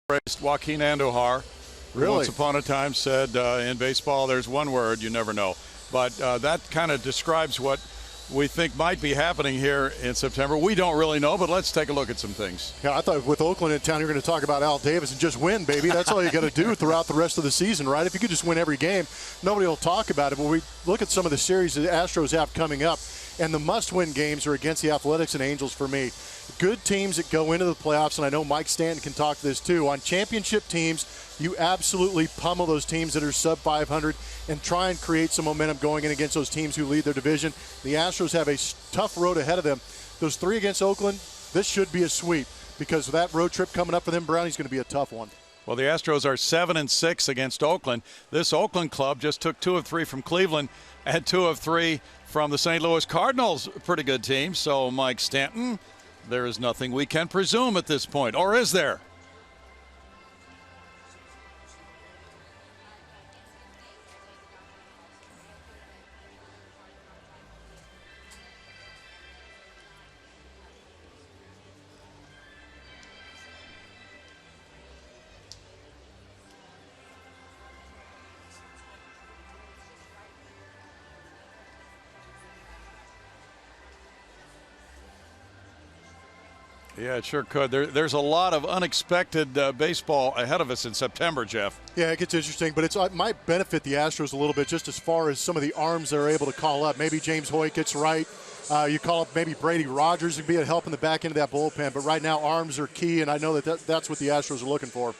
praised Joaquin Andujar. Really? Once upon a time said in baseball, there's one word, you never know. But that kind of describes what we think might be happening here in September. We don't really know, but let's take a look at some things. Yeah, I thought with Oakland in town, you're going to talk about Al Davis and just win, baby. That's all you got to do throughout the rest of the season, right? If you could just win every game, nobody will talk about it. But we look at some of the series the Astros have coming up, and the must-win games are against the Athletics and Angels for me. Good teams that go into the playoffs, and I know Mike Stanton can talk to this too. On championship teams, you absolutely pummel those teams that are sub 500 and try and create some momentum going in against those teams who lead their division. The Astros have a tough road ahead of them. Those three against Oakland, this should be a sweep because that road trip coming up for them, Brownie's going to be a tough one. Well, the Astros are 7-6 against Oakland. This Oakland club just took 2 of 3 from Cleveland and 2 of 3 from the St. Louis Cardinals. Pretty good team. So, Mike Stanton, there is nothing we can presume at this point. Or is there? Yeah, it sure could. There's a lot of unexpected baseball ahead of us in September, Jeff. Yeah, it gets interesting, but it might benefit the Astros a little bit just as far as some of the arms they're able to call up. Maybe James Hoyt gets right. You call up maybe Brady Rogers to be a help in the back end of that bullpen. But right now, arms are key, and I know that's what the Astros are looking for.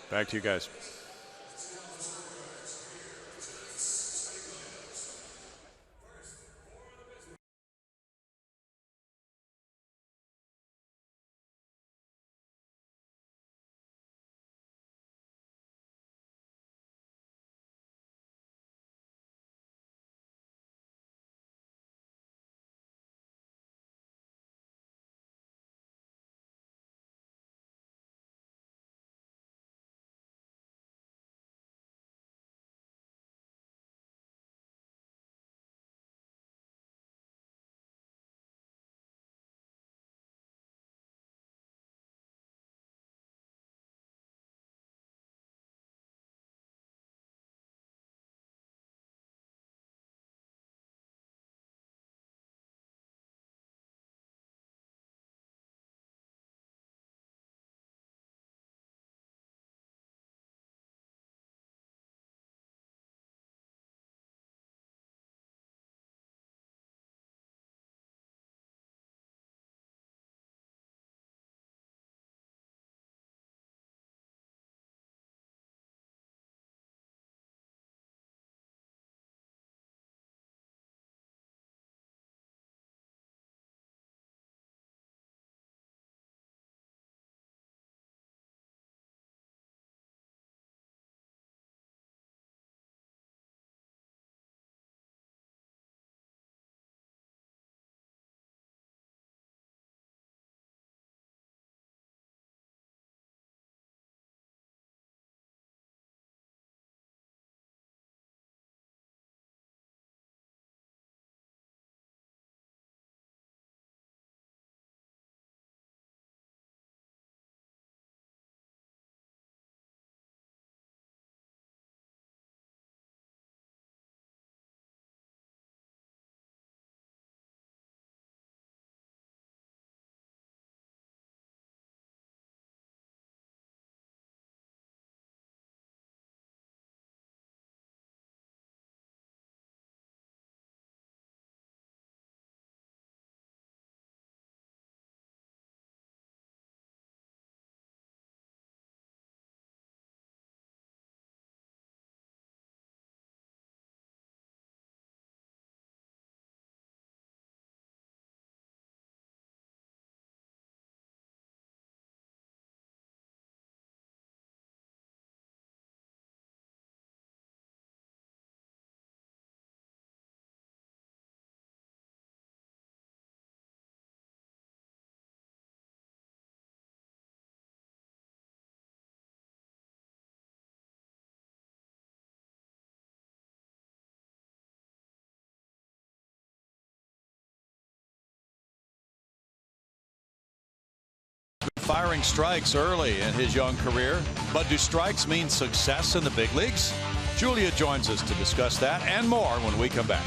Back to you guys. firing strikes early in his young career. But do strikes mean success in the big leagues? Julia joins us to discuss that and more when we come back.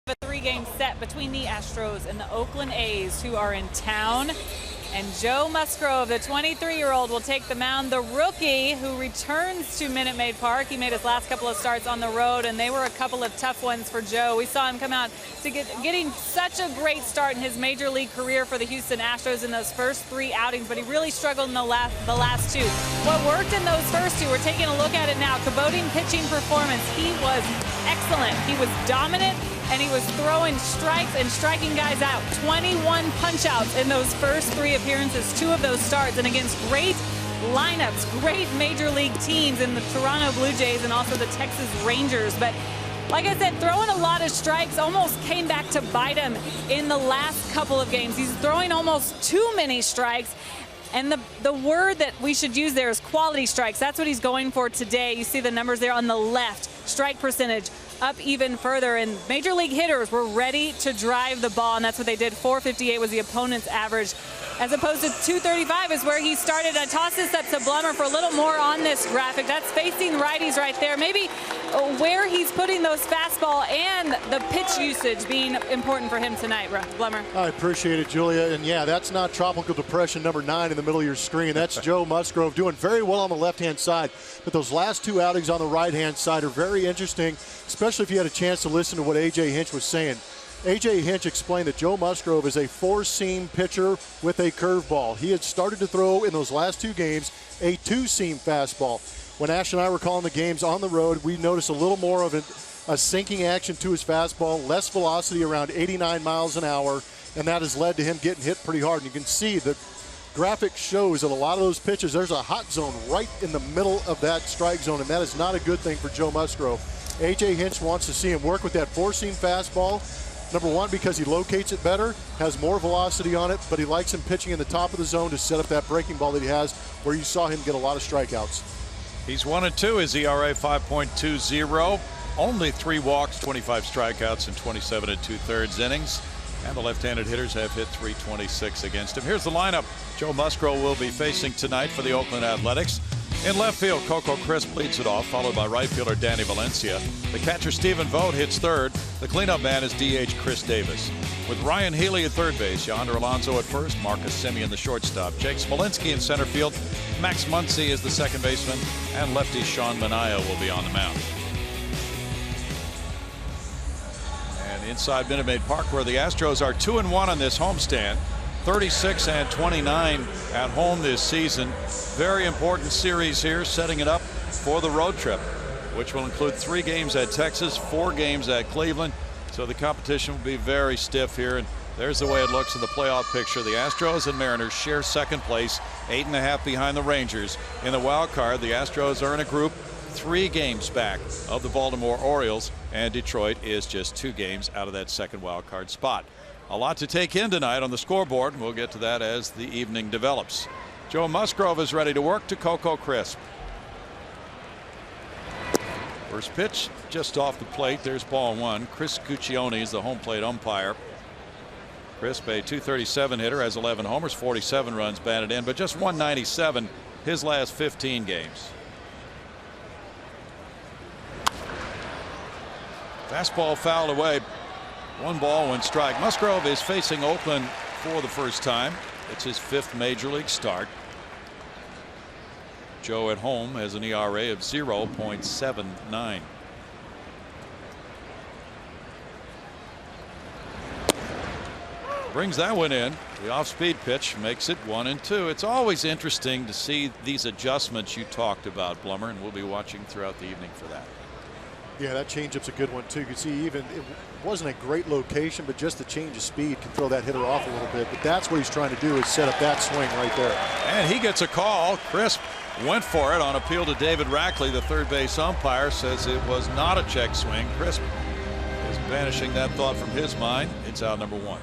A three-game set between the Astros and the Oakland A's, who are in town. And Joe Musgrove, the 23-year-old, will take the mound. The rookie who returns to Minute Maid Park. He made his last couple of starts on the road, and they were a couple of tough ones for Joe. We saw him come out to getting such a great start in his major league career for the Houston Astros in those first three outings, but he really struggled in the last two. What worked in those first two, we're taking a look at it now. Caboting pitching performance. He was excellent. He was dominant, and he was throwing strikes and striking guys out. 21 punch-outs in those first three appearances, two of those starts, and against great lineups, great major league teams in the Toronto Blue Jays and also the Texas Rangers. But like I said, throwing a lot of strikes almost came back to bite him in the last couple of games. He's throwing almost too many strikes. And the word that we should use there is quality strikes. That's what he's going for today. You see the numbers there on the left. Strike percentage up even further, and major league hitters were ready to drive the ball, and that's what they did. 458 was the opponent's average, as opposed to 235 is where he started. I toss this up to Blummer for a little more on this graphic. That's facing righties right there. Maybe where he's putting those fastball and the pitch usage being important for him tonight, Blummer. I appreciate it, Julia. And yeah, that's not tropical depression number 9 in the middle of your screen. That's Joe Musgrove doing very well on the left-hand side. But those last two outings on the right-hand side are very interesting, especially if you had a chance to listen to what A.J. Hinch was saying. A.J. Hinch explained that Joe Musgrove is a four-seam pitcher with a curveball. He had started to throw in those last two games a two-seam fastball. When Ash and I were calling the games on the road, we noticed a little more of a sinking action to his fastball, less velocity around 89 miles an hour, and that has led to him getting hit pretty hard. And you can see the graphic shows that a lot of those pitches, there's a hot zone right in the middle of that strike zone, and that is not a good thing for Joe Musgrove. A.J. Hinch wants to see him work with that four-seam fastball. Number one, because he locates it better, has more velocity on it, but he likes him pitching in the top of the zone to set up that breaking ball that he has, where you saw him get a lot of strikeouts. He's 1-2. His ERA 5.20. Only 3 walks, 25 strikeouts in 27 2/3 innings. And the left-handed hitters have hit .326 against him. Here's the lineup Joe Musgrove will be facing tonight for the Oakland Athletics. In left field, Coco Crisp leads it off, followed by right fielder Danny Valencia. The catcher Stephen Vogt hits third. The cleanup man is DH Chris Davis. With Ryan Healy at third base, Yonder Alonso at first, Marcus Semien the shortstop, Jake Smolinski in center field, Max Muncy is the second baseman, and lefty Sean Manaea will be on the mound. And inside Minute Maid Park, where the Astros are 2-1 on this homestand. 36-29 at home this season. Very important series here, setting it up for the road trip, which will include 3 games at Texas, 4 games at Cleveland. So the competition will be very stiff here. And there's the way it looks in the playoff picture. The Astros and Mariners share second place, 8.5 behind the Rangers. In the wild card, the Astros are in a group 3 games back of the Baltimore Orioles, and Detroit is just 2 games out of that second wild card spot. A lot to take in tonight on the scoreboard. We'll get to that as the evening develops. Joe Musgrove is ready to work to Coco Crisp. First pitch just off the plate. There's ball 1. Chris Guccione is the home plate umpire. Crisp, a .237 hitter, has 11 homers, 47 runs batted in, but just 197 his last 15 games. Fastball fouled away. 1 ball, 1 strike. Musgrove is facing Oakland for the first time. It's his 5th major league start. Joe at home has an ERA of 0.79. Brings that one in. The off-speed pitch makes it 1-2. It's always interesting to see these adjustments you talked about, Blummer, and we'll be watching throughout the evening for that. Yeah, that changeup's a good one too. You can see even it wasn't a great location, but just the change of speed can throw that hitter off a little bit. But that's what he's trying to do, is set up that swing right there. And he gets a call. Crisp went for it on appeal to David Rackley. The third base umpire says it was not a check swing. Crisp is banishing that thought from his mind. It's out number 1.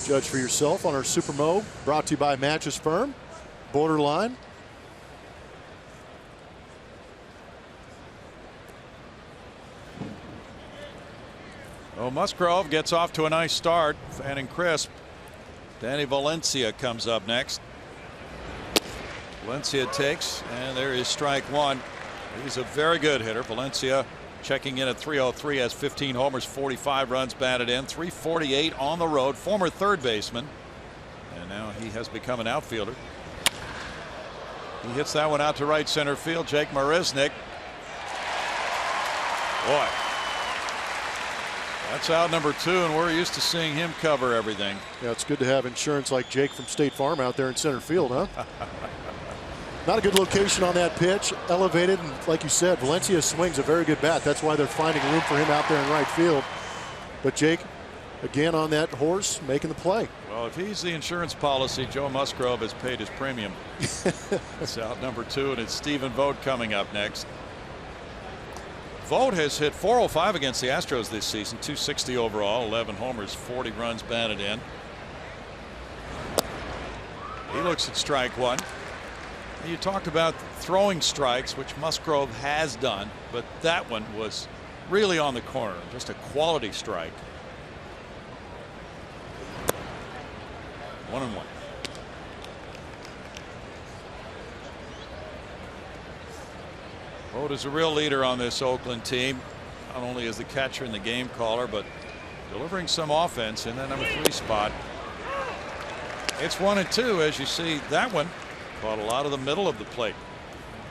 Judge for yourself on our Super Mo, brought to you by Mattress Firm. Borderline. Well, Musgrove gets off to a nice start. Fanning Crisp. Danny Valencia comes up next. Valencia takes, and there is strike 1. He's a very good hitter. Valencia checking in at .303, has 15 homers, 45 runs batted in, .348 on the road. Former third baseman, and now he has become an outfielder. He hits that one out to right center field. Jake Marisnick. Boy, that's out number 2, and we're used to seeing him cover everything. Yeah, it's good to have insurance like Jake from State Farm out there in center field, huh? Not a good location on that pitch. Elevated, and like you said, Valencia swings a very good bat. That's why they're finding room for him out there in right field. But Jake, again on that horse, making the play. Well, if he's the insurance policy, Joe Musgrove has paid his premium. It's out number 2, and it's Stephen Vogt coming up next. Vogt has hit .405 against the Astros this season, .260 overall, 11 homers, 40 runs batted in. He looks at strike 1. You talked about throwing strikes, which Musgrove has done, but that one was really on the corner, just a quality strike. 1-1. Vogt is a real leader on this Oakland team, not only as the catcher and the game caller, but delivering some offense in that number 3 spot. It's 1-2, as you see. That one caught a lot of the middle of the plate.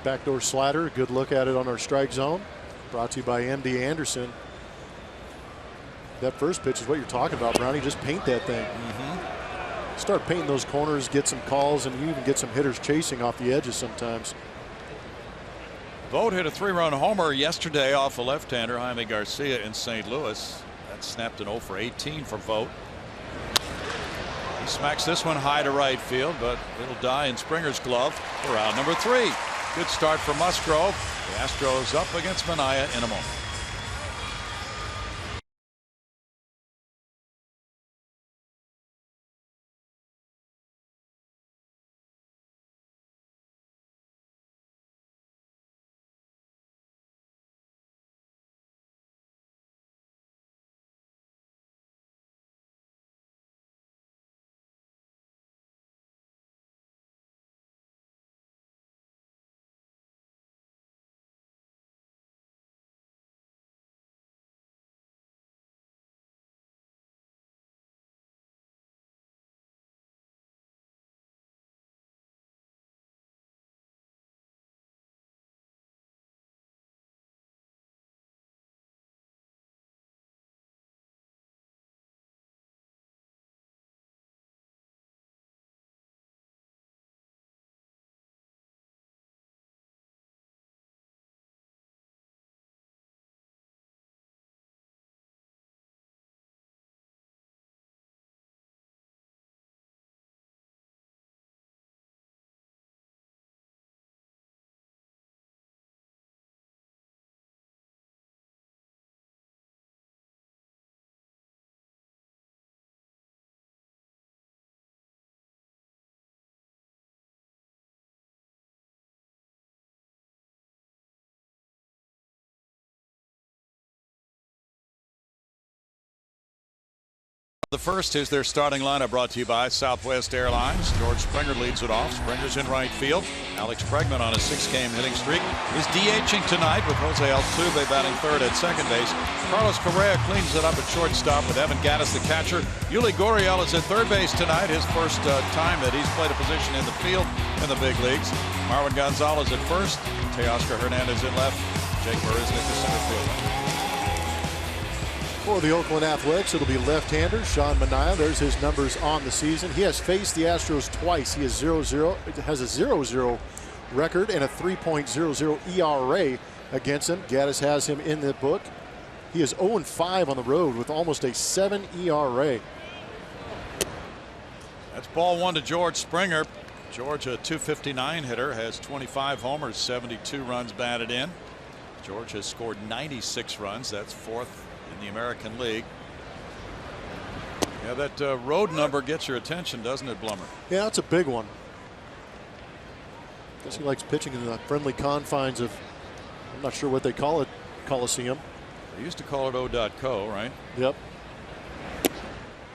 Backdoor slider, good look at it on our strike zone. Brought to you by MD Anderson. That first pitch is what you're talking about, Brownie. Just paint that thing. Start painting those corners, get some calls, and you even get some hitters chasing off the edges sometimes. Vogt hit a 3-run homer yesterday off a left-hander, Jaime Garcia, in St. Louis. That snapped an 0 for 18 for Vogt. He smacks this one high to right field, but it'll die in Springer's glove for out number 3. Good start for Musgrove. The Astros up against Manaea in a moment. The first is their starting lineup, brought to you by Southwest Airlines. George Springer leads it off. Springer's in right field. Alex Bregman on a 6-game hitting streak is DHing tonight with Jose Altuve batting third at second base. Carlos Correa cleans it up at shortstop with Evan Gattis the catcher. Yuli Gurriel is at third base tonight, his first time that he's played a position in the field in the big leagues. Marwin Gonzalez at first. Teoscar Hernandez in left. Jake Marisnick the center fielder. For the Oakland Athletics, it'll be left-hander Sean Manaea. There's his numbers on the season. He has faced the Astros twice. He has a 0-0 record and a 3.00 ERA against him. Gattis has him in the book. He is 0-5 on the road with almost a 7 ERA. That's ball one to George Springer. George, a .259 hitter, has 25 homers, 72 runs batted in. George has scored 96 runs. That's fourth in the American League. Yeah, that road number gets your attention, doesn't it, Blummer? Yeah, that's a big one. Guess he likes pitching in the friendly confines of, I'm not sure what they call it, Coliseum. They used to call it O.co, right? Yep.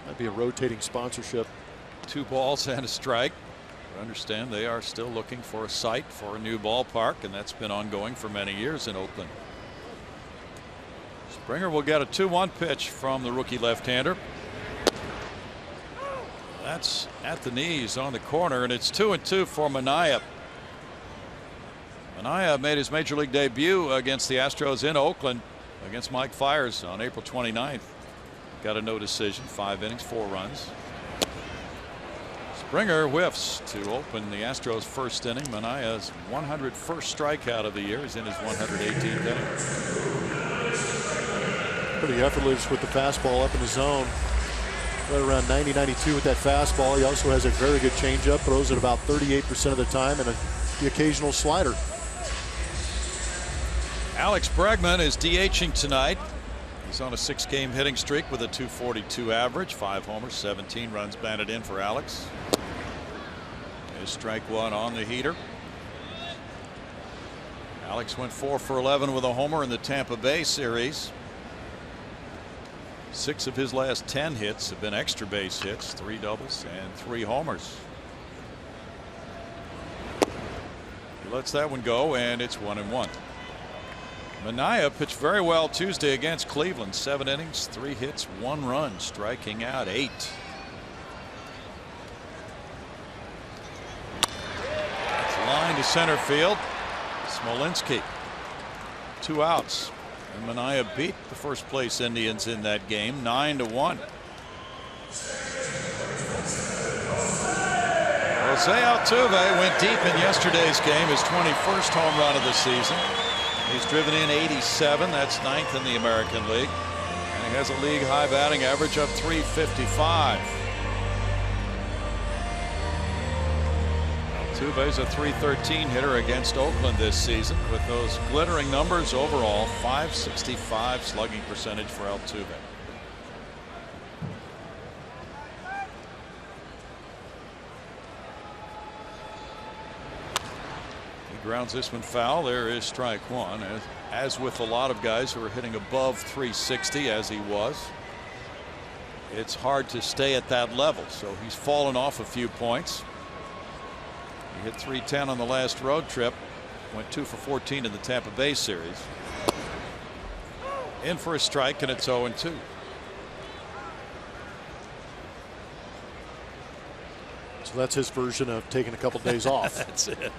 That'd be a rotating sponsorship. 2 balls and a strike. I understand they are still looking for a site for a new ballpark, and that's been ongoing for many years in Oakland. Springer will get a 2-1 pitch from the rookie left-hander. That's at the knees on the corner, and it's 2-2 for Manaea. Manaea made his major league debut against the Astros in Oakland against Mike Fiers on April 29th. Got a no decision, 5 innings, 4 runs. Springer whiffs to open the Astros' first inning. Manaea's 101st strikeout of the year is in his 118th inning. Pretty effortless with the fastball up in the zone. Right around 90-92 with that fastball. He also has a very good changeup. Throws it about 38% of the time, and the occasional slider. Alex Bregman is DHing tonight. He's on a 6-game hitting streak with a .242 average, 5 homers, 17 runs batted in for Alex. Is strike one on the heater. Alex went 4 for 11 with a homer in the Tampa Bay series. 6 of his last 10 hits have been extra base hits, 3 doubles and 3 homers. He lets that one go, and it's 1-1. Manaea pitched very well Tuesday against Cleveland. 7 innings, 3 hits, 1 run, striking out 8. It's line to center field. Smolinski. 2 outs. And Manaea beat the first place Indians in that game 9-1. Jose Altuve went deep in yesterday's game, his 21st home run of the season. He's driven in 87. That's 9th in the American League. And he has a league high batting average of .355. Altuve's a .313 hitter against Oakland this season with those glittering numbers overall. .565 slugging percentage for Altuve. He grounds this one foul. There is strike one. As with a lot of guys who are hitting above .360 as he was, it's hard to stay at that level. So he's fallen off a few points. He hit .310 on the last road trip. Went 2 for 14 in the Tampa Bay series. In for a strike, and it's 0-2. So that's his version of taking a couple days off. That's it.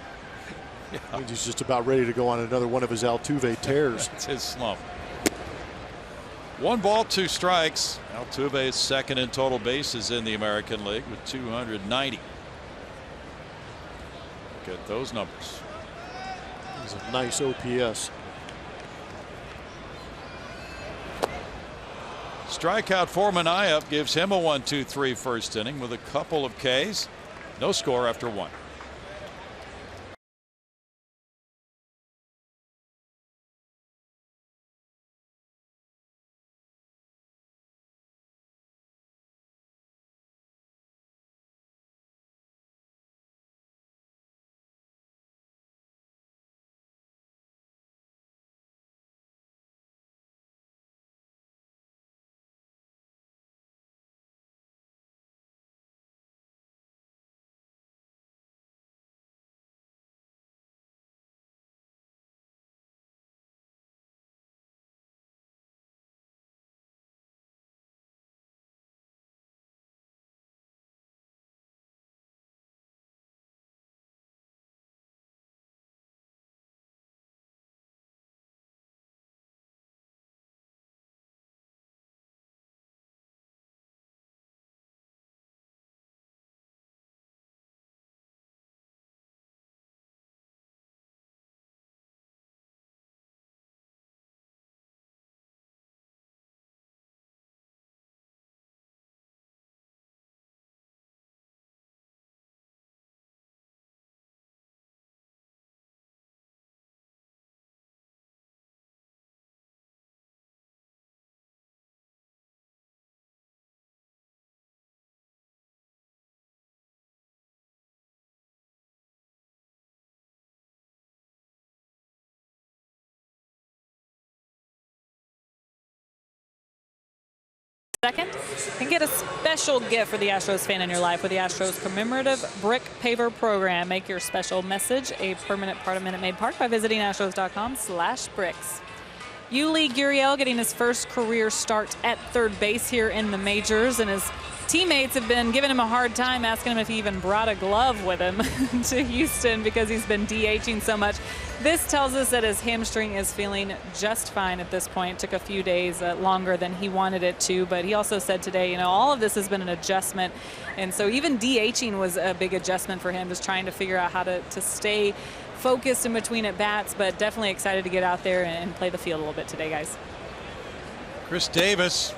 Yeah. He's just about ready to go on another one of his Altuve tears. It's his slump. 1 ball, 2 strikes. Altuve is second in total bases in the American League with 290. Get those numbers. He's a nice OPS. Strikeout for Manaea gives him a 1-2-3 first inning with a couple of Ks. No score after 1. Second, and get a special gift for the Astros fan in your life with the Astros commemorative brick paver program. Make your special message a permanent part of Minute Maid Park by visiting astros.com/bricks. Yuli Gurriel getting his first career start at third base here in the majors, and his teammates have been giving him a hard time, asking him if he even brought a glove with him to Houston because he's been DHing so much. This tells us that his hamstring is feeling just fine at this point. It took a few days longer than he wanted it to, but he also said today, you know, all of this has been an adjustment, and so even DHing was a big adjustment for him, just trying to figure out how to stay focused in between at bats, but definitely excited to get out there and play the field a little bit today, guys. Chris Davis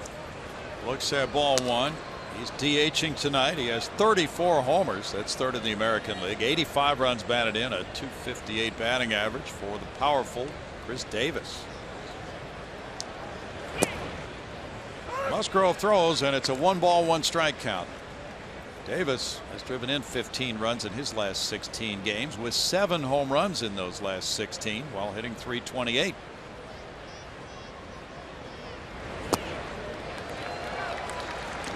looks at ball one. He's DHing tonight. He has 34 homers. That's third in the American League. 85 runs batted in, a .258 batting average for the powerful Chris Davis. Musgrove throws, and it's a 1-ball, 1-strike count. Davis has driven in 15 runs in his last 16 games, with 7 home runs in those last 16 while hitting .328.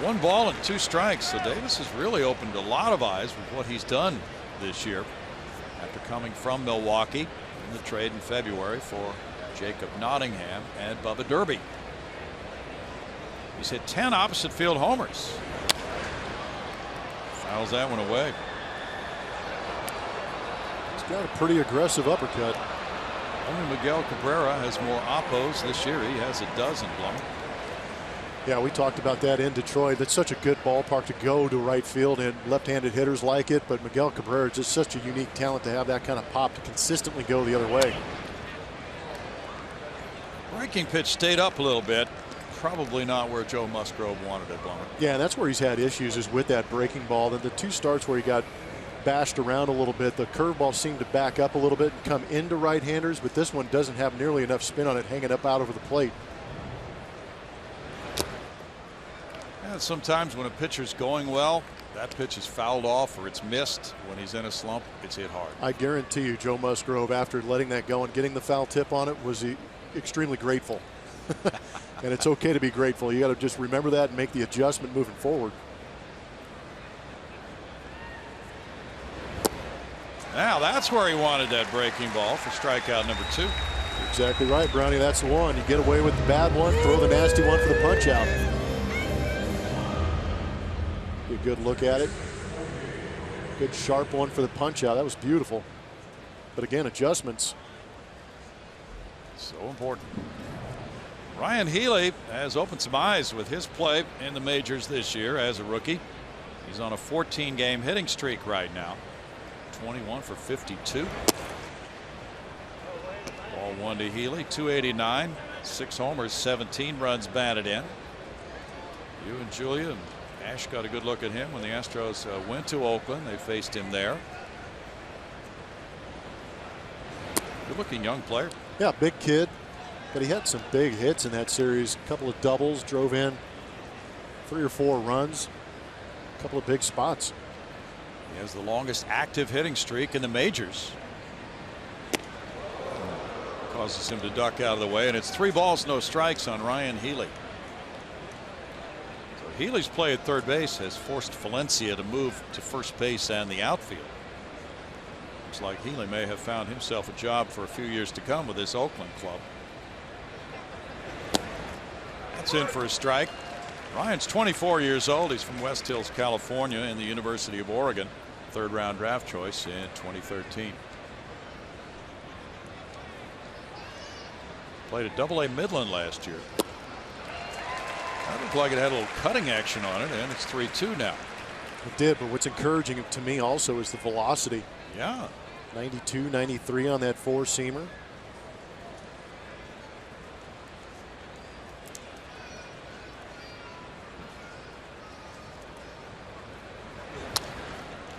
One ball and 2 strikes. So Davis has really opened a lot of eyes with what he's done this year after coming from Milwaukee in the trade in February for Jacob Nottingham and Bubba Derby. He's hit 10 opposite field homers. Fouls that one away. He's got a pretty aggressive uppercut. Only Miguel Cabrera has more oppos this year. He has a dozen, Blum. Yeah, we talked about that in Detroit. That's such a good ballpark to go to right field, and left-handed hitters like it, but Miguel Cabrera is just such a unique talent to have that kind of pop to consistently go the other way. Breaking pitch stayed up a little bit. Probably not where Joe Musgrove wanted it, Blummer. Yeah, and that's where he's had issues, is with that breaking ball. The 2 starts where he got bashed around a little bit, the curveball seemed to back up a little bit and come into right-handers, but this one doesn't have nearly enough spin on it, hanging up out over the plate. And sometimes when a pitcher's going well, that pitch is fouled off or it's missed. When he's in a slump, it's hit hard. I guarantee you, Joe Musgrove, after letting that go and getting the foul tip on it, was extremely grateful. And it's okay to be grateful. You got to just remember that and make the adjustment moving forward. Now that's where he wanted that breaking ball for strikeout number 2. Exactly right, Brownie. That's the one. You get away with the bad one, throw the nasty one for the punch out. Be a good look at it. Good sharp one for the punch out. That was beautiful. But again, adjustments. So important. Ryan Healy has opened some eyes with his play in the majors this year as a rookie. He's on a 14-game hitting streak right now. 21 for 52. Ball 1 to Healy. .289. 6 homers, 17 runs batted in. You and Julia and Ash got a good look at him when the Astros went to Oakland. They faced him there. Good looking young player. Yeah, big kid. But he had some big hits in that series. A couple of doubles, drove in 3 or 4 runs. A couple of big spots. He has the longest active hitting streak in the majors. Causes him to duck out of the way, and it's 3 balls, no strikes on Ryan Healy. So Healy's play at third base has forced Valencia to move to first base and the outfield. Looks like Healy may have found himself a job for a few years to come with this Oakland club. That's in for a strike. Ryan's 24 years old. He's from West Hills, California, in the University of Oregon. 3rd-round draft choice in 2013. Played at Double-A Midland last year. That looked like it had a little cutting action on it, and it's 3-2 now. It did, but what's encouraging to me also is the velocity. Yeah. 92, 93 on that 4-seamer.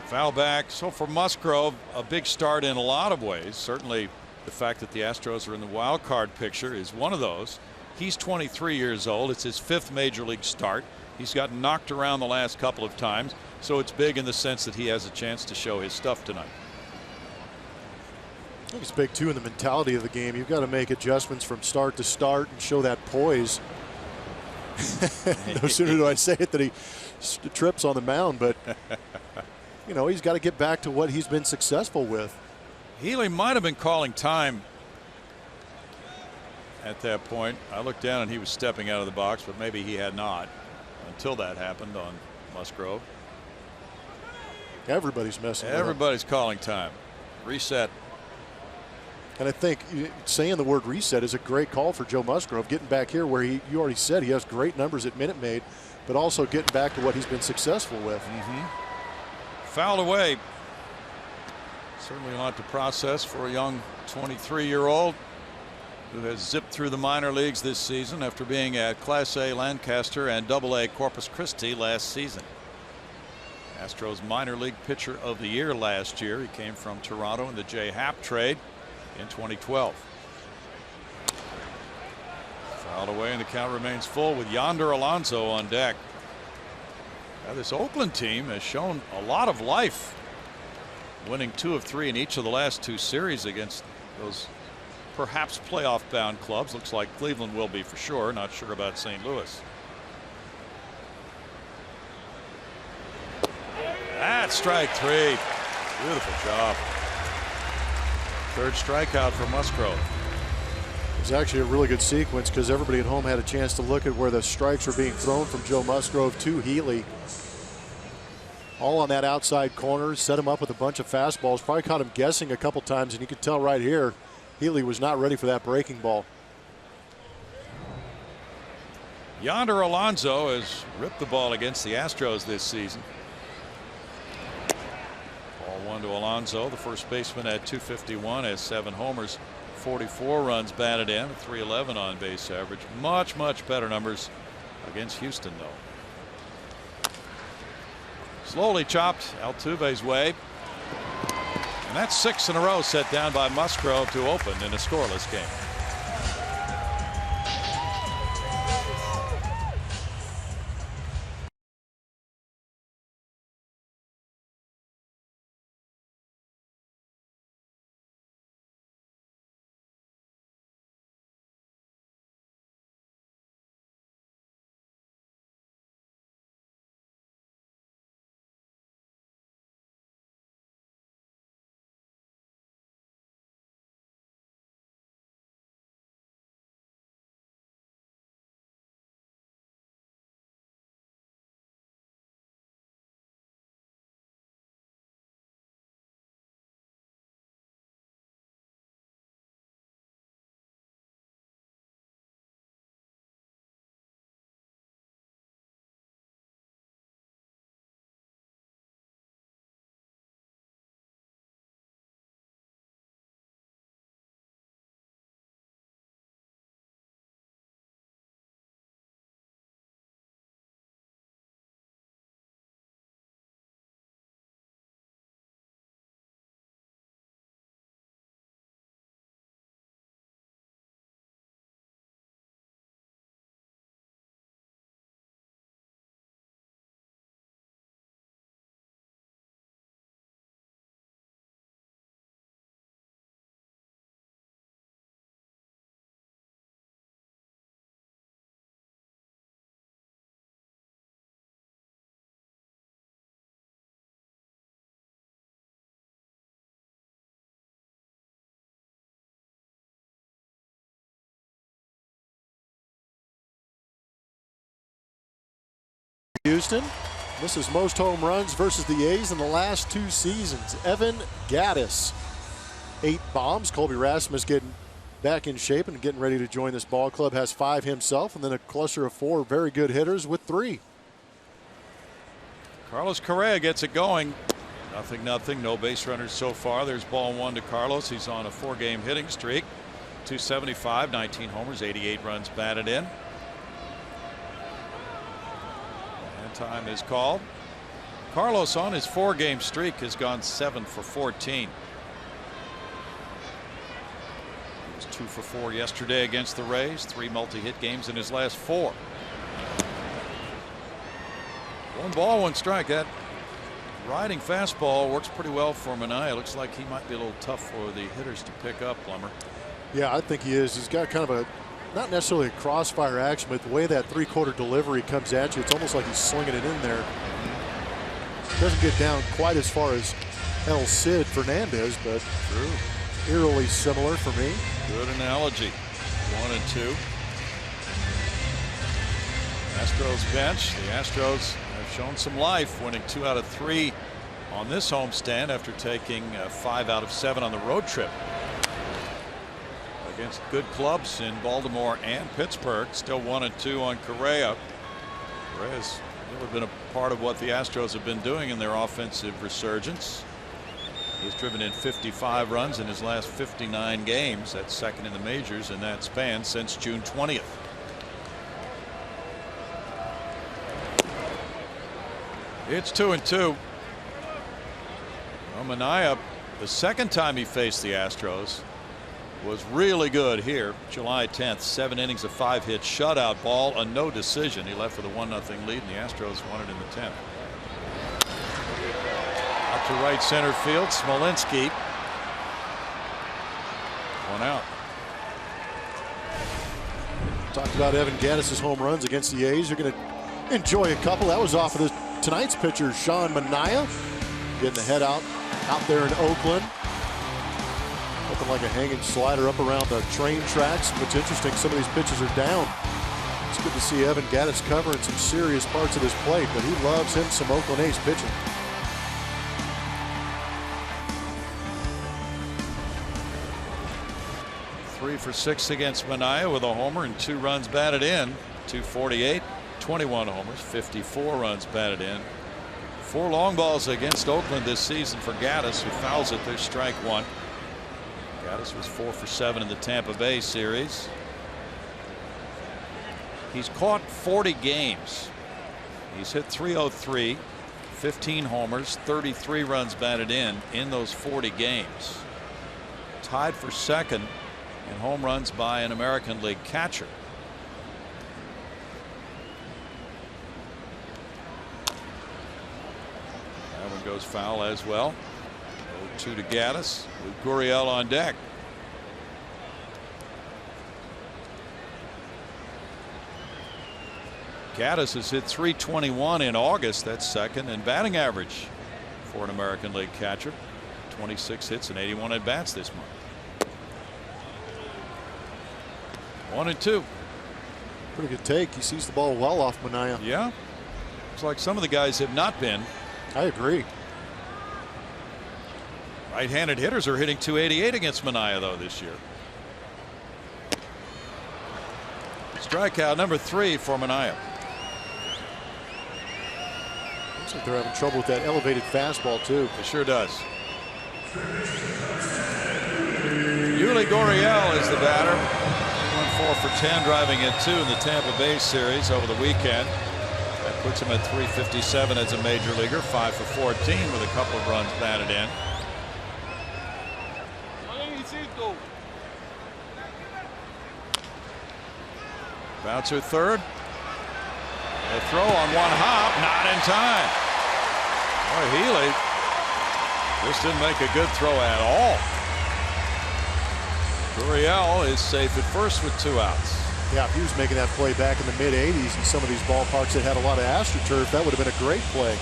Foul back. So for Musgrove, a big start in a lot of ways. Certainly the fact that the Astros are in the wild card picture is one of those. He's 23 years old. It's his 5th major league start. He's gotten knocked around the last couple of times, so it's big in the sense that he has a chance to show his stuff tonight. I think it's big too in the mentality of the game. You've got to make adjustments from start to start and show that poise. No sooner do I say it than he trips on the mound. But, you know, he's got to get back to what he's been successful with. Healy might have been calling time at that point. I looked down and he was stepping out of the box, but maybe he had not until that happened on Musgrove. Everybody's messing with him. Everybody's calling time. Reset. And I think saying the word reset is a great call for Joe Musgrove, getting back here where you already said he has great numbers at Minute Maid, but also getting back to what he's been successful with. Fouled away. Certainly a lot to process for a young 23-year-old who has zipped through the minor leagues this season after being at Class A Lancaster and Double-A Corpus Christi last season. Astros minor league pitcher of the year last year. He came from Toronto in the J. Happ trade in 2012. Fouled away and the count remains full with Yonder Alonso on deck. Now this Oakland team has shown a lot of life, winning 2 of 3 in each of the last 2 series against those perhaps playoff bound clubs. Looks like Cleveland will be for sure. Not sure about St. Louis. That's strike 3. Beautiful job. 3rd strikeout for Musgrove. It was actually a really good sequence because everybody at home had a chance to look at where the strikes were being thrown from Joe Musgrove to Healy. All on that outside corner, set him up with a bunch of fastballs. Probably caught him guessing a couple times, and you could tell right here Healy was not ready for that breaking ball. Yonder Alonso has ripped the ball against the Astros this season. Ball 1 to Alonso. The first baseman at 251 has 7 homers, 44 runs batted in, 311 on base average. Much better numbers against Houston though. Slowly chopped Altuve's way. And that's 6 in a row set down by Musgrove to open in a scoreless game. Houston. This is most home runs versus the A's in the last 2 seasons. Evan Gattis, 8 bombs. Colby Rasmus getting back in shape and getting ready to join this ball club. Has 5 himself, and then a cluster of 4 very good hitters with 3. Carlos Correa gets it going. Nothing. No base runners so far. There's ball 1 to Carlos. He's on a 4-game hitting streak. 275, 19 homers, 88 runs batted in. Time is called. Carlos on his 4-game streak has gone 7 for 14. He was 2 for 4 yesterday against the Rays. 3 multi-hit games in his last 4. 1 ball, 1 strike. That riding fastball works pretty well for Manaea. Looks like he might be a little tough for the hitters to pick up, Plummer. Yeah, I think he is. He's got kind of a not necessarily a crossfire action, but the way that three-quarter delivery comes at you, it's almost like he's slinging it in there. Doesn't get down quite as far as El Cid Fernandez, but eerily similar for me. Good analogy. 1-2. Astros bench. The Astros have shown some life, winning 2 out of 3 on this homestand after taking 5 out of 7 on the road trip against good clubs in Baltimore and Pittsburgh. Still 1-2 on Correa. Correa's really been a part of what the Astros have been doing in their offensive resurgence. He's driven in 55 runs in his last 59 games. That's second in the majors in that span since June 20th. It's 2-2. Well, Manaea, the second time he faced the Astros, was really good here. July 10th, 7 innings, a 5-hit shutout ball, a no decision. He left with a 1-0 lead, and the Astros won it in the 10th. Out to right center field, Smolinski. 1 out. Talked about Evan Gattis' home runs against the A's. You're going to enjoy a couple. That was off of tonight's pitcher, Sean Manaea, getting the head out there in Oakland. Looking like a hanging slider up around the train tracks. What's interesting, some of these pitches are down. It's good to see Evan Gattis covering some serious parts of his plate, but he loves him some Oakland A's pitching. Three for 6 against Manaea with a homer and 2 runs batted in. 248, 21 homers, 54 runs batted in. 4 long balls against Oakland this season for Gattis, who fouls it. There's strike 1. Gattis was 4 for 7 in the Tampa Bay series. He's caught 40 games. He's hit .303, 15 homers, 33 runs batted in those 40 games. Tied for second in home runs by an American League catcher. That one goes foul as well. 0-2 to Gattis with Gurriel on deck. Gattis has hit .321 in August. That's second in batting average for an American League catcher. 26 hits and 81 at bats this month. 1-2. Pretty good take. He sees the ball well off Manaea. Yeah. Looks like some of the guys have not been. I agree. Right-handed hitters are hitting .288 against Manaea, though, this year. Strikeout number 3 for Manaea. Looks like they're having trouble with that elevated fastball, too. It sure does. Yuli Gurriel is the batter. 4 for 10, driving in 2 in the Tampa Bay series over the weekend. That puts him at .357 as a major leaguer. 5 for 14 with a couple of runs batted in. Bouncer third. A throw on one hop, not in time. Boy, Healy just didn't make a good throw at all. Gurriel is safe at first with 2 outs. Yeah, if he was making that play back in the mid-'80s in some of these ballparks that had a lot of AstroTurf, that would have been a great play.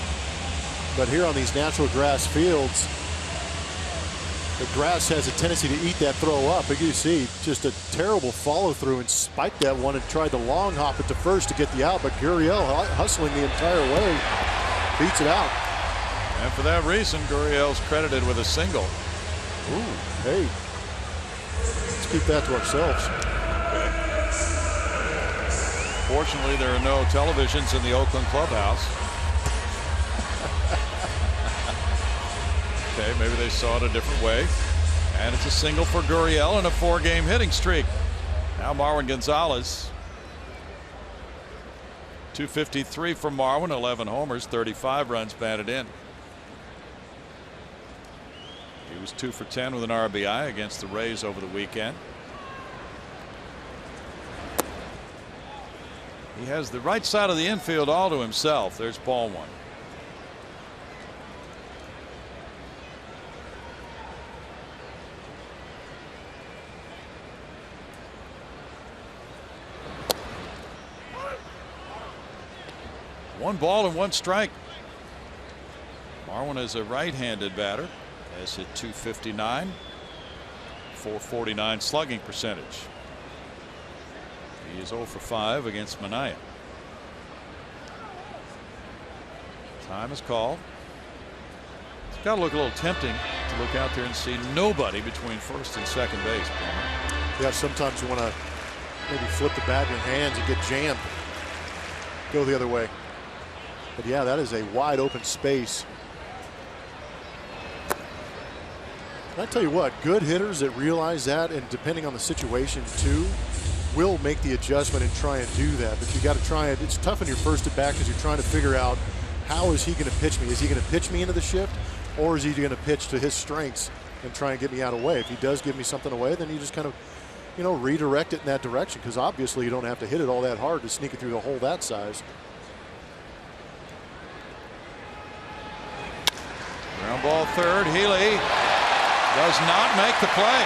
But here on these natural grass fields, the grass has a tendency to eat that throw up. But you see just a terrible follow-through and spiked that one and tried to long hop it to first to get the out. But Gurriel hustling the entire way beats it out. And for that reason, Gurriel's credited with a single. Ooh, hey. Let's keep that to ourselves. Fortunately, there are no televisions in the Oakland clubhouse. Okay, maybe they saw it a different way. And it's a single for Gurriel and a 4-game hitting streak. Now Marwin Gonzalez. 253 for Marwin, 11 homers, 35 runs batted in. He was 2 for 10 with an RBI against the Rays over the weekend. He has the right side of the infield all to himself. There's ball 1. 1 ball and 1 strike. Marwin is a right-handed batter. Has hit .259, .449 slugging percentage. He is 0 for 5 against Minaya. Time is called. It's got to look a little tempting to look out there and see nobody between first and second base. Yeah, sometimes you want to maybe flip the bat in your hands and get jammed. Go the other way. But yeah, that is a wide open space. And I tell you what, good hitters that realize that, and depending on the situation too, will make the adjustment and try and do that. But you got to try it. It's tough in your first at bat because you're trying to figure out, how is he going to pitch me? Is he going to pitch me into the shift, or is he going to pitch to his strengths and try and get me out of the way? If he does give me something away, then you just kind of, you know, redirect it in that direction, because obviously you don't have to hit it all that hard to sneak it through the hole that size. Ground ball third. Healy does not make the play.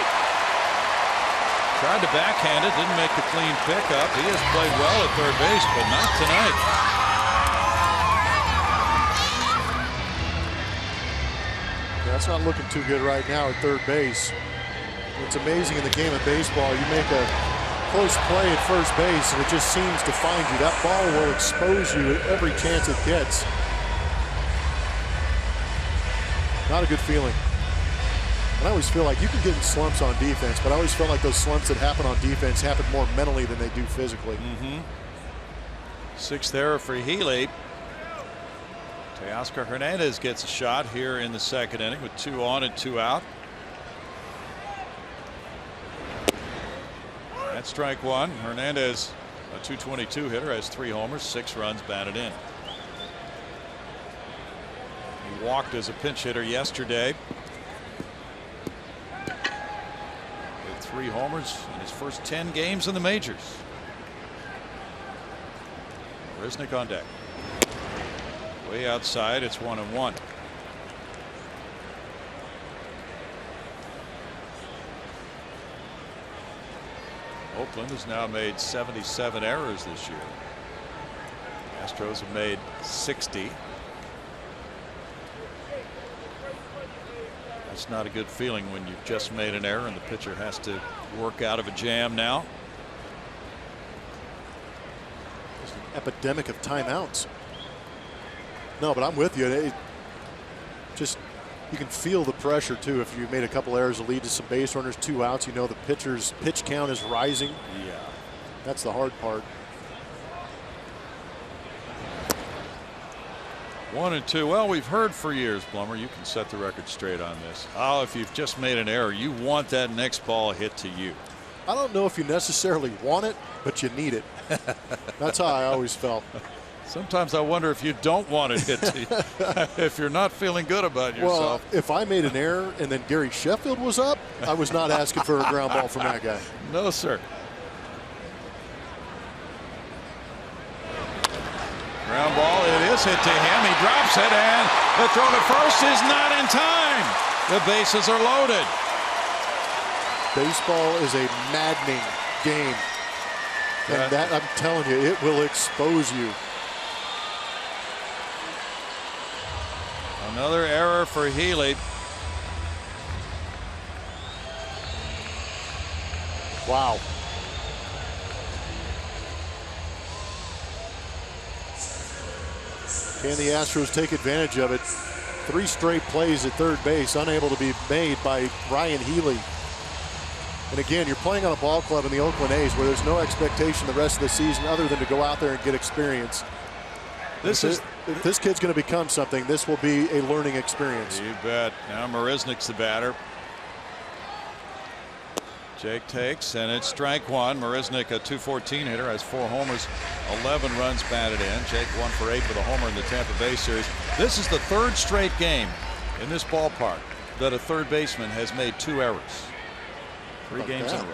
Tried to backhand it, didn't make the clean pickup. He has played well at third base, but not tonight. Yeah, that's not looking too good right now at third base. It's amazing in the game of baseball, you make a close play at first base and it just seems to find you. That ball will expose you at every chance it gets. Not a good feeling. And I always feel like you can get in slumps on defense, but I always felt like those slumps that happen on defense happen more mentally than they do physically. Sixth error for Healy. Teoscar Hernandez gets a shot here in the second inning with 2 on and 2 out. That's strike 1. Hernandez, a .222 hitter, has 3 homers, 6 runs batted in. He walked as a pinch hitter yesterday. 3 homers in his first 10 games in the majors. Marisnick on deck. Way outside, it's 1-1. Oakland has now made 77 errors this year. Astros have made 60. It's not a good feeling when you've just made an error and the pitcher has to work out of a jam now. There's an epidemic of timeouts. No, but I'm with you. You can feel the pressure too. If you made a couple errors that lead to some base runners, 2 outs, you know the pitcher's pitch count is rising. Yeah. That's the hard part. 1-2. Well, we've heard for years, Blummer, you can set the record straight on this. Oh, if you've just made an error, you want that next ball hit to you. I don't know if you necessarily want it, but you need it. That's how I always felt. Sometimes I wonder if you don't want it hit to you, if you're not feeling good about yourself. Well, if I made an error and then Gary Sheffield was up, I was not asking for a ground ball from that guy. No, sir. Ground ball, it is hit to him. He drops it, and the throw to first is not in time. The bases are loaded. Baseball is a maddening game. And that, I'm telling you, it will expose you. Another error for Healy. Wow. Can the Astros take advantage of it? 3 straight plays at third base, unable to be made by Ryan Healy. And again, you're playing on a ball club in the Oakland A's where there's no expectation the rest of the season other than to go out there and get experience. If this kid's going to become something, this will be a learning experience. You bet. Now Marisnick's the batter. Jake takes, and it's strike 1. Marisnick, a .214 hitter, has 4 homers, 11 runs batted in. Jake 1 for 8 with a homer in the Tampa Bay series. This is the 3rd straight game in this ballpark that a third baseman has made 2 errors. 3 games in a row.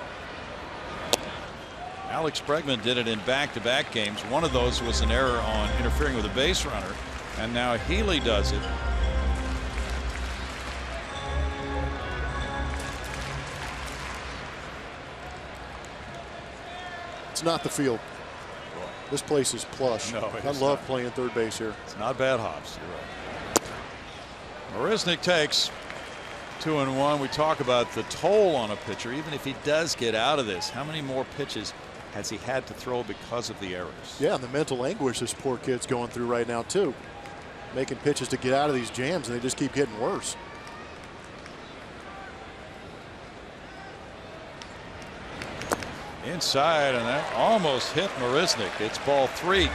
Alex Bregman did it in back-to-back games. One of those was an error on interfering with a base runner, and now Healy does it. It's not the field. This place is plush. No, I love playing third base here. It's not bad hops. You're right. Marisnick takes 2-1. We talk about the toll on a pitcher. Even if he does get out of this, how many more pitches has he had to throw because of the errors? Yeah, and the mental anguish this poor kid's going through right now too. Making pitches to get out of these jams, and they just keep getting worse. Inside, and that almost hit Marisnick. It's ball 3.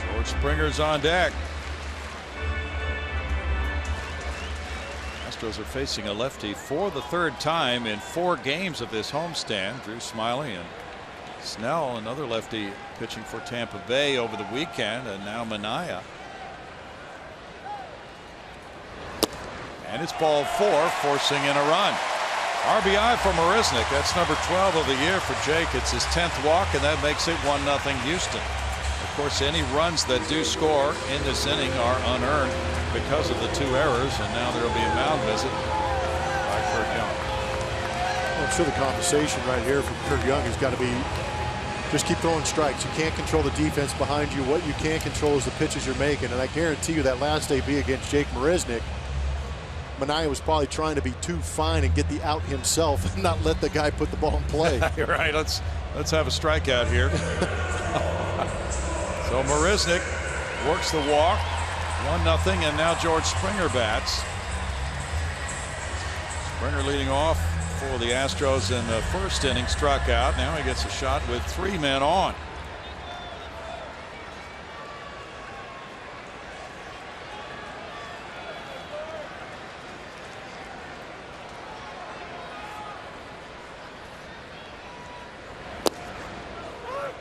George Springer's on deck. Astros are facing a lefty for the 3rd time in 4 games of this homestand. Drew Smyly and Snell, another lefty pitching for Tampa Bay over the weekend, and now Manaea. And it's ball 4, forcing in a run. RBI for Marisnick. That's number 12 of the year for Jake. It's his 10th walk, and that makes it 1-0 Houston. Of course, any runs that do score in this inning are unearned because of the 2 errors, and now there will be a mound visit by Kurt Young. Well, I'm sure the conversation right here from Kurt Young has got to be just keep throwing strikes. You can't control the defense behind you. What you can control is the pitches you're making, and I guarantee you that last AB against Jake Marisnick, Manaea was probably trying to be too fine and get the out himself and not let the guy put the ball in play. You're right. Let's have a strikeout here. So Marisnick works the walk. 1-0, and now George Springer bats. Springer leading off for the Astros in the 1st inning, struck out. Now he gets a shot with 3 men on.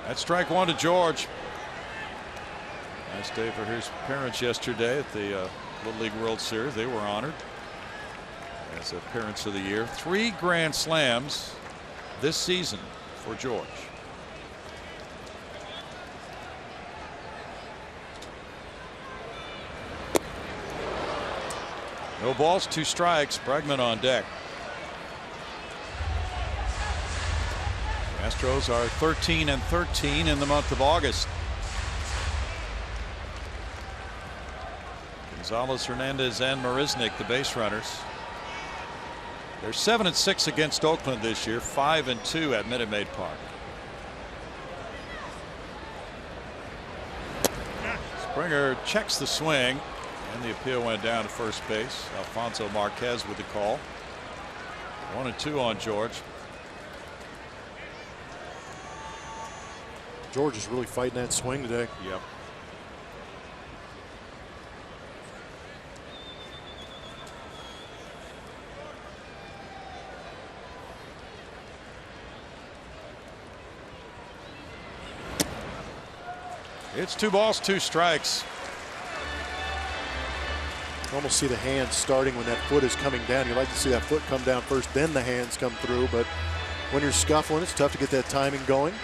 That's strike 1 to George. Nice day for his parents yesterday at the Little League World Series. They were honored as Parents of the Year. 3 grand slams this season for George. No balls, 2 strikes. Bregman on deck. Astros are 13-13 in the month of August. Gonzalez, Hernandez, and Marisnick, the base runners. They're 7-6 against Oakland this year, 5-2 at Minute Maid Park. Springer checks the swing, and the appeal went down to first base. Alfonso Marquez with the call. 1-2 on George. George is really fighting that swing today. Yep. It's 2 balls, 2 strikes. You almost see the hands starting when that foot is coming down. You like to see that foot come down first, then the hands come through. But when you're scuffling, it's tough to get that timing going.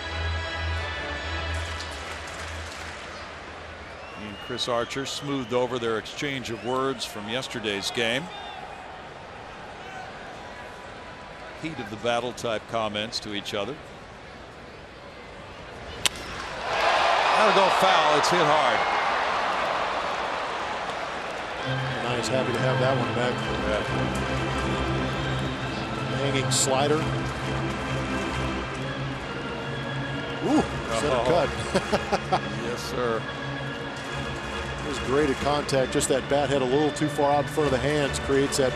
And Chris Archer smoothed over their exchange of words from yesterday's game. Heat of the battle type comments to each other. That'll go foul. It's hit hard. Nice, happy to have that one back. Hanging slider. Ooh, center cut. Yes, sir. It was great at contact. Just that bat head a little too far out in front of the hands creates that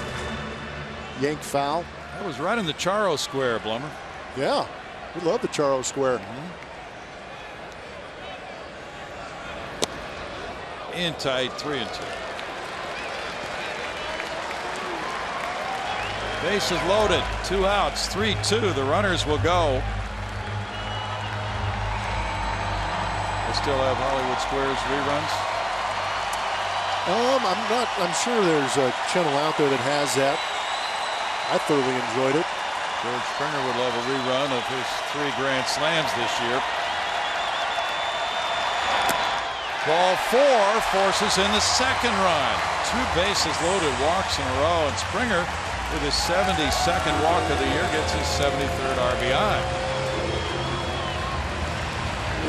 yank foul. That was right in the Charo square, Blummer. Yeah, we love the Charo square. In tight, 3-2. Bases loaded, 2 outs, 3-2. The runners will go. They still have Hollywood Squares reruns. I'm sure there's a channel out there that has that. I thoroughly enjoyed it. George Springer would love a rerun of his 3 grand slams this year. Ball 4 forces in the second run. 2 bases loaded walks in a row, and Springer, with his 72nd walk of the year, gets his 73rd RBI.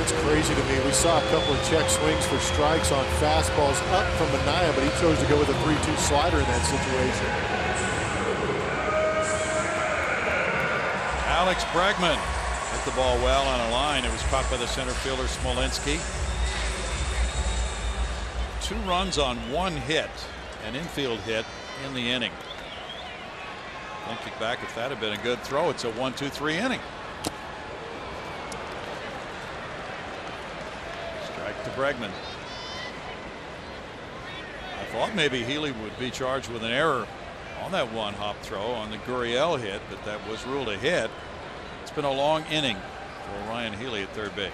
It's crazy to me. We saw a couple of check swings for strikes on fastballs up from Manaea, but he chose to go with a 3-2 slider in that situation. Alex Bregman hit the ball well on a line. It was caught by the center fielder Smolinski. 2 runs on 1 hit, an infield hit in the inning. Thinking back, if that had been a good throw, it's a 1-2-3 inning. Strike to Bregman. I thought maybe Healy would be charged with an error on that 1-hop throw on the Gurriel hit, but that was ruled a hit. It's been a long inning for Ryan Healy at third base.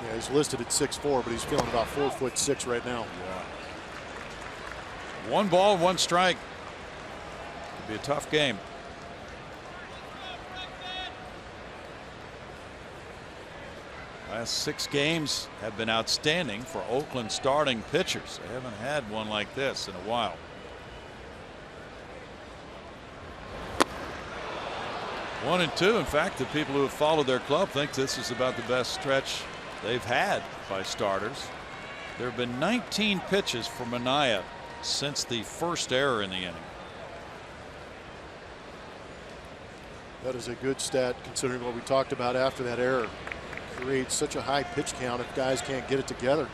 Yeah, he's listed at 6'4", but he's feeling about 4'6" right now. Yeah. 1 ball, 1 strike. Could be a tough game. Last 6 games have been outstanding for Oakland starting pitchers. They haven't had one like this in a while. One and 2. In fact, the people who have followed their club think this is about the best stretch they've had by starters. There have been 19 pitches for Manaea since the first error in the inning. That is a good stat considering what we talked about after that error. Creates such a high pitch count if guys can't get it together.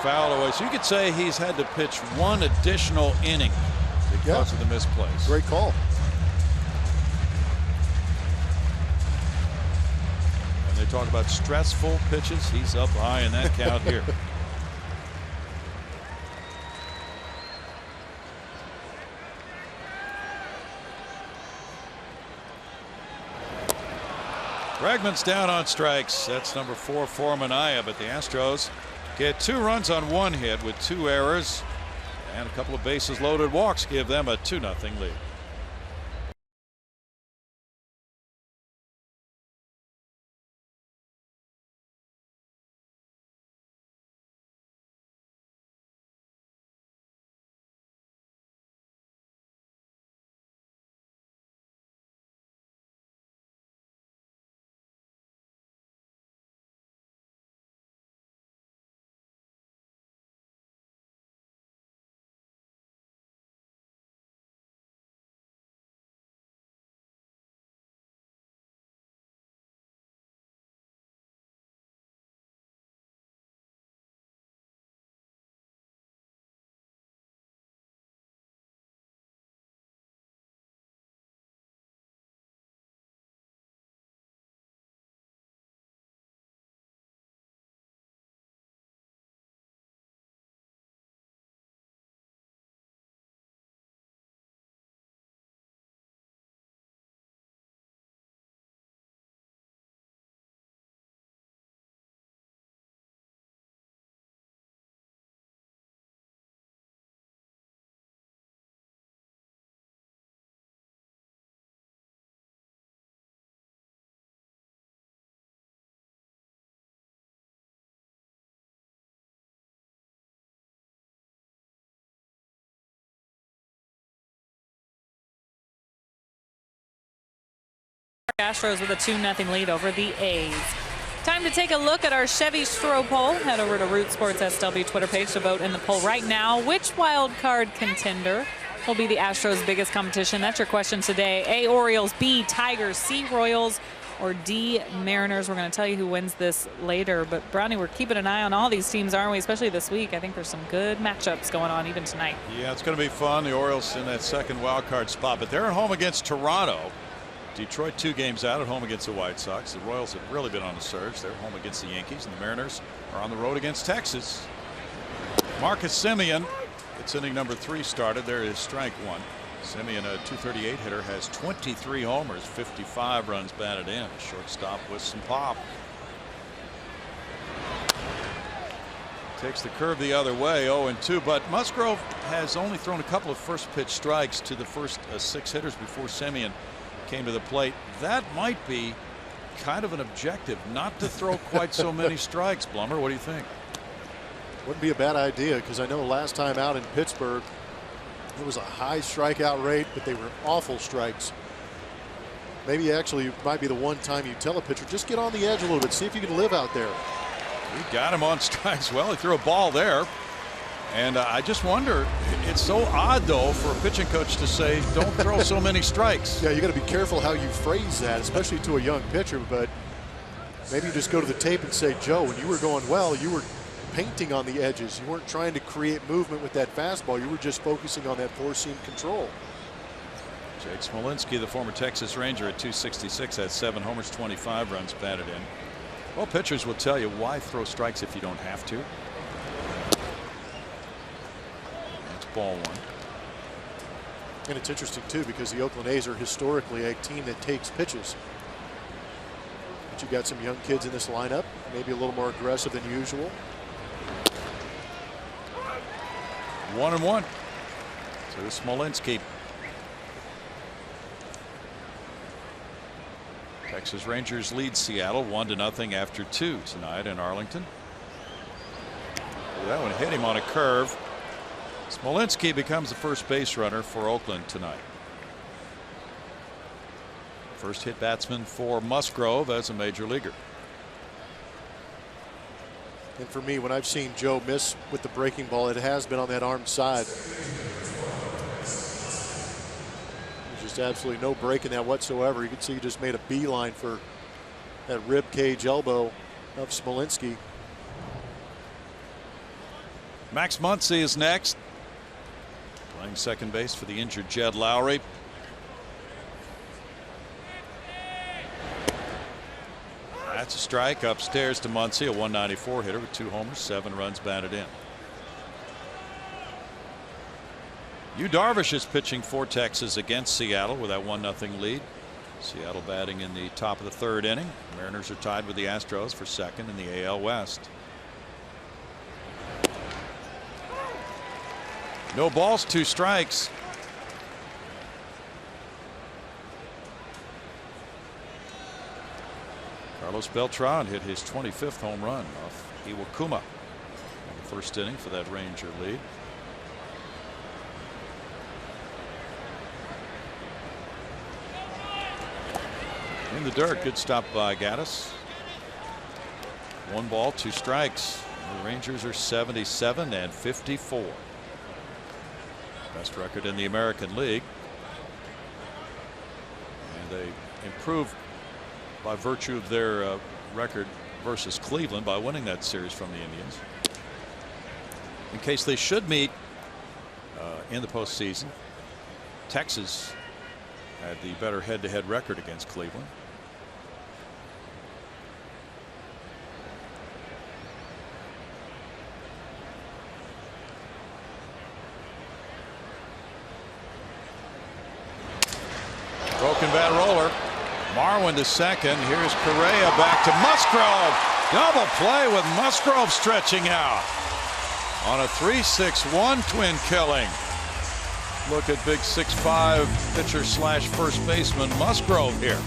Foul away. So you could say he's had to pitch 1 additional inning because of the misplays. Great call. They talk about stressful pitches. He's up high in that count here. Bregman's down on strikes. That's number 4 for Manaea, but the Astros get 2 runs on 1 hit with 2 errors, and a couple of bases loaded walks give them a 2-0 lead. Astros with a 2-0 lead over the A's. Time to take a look at our Chevy Stro poll. Head over to Root Sports SW Twitter page to vote in the poll right now. Which wild card contender will be the Astros' biggest competition? That's your question today. A, Orioles, B, Tigers, C, Royals, or D, Mariners. We're going to tell you who wins this later. But Brownie, we're keeping an eye on all these teams, aren't we? Especially this week. I think there's some good matchups going on even tonight. Yeah, it's going to be fun. The Orioles in that second wild card spot, but they're at home against Toronto. Detroit 2 games out at home against the White Sox. The Royals have really been on the surge. They're home against the Yankees, and the Mariners are on the road against Texas. Marcus Semien, it's inning number 3 started. There is strike 1. Semien, a .238 hitter, has 23 homers, 55 runs batted in. A shortstop with some pop. Takes the curve the other way, 0-2. But Musgrove has only thrown a couple of first pitch strikes to the first 6 hitters before Semien came to the plate. That might be kind of an objective not to throw quite so many strikes. Blummer, what do you think? Wouldn't be a bad idea, because I know last time out in Pittsburgh it was a high strikeout rate, but they were awful strikes. Maybe actually might be the one time you tell a pitcher, just get on the edge a little bit, see if you can live out there. He got him on strikes. Well, he threw a ball there. And I just wonder, it's so odd, though, for a pitching coach to say, don't throw so many strikes. Yeah, you got to be careful how you phrase that, especially to a young pitcher. But maybe you just go to the tape and say, Joe, when you were going well, you were painting on the edges. You weren't trying to create movement with that fastball. You were just focusing on that four-seam control. Jake Smolinski, the former Texas Ranger at 266, had 7 homers, 25 runs batted in. Well, pitchers will tell you, why throw strikes if you don't have to? That's ball 1. And it's interesting, too, because the Oakland A's are historically a team that takes pitches. But you got some young kids in this lineup, maybe a little more aggressive than usual. 1-1 to Smolinski. Texas Rangers lead Seattle 1-0 after 2 tonight in Arlington. That one hit him on a curve. Smolinski becomes the first base runner for Oakland tonight. First hit batsman for Musgrove as a major leaguer. And for me, when I've seen Joe miss with the breaking ball, it has been on that arm side. There's just absolutely no break in that whatsoever. You can see he just made a beeline for that rib cage elbow of Smolinski. Max Muncy is next, playing second base for the injured Jed Lowry. That's a strike upstairs to Muncy, a 194 hitter with 2 homers, 7 runs batted in. Yu Darvish is pitching for Texas against Seattle with that 1-0 lead. Seattle batting in the top of the 3rd inning. Mariners are tied with the Astros for second in the AL West. No balls, 2 strikes. Carlos Beltran hit his 25th home run off Iwakuma in the 1st inning for that Ranger lead. In the dirt, good stop by Gattis. 1 ball, 2 strikes. The Rangers are 77-54. Best record in the American League. And they improved by virtue of their record versus Cleveland by winning that series from the Indians. In case they should meet in the postseason, Texas had the better head-to-head record against Cleveland. Broken bat roller. Marwin to second. Here's Correa back to Musgrove. Double play with Musgrove stretching out on a 3-6-1 twin killing. Look at big 6'5" pitcher slash first baseman Musgrove here.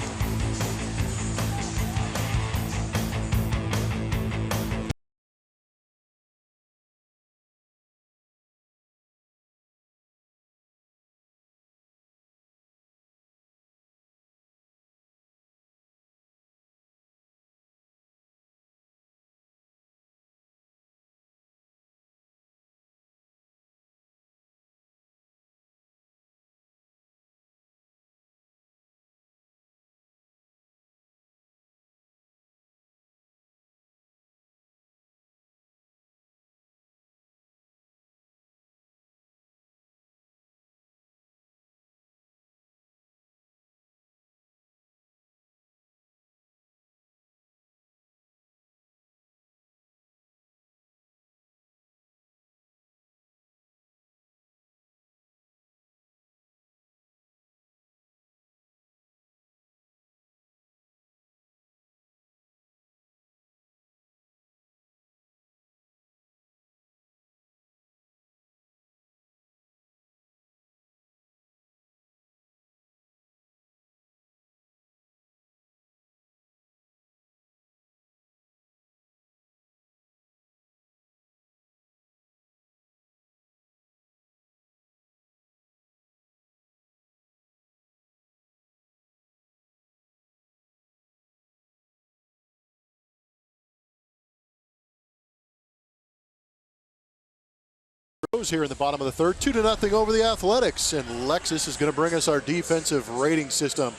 Here in the bottom of the third, 2-0 over the Athletics, and Lexus is going to bring us our defensive rating system.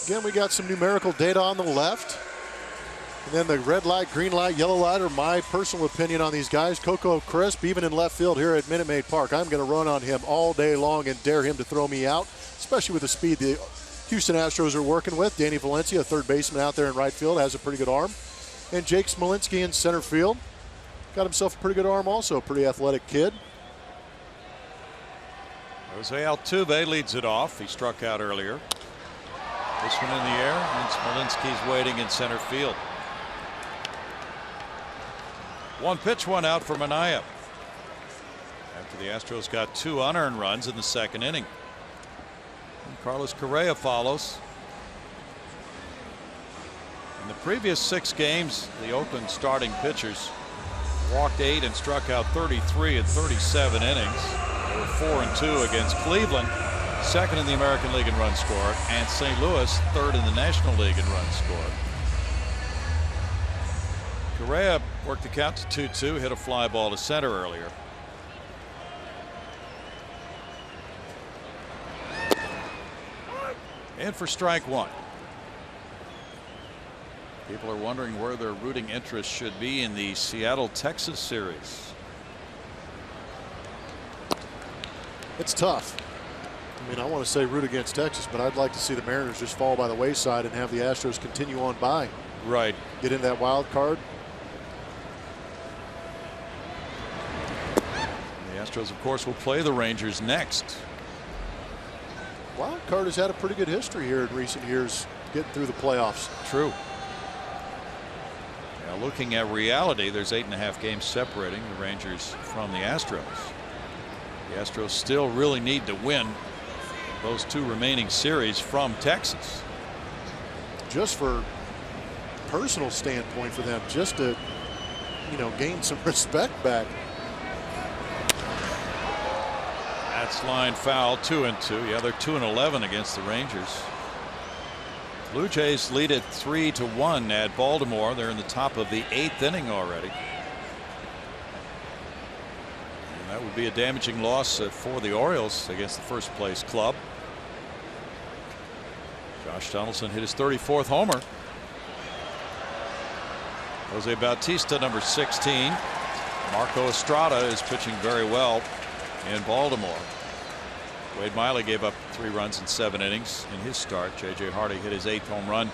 Again, we got some numerical data on the left, and then the red light, green light, yellow light are my personal opinion on these guys. Coco Crisp, even in left field here at Minute Maid Park, I'm going to run on him all day long and dare him to throw me out, especially with the speed the Houston Astros are working with. Danny Valencia, a third baseman out there in right field, has a pretty good arm, and Jake Smolinski in center field. Got himself a pretty good arm also, pretty athletic kid. Jose Altuve leads it off. He struck out earlier. This one in the air, and Smolinski's waiting in center field. One pitch, one out for Minaya. After the Astros got 2 unearned runs in the second inning. And Carlos Correa follows. In the previous 6 games, the Oakland starting pitchers walked 8 and struck out 33 in 37 innings. They were 4-2 against Cleveland, second in the American League in runs scored, and St. Louis, third in the National League in runs scored. Correa worked the count to 2-2, hit a fly ball to center earlier. And for strike 1. People are wondering where their rooting interest should be in the Seattle-Texas series. It's tough. I mean, I want to say root against Texas, but I'd like to see the Mariners just fall by the wayside and have the Astros continue on by. Right. Get in that wild card. The Astros, of course, will play the Rangers next. Wild card has had a pretty good history here in recent years, getting through the playoffs. True. Now, looking at reality, there's 8.5 games separating the Rangers from the Astros. The Astros still really need to win those 2 remaining series from Texas. Just for personal standpoint for them, just to, gain some respect back. That's line foul, 2-2. Yeah, they're 2-11 against the Rangers. Blue Jays lead it 3-1 at Baltimore. They're in the top of the 8th inning already. And that would be a damaging loss for the Orioles against the first place club. Josh Donaldson hit his 34th homer. Jose Bautista, number 16. Marco Estrada is pitching very well in Baltimore. Wade Miley gave up 3 runs in 7 innings in his start. J.J. Hardy hit his 8th home run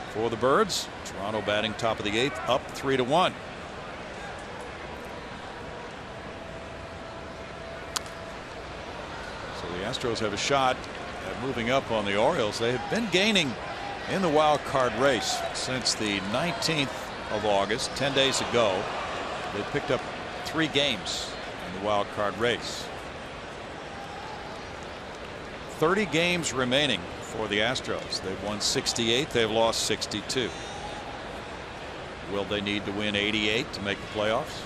for the Birds. Toronto batting top of the 8th, up 3-1. So the Astros have a shot at moving up on the Orioles. They have been gaining in the wild card race since the 19th of August, 10 days ago. They picked up 3 games in the wild card race. 30 games remaining for the Astros. They've won 68. They've lost 62. Will they need to win 88 to make the playoffs?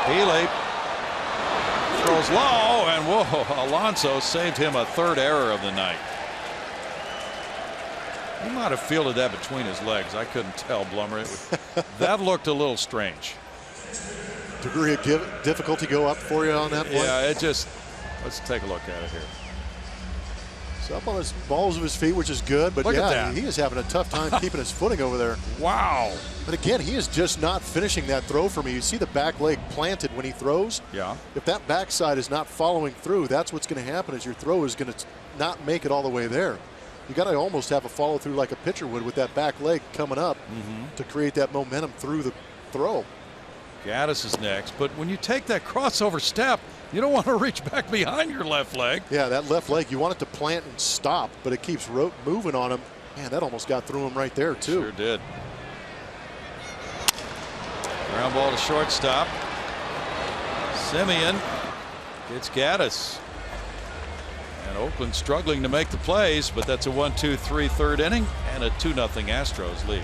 Healy throws low, and whoa, Alonso saved him a 3rd error of the night. He might have fielded that between his legs. I couldn't tell, Blummer. That looked a little strange. Degree of difficulty go up for you on that play? Yeah, it just. Let's take a look at it here. It's up on his balls of his feet, which is good, but look at yeah, that. he is having a tough time keeping his footing over there. Wow. But again, he is just not finishing that throw for me. You see the back leg planted when he throws. Yeah. If that backside is not following through, that's what's going to happen is your throw is going to not make it all the way there. You got to almost have a follow through like a pitcher would with that back leg coming up to create that momentum through the throw. Gaddis is next, but when you take that crossover step, you don't want to reach back behind your left leg. Yeah, that left leg, you want it to plant and stop, but it keeps moving on him. Man, that almost got through him right there, too. Sure did. Ground ball to shortstop. Simeon gets Gaddis. And Oakland struggling to make the plays, but that's a 1-2-3 third inning and a 2-0 Astros lead.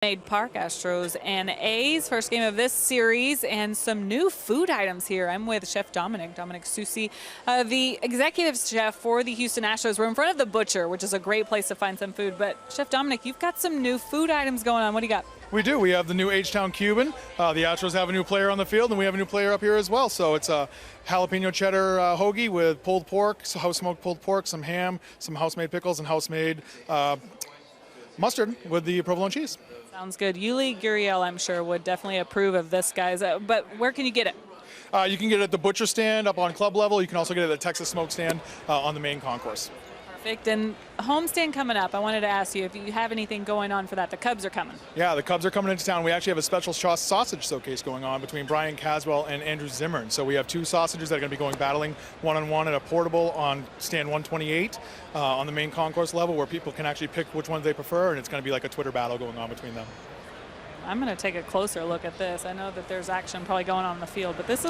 Made Park Astros and A's, first game of this series, and some new food items here. I'm with Chef Dominic Susi, the executive chef for the Houston Astros. We're in front of the Butcher, which is a great place to find some food. But Chef Dominic, you've got some new food items going on. What do you got? We do. We have the new H-Town Cuban. The Astros have a new player on the field, and we have a new player up here as well. So it's a jalapeno cheddar hoagie with pulled pork, house-smoked pulled pork, some ham, some house-made pickles, and house-made mustard with the provolone cheese. Sounds good. Yuli Gurriel, I'm sure, would definitely approve of this, guys. But where can you get it? You can get it at the Butcher stand up on club level. You can also get it at the Texas Smoke stand on the main concourse. Perfect. And homestand coming up. I wanted to ask you if you have anything going on for that. The Cubs are coming. Yeah, the Cubs are coming into town. We actually have a special sausage showcase going on between Brian Caswell and Andrew Zimmern. So we have two sausages that are going to be going battling one-on-one at a portable on stand 128 on the main concourse level, where people can actually pick which one they prefer, and it's going to be like a Twitter battle going on between them. I'm going to take a closer look at this. I know that there's action probably going on in the field, but this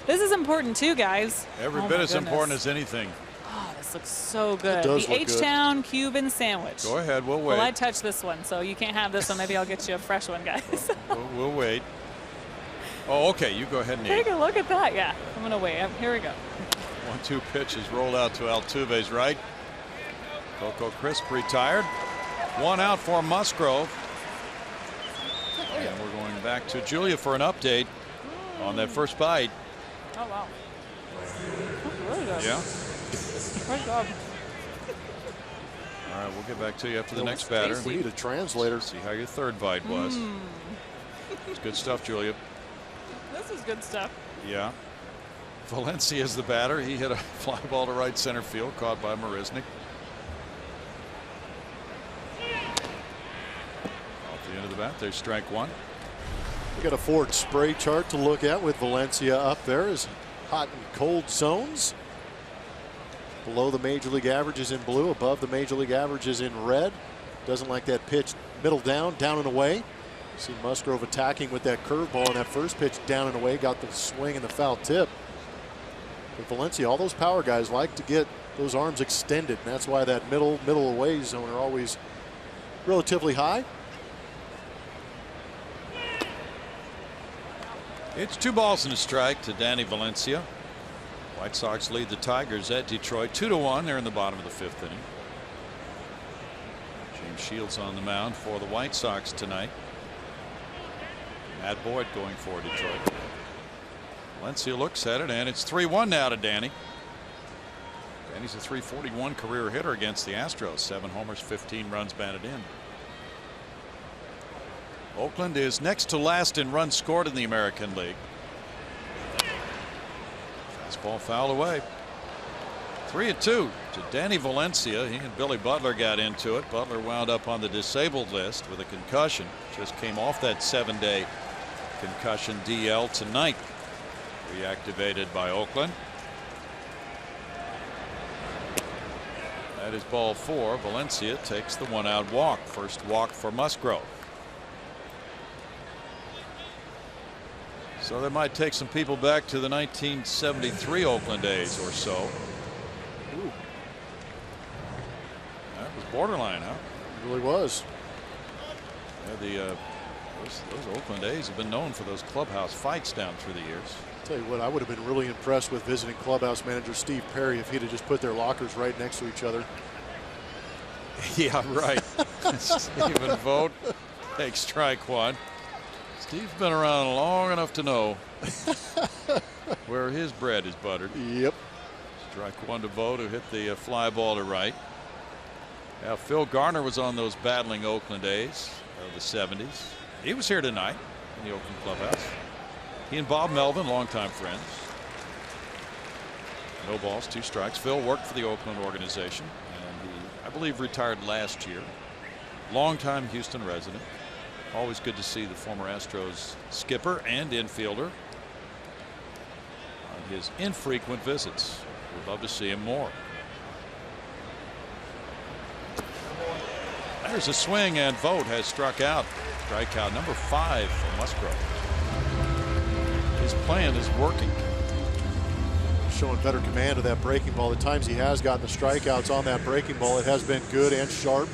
is important too, guys. Every bit as important as anything. Oh, this looks so good. Does the look H-Town Cuban sandwich. Go ahead, we'll wait. Well, I touched this one, so you can't have this one. Maybe I'll get you a fresh one, guys. We'll wait. Oh, okay, you go ahead and eat. Take a look at that. Yeah, I'm going to wait. Here we go. 1-2 pitch is rolled out to Altuve's right. Coco Crisp retired. One out for Musgrove. And we're going back to Julia for an update on that first bite. Oh, wow. That's really good. Yeah. Great job. All right, we'll get back to you after the next batter. We need a translator. See how your third bite was. It's good stuff, Julia. This is good stuff. Yeah. Valencia is the batter. He hit a fly ball to right center field, caught by Marisnik. Off the end of the bat, there's strike one. We got a Ford spray chart to look at with Valencia up there as hot and cold zones. Below the major league averages in blue, above the major league averages in red. Doesn't like that pitch middle down and away. See Musgrove attacking with that curveball, and that first pitch down and away got the swing and the foul tip. But Valencia, all those power guys like to get those arms extended, and that's why that middle away zone are always relatively high. It's 2 balls and a strike to Danny Valencia. White Sox lead the Tigers at Detroit 2-1. They're in the bottom of the 5th inning. James Shields on the mound for the White Sox tonight. Matt Boyd going for Detroit. Valencia looks at it, and it's 3-1 now to Danny. Danny's a .341 career hitter against the Astros. 7 homers, 15 runs batted in. Oakland is next to last in runs scored in the American League. Fastball foul away. 3-2 to Danny Valencia. He and Billy Butler got into it. Butler wound up on the disabled list with a concussion. Just came off that 7-day concussion DL tonight. Reactivated by Oakland. That is ball 4. Valencia takes the 1-out walk. First walk for Musgrove. So that might take some people back to the 1973 Oakland A's or so. Ooh. That was borderline, huh? It really was. Yeah, those Oakland A's have been known for those clubhouse fights down through the years. Tell you what, I would have been really impressed with visiting clubhouse manager Steve Perry if he'd have just put their lockers right next to each other. Yeah, right. Stephen Vogt takes strike one. Steve's been around long enough to know where his bread is buttered. Yep. Strike one to Vogt, who hit the fly ball to right. Now Phil Garner was on those battling Oakland A's of the 70s. He was here tonight in the Oakland clubhouse. He and Bob Melvin, longtime friends. No balls, 2 strikes. Phil worked for the Oakland organization, and he, I believe, retired last year. Longtime Houston resident. Always good to see the former Astros skipper and infielder on his infrequent visits. We'd love to see him more. There's a swing, and Vogt has struck out. Strikeout number 5 for Musgrove. His plan is working. Showing better command of that breaking ball. The times he has gotten the strikeouts on that breaking ball, it has been good and sharp.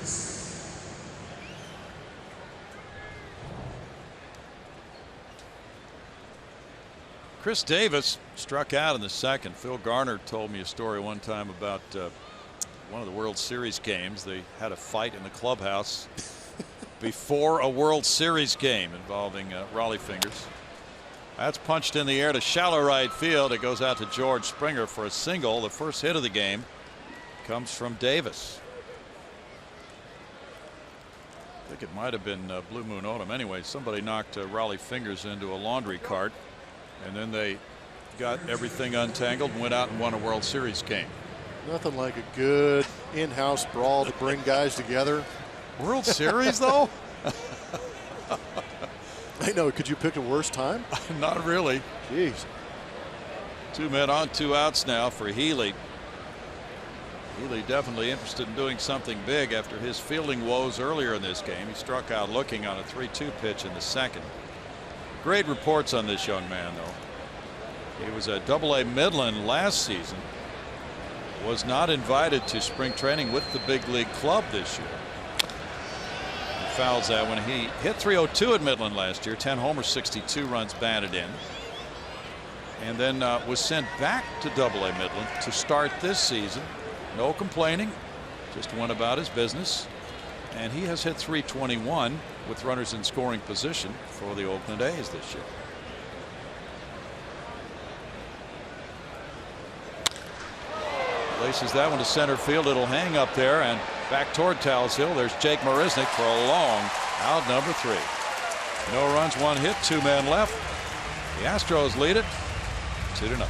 Chris Davis struck out in the second. Phil Garner told me a story one time about one of the World Series games. They had a fight in the clubhouse before a World Series game involving Raleigh Fingers. That's punched in the air to shallow right field. It goes out to George Springer for a single. The first hit of the game comes from Davis. I think it might have been Blue Moon Autumn. Anyway, somebody knocked Raleigh Fingers into a laundry cart, and then they got everything untangled and went out and won a World Series game. Nothing like a good in-house brawl to bring guys together. World Series, though? I know. Could you pick a worse time? Not really. Jeez. 2 men on, 2 outs now for Healy. Healy definitely interested in doing something big after his fielding woes earlier in this game. He struck out looking on a 3-2 pitch in the second. Great reports on this young man, though. He was at AA Midland last season. Was not invited to spring training with the big league club this year. He fouls that when he hit .302 at Midland last year. 10 homers, 62 runs batted in. And then was sent back to AA Midland to start this season. No complaining, just went about his business, and he has hit .321 with runners in scoring position for the Oakland A's this year. Laces that one to center field. It'll hang up there and back toward Tal's Hill. There's Jake Marisnick for a long out, number 3. No runs, 1 hit, 2 men left. The Astros lead it 2-0.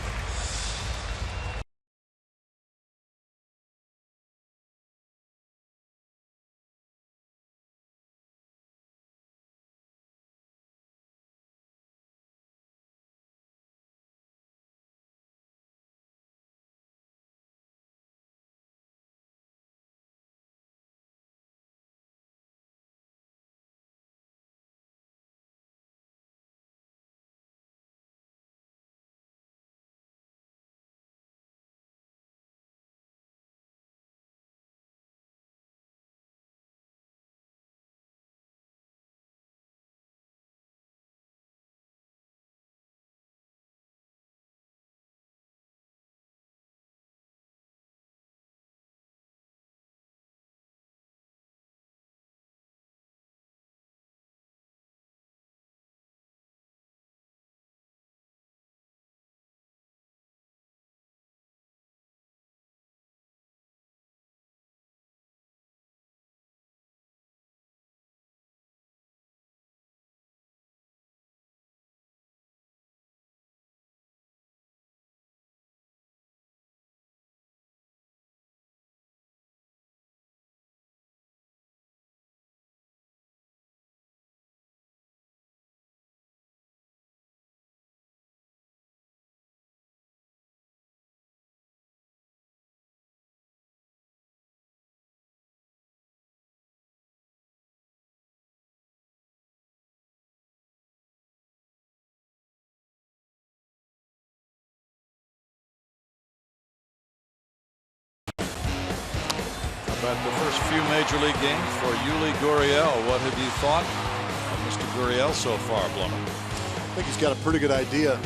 About the first few major league games for Yuli Gurriel. What have you thought of Mr. Gurriel so far, Blummer? I think he's got a pretty good idea.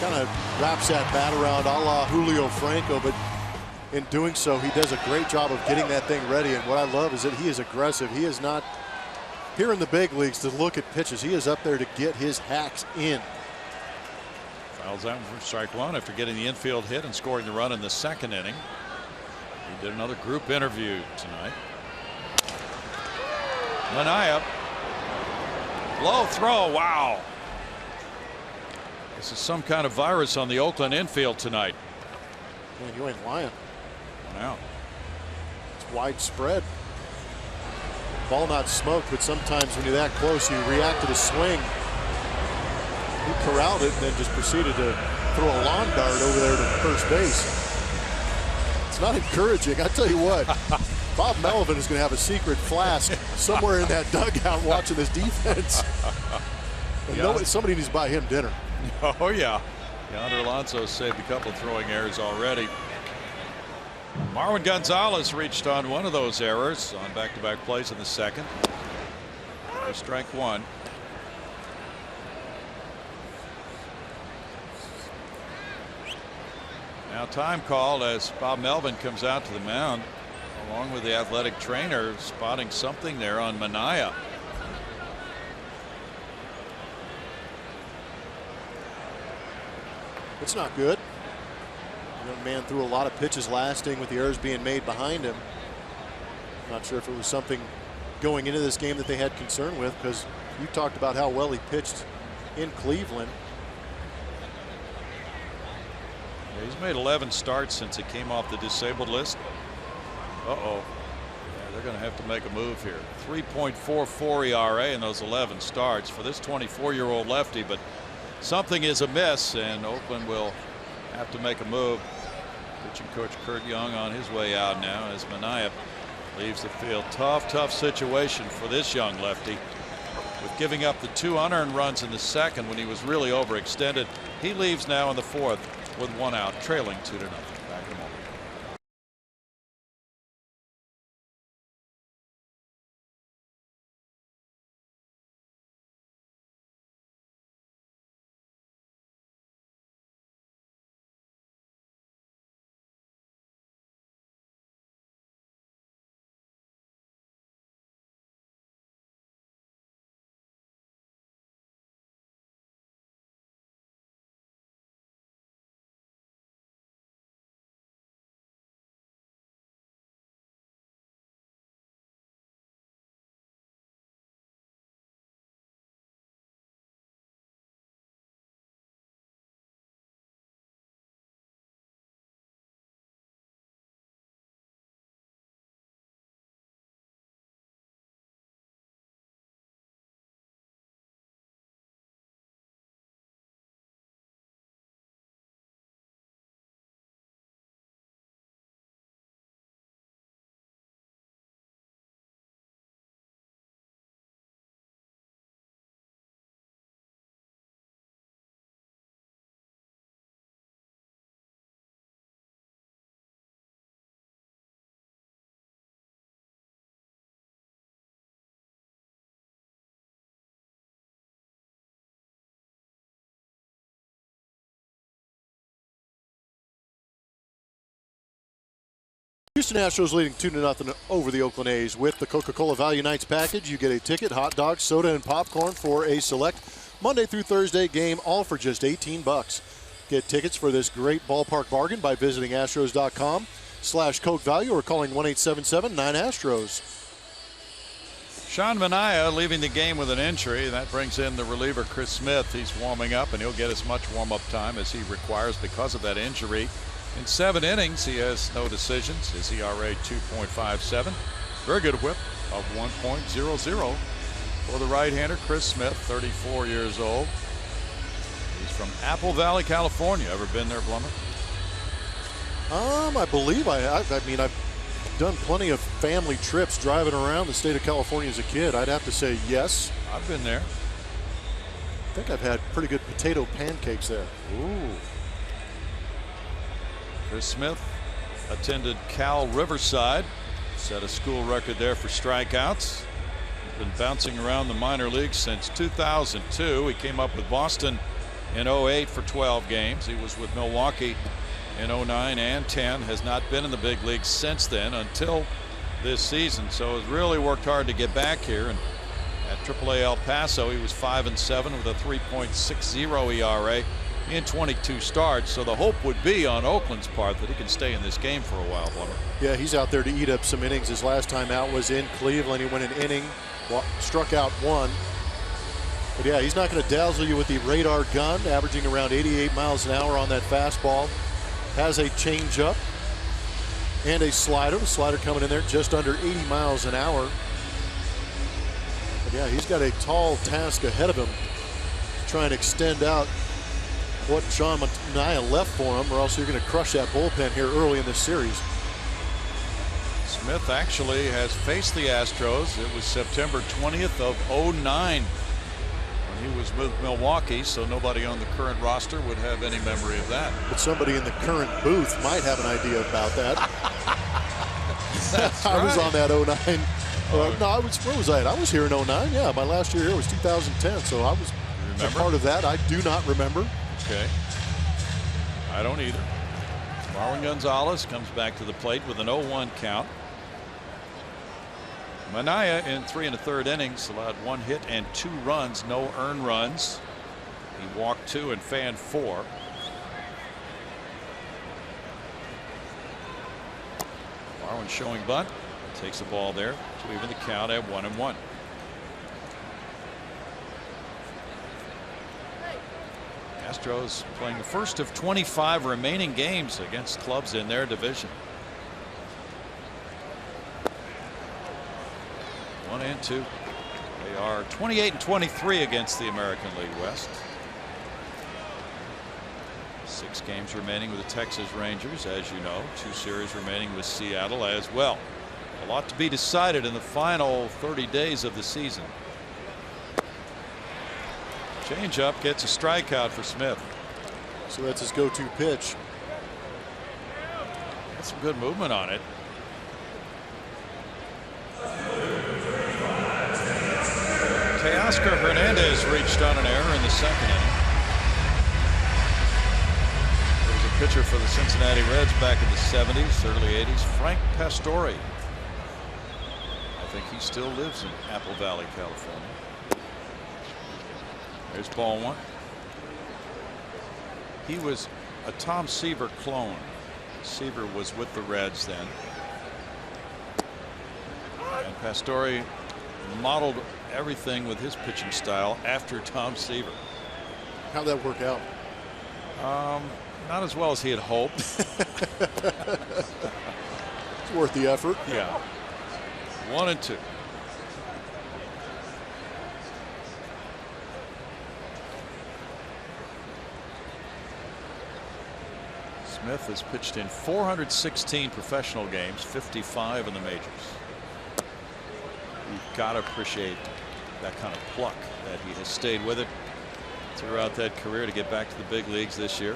Kind of wraps that bat around a la Julio Franco, but in doing so, he does a great job of getting that thing ready. And what I love is that he is aggressive. He is not here in the big leagues to look at pitches. He is up there to get his hacks in. Fouls out for strike 1 after getting the infield hit and scoring the run in the second inning. He did another group interview tonight. Manaea. Low throw. Wow. This is some kind of virus on the Oakland infield tonight. Man, you ain't lying. Wow. It's widespread. Ball not smoked, but sometimes when you're that close, you react to the swing. He corralled it and then just proceeded to throw a lawn dart over there to first base. It's not encouraging. I tell you what, Bob Melvin is going to have a secret flask somewhere in that dugout watching this defense. And somebody needs to buy him dinner. Oh, yeah. Yonder Alonso saved a couple of throwing errors already. Marwin Gonzalez reached on one of those errors on back-to-back plays in the second. Strike 1. Now time called as Bob Melvin comes out to the mound along with the athletic trainer, spotting something there on Manaea. It's not good. The young man threw a lot of pitches last inning with the errors being made behind him. Not sure if it was something going into this game that they had concern with, because you talked about how well he pitched in Cleveland. Yeah, he's made 11 starts since he came off the disabled list. Uh-oh. Yeah, they're going to have to make a move here. 3.44 ERA in those 11 starts for this 24-year-old lefty, but something is amiss, and Oakland will have to make a move. Pitching coach Kurt Young on his way out now as Manaea leaves the field. Tough situation for this young lefty. With giving up the 2 unearned runs in the second when he was really overextended, he leaves now in the fourth with 1 out, trailing 2-0. Back in a moment. Houston Astros leading 2-0 over the Oakland A's. With the Coca-Cola Value Nights package, you get a ticket, hot dogs, soda, and popcorn for a select Monday through Thursday game, all for just $18. Get tickets for this great ballpark bargain by visiting astros.com/Coke Value or calling 1-877-9-ASTROS. Sean Manaea leaving the game with an injury. That brings in the reliever Chris Smith. He's warming up, and he'll get as much warm-up time as he requires because of that injury. In 7 innings, he has no decisions. His ERA 2.57. Very good whip of 1.00 for the right-hander Chris Smith, 34 years old. He's from Apple Valley, California. Ever been there, Blummer? I believe I mean, I've done plenty of family trips driving around the state of California as a kid. I'd have to say yes. I've been there. I think I've had pretty good potato pancakes there. Ooh. Chris Smith attended Cal Riverside, set a school record there for strikeouts. He's been bouncing around the minor leagues since 2002. He came up with Boston in 08 for 12 games. He was with Milwaukee in 09 and 10. Has not been in the big leagues since then until this season. So has really worked hard to get back here. And at AAA El Paso, he was 5-7 with a 3.60 ERA. In 22 starts, so the hope would be on Oakland's part that he can stay in this game for a while, Blummer. Yeah, he's out there to eat up some innings. His last time out was in Cleveland. He went an inning, struck out 1. But yeah, he's not going to dazzle you with the radar gun, averaging around 88 miles an hour on that fastball. Has a changeup and a slider. The slider coming in there just under 80 miles an hour. But yeah, he's got a tall task ahead of him to try and extend out what Sean Manaea left for him, or else you're going to crush that bullpen here early in this series. Smith actually has faced the Astros. It was September 20th of 09 when he was with Milwaukee, so nobody on the current roster would have any memory of that. But somebody in the current booth might have an idea about that. That's I right. was on that 09. No, where was I at? I was here in 09. Yeah, my last year here was 2010, so I was a part of that. I do not remember. Okay. I don't either. Marwin Gonzalez comes back to the plate with an 0-1 count. Minaya in 3 1/3 innings allowed 1 hit and 2 runs, no earned runs. He walked 2 and fanned 4. Marwin showing bunt, takes the ball there to even the count at 1-1. Astros playing the first of 25 remaining games against clubs in their division. 1-2. They are 28 and 23 against the American League West. 6 games remaining with the Texas Rangers, as you know. 2 series remaining with Seattle as well. A lot to be decided in the final 30 days of the season. Changeup gets a strikeout for Smith. So that's his go-to pitch. That's some good movement on it. Teoscar Hernandez reached on an error in the 2nd inning. There was a pitcher for the Cincinnati Reds back in the 70s, early 80s, Frank Pastore. I think he still lives in Apple Valley, California. There's ball 1. He was a Tom Seaver clone. Seaver was with the Reds then. And Pastore modeled everything with his pitching style after Tom Seaver. How'd that work out? Not as well as he had hoped. It's worth the effort. Yeah. 1-2. Smith has pitched in 416 professional games, 55 in the majors. You've got to appreciate that kind of pluck that he has stayed with it throughout that career to get back to the big leagues this year.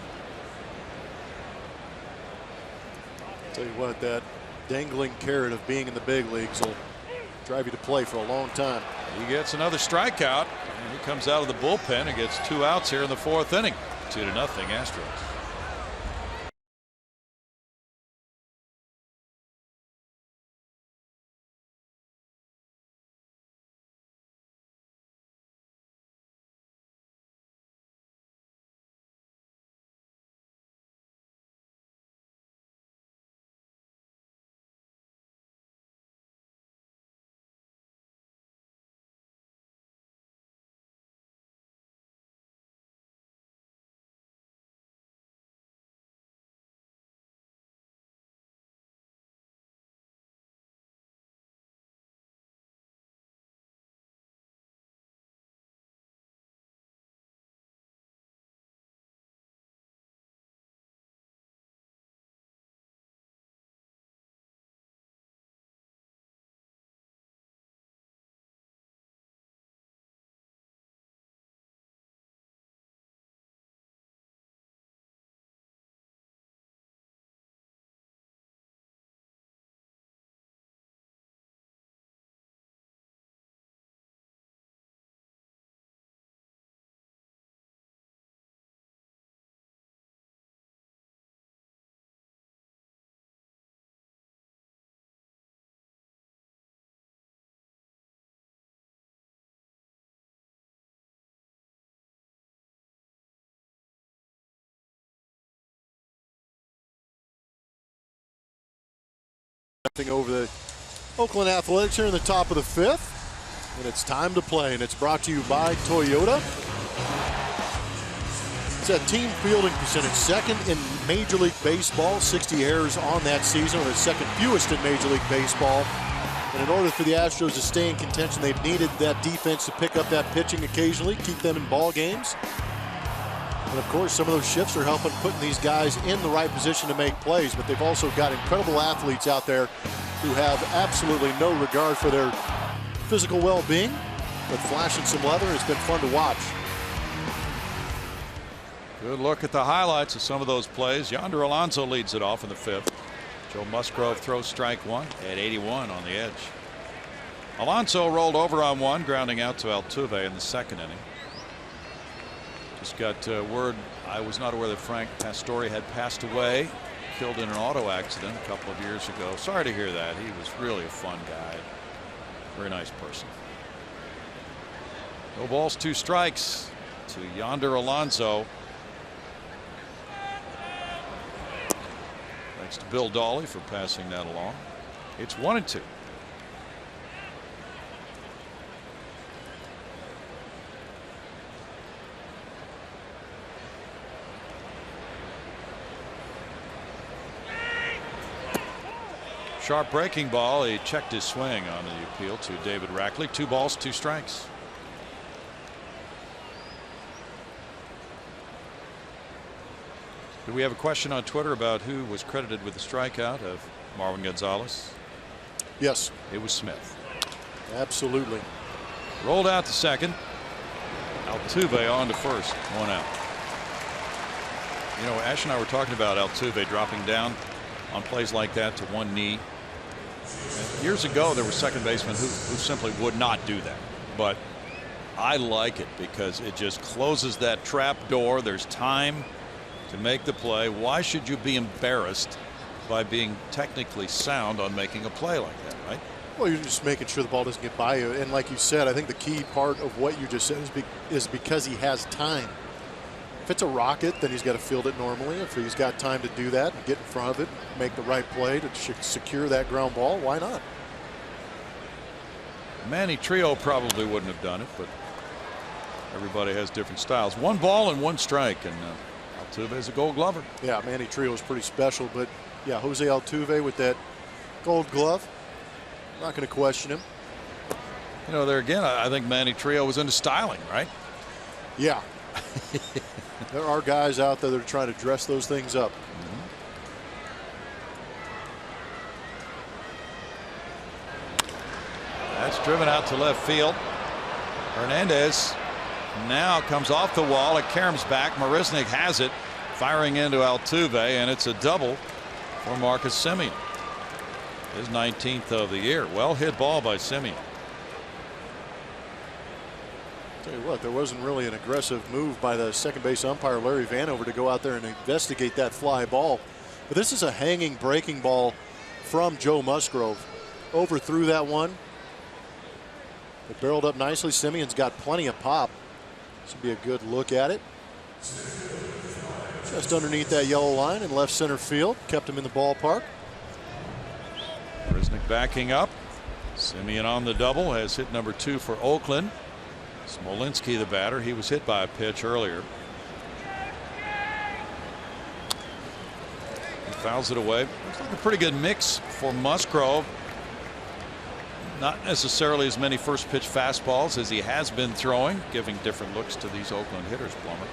Tell you what, that dangling carrot of being in the big leagues will drive you to play for a long time. He gets another strikeout, and he comes out of the bullpen and gets 2 outs here in the 4th inning. 2-0 Astros. Over the Oakland Athletics here in the top of the 5th, and it's time to play, and it's brought to you by Toyota. It's a team fielding percentage, 2nd in Major League Baseball, 60 errors on that season, or the 2nd fewest in Major League Baseball. And in order for the Astros to stay in contention, they've needed that defense to pick up that pitching occasionally, keep them in ball games. And of course, some of those shifts are helping putting these guys in the right position to make plays, but they've also got incredible athletes out there who have absolutely no regard for their physical well-being, but flashing some leather. It's been fun to watch. Good look at the highlights of some of those plays. Yonder Alonso leads it off in the 5th. Joe Musgrove throws strike 1 at 81 on the edge. Alonso rolled over on 1, grounding out to Altuve in the 2nd inning. Just got word, I was not aware that Frank Pastore had passed away. killed in an auto accident a couple of years ago. Sorry to hear that. He was really a fun guy. Very nice person. No balls, 2 strikes to Yonder Alonso. Thanks to Bill Dawley for passing that along. It's 1-2. Sharp breaking ball. He checked his swing on the appeal to David Rackley. 2 balls, 2 strikes. Do we have a question on Twitter about who was credited with the strikeout of Marwin Gonzalez? Yes. It was Smith. Absolutely. Rolled out to second. Altuve on to first. 1 out. You know, Ash and I were talking about Altuve dropping down on plays like that to one knee. And years ago, there were second basemen who simply would not do that. But I like it because it just closes that trap door. There's time to make the play. Why should you be embarrassed by being technically sound on making a play like that, right? Well, you're just making sure the ball doesn't get by you. And like you said, I think the key part of what you just said is because he has time. If it's a rocket, then he's got to field it normally. If he's got time to do that and get in front of it, make the right play to secure that ground ball, why not? Manny Trio probably wouldn't have done it, but everybody has different styles. 1 ball and 1 strike, and Altuve is a Gold Glover. Yeah, Manny Trio is pretty special, but yeah, Jose Altuve with that Gold Glove, not going to question him. You know, there again, I think Manny Trio was into styling, right? Yeah. There are guys out there that are trying to dress those things up. That's driven out to left field. Hernandez now comes off the wall. It caroms back. Marisnick has it, firing into Altuve, and it's a double for Marcus Semien. His 19th of the year. Well hit ball by Semien. Tell you what, there wasn't really an aggressive move by the second base umpire Larry Vanover to go out there and investigate that fly ball. But this is a hanging breaking ball from Joe Musgrove. Overthrew that one. It barreled up nicely. Semien's got plenty of pop. This would be a good look at it. Just underneath that yellow line in left center field. Kept him in the ballpark. Marisnick backing up. Semien on the double, has hit number 2 for Oakland. Smolinski the batter. He was hit by a pitch earlier. He fouls it away. Looks like a pretty good mix for Musgrove. Not necessarily as many first pitch fastballs as he has been throwing, giving different looks to these Oakland hitters, Plummer.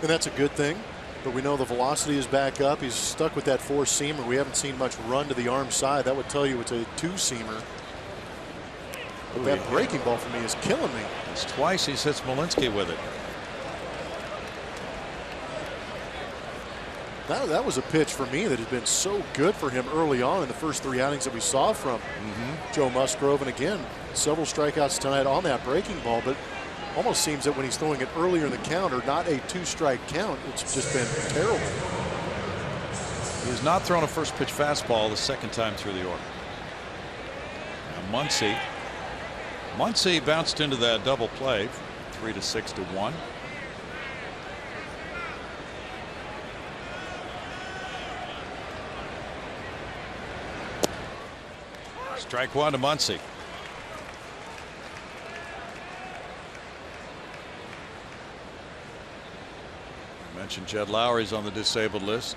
And that's a good thing. But we know the velocity is back up. He's stuck with that 4-seamer. We haven't seen much run to the arm side. That would tell you it's a 2-seamer. But that breaking ball for me is killing me. It's twice he's hit Smolinski with it. That was a pitch for me that has been so good for him early on in the first 3 outings that we saw from Joe Musgrove. And again, several strikeouts tonight on that breaking ball, but almost seems that when he's throwing it earlier in the count or not a 2-strike count, it's just been terrible. He has not thrown a first pitch fastball the second time through the order. Now Muncy bounced into that double play, 3 to 6 to 1. Strike 1 to Muncy. I mentioned Jed Lowry's on the disabled list.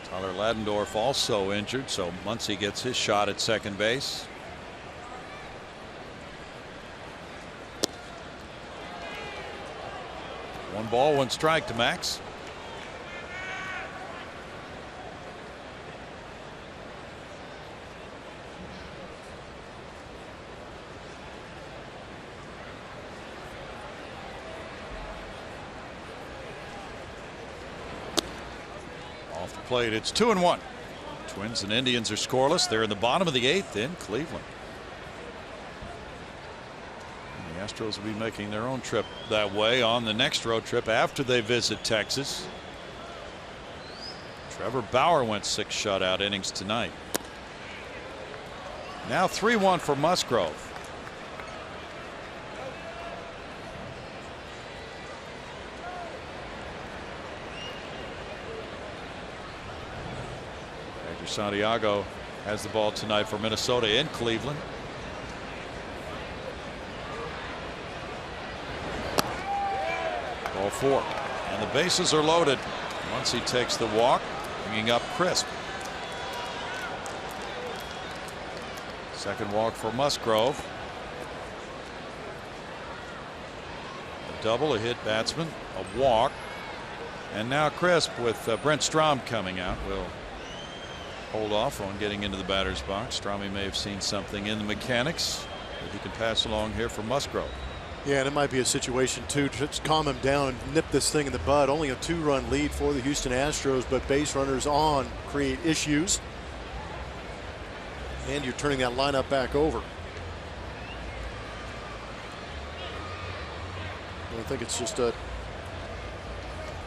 Tyler Ladendorf also injured, so Muncy gets his shot at second base. One ball, 1 strike to Max. Off the plate, it's 2-1. Twins and Indians are scoreless. They're in the bottom of the 8th in Cleveland. The Astros will be making their own trip that way on the next road trip after they visit Texas. Trevor Bauer went 6 shutout innings tonight. Now 3-1 for Musgrove. Hector Santiago has the ball tonight for Minnesota in Cleveland. Ball 4. And the bases are loaded. Once he takes the walk, bringing up Crisp. Second walk for Musgrove. A double, a hit batsman, a walk. And now Crisp with Brent Strom coming out will hold off on getting into the batter's box. Stromy may have seen something in the mechanics that he can pass along here for Musgrove. Yeah, and it might be a situation too to just calm him down and nip this thing in the bud. Only a 2-run lead for the Houston Astros, but base runners on create issues. And you're turning that lineup back over. I think it's just a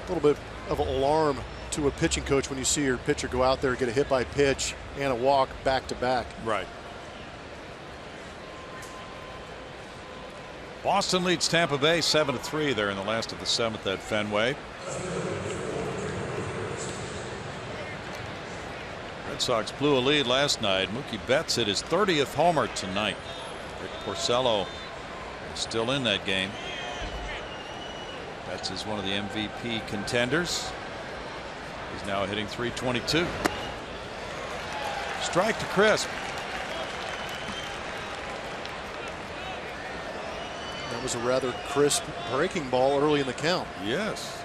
little bit of an alarm to a pitching coach when you see your pitcher go out there, get a hit by pitch and a walk back to back. Right. Boston leads Tampa Bay 7-3. They're in the last of the 7th at Fenway. Red Sox blew a lead last night. Mookie Betts hit his 30th homer tonight. Rick Porcello is still in that game. Betts is one of the MVP contenders. He's now hitting .322. Strike to Crisp. That was a rather crisp breaking ball early in the count. Yes.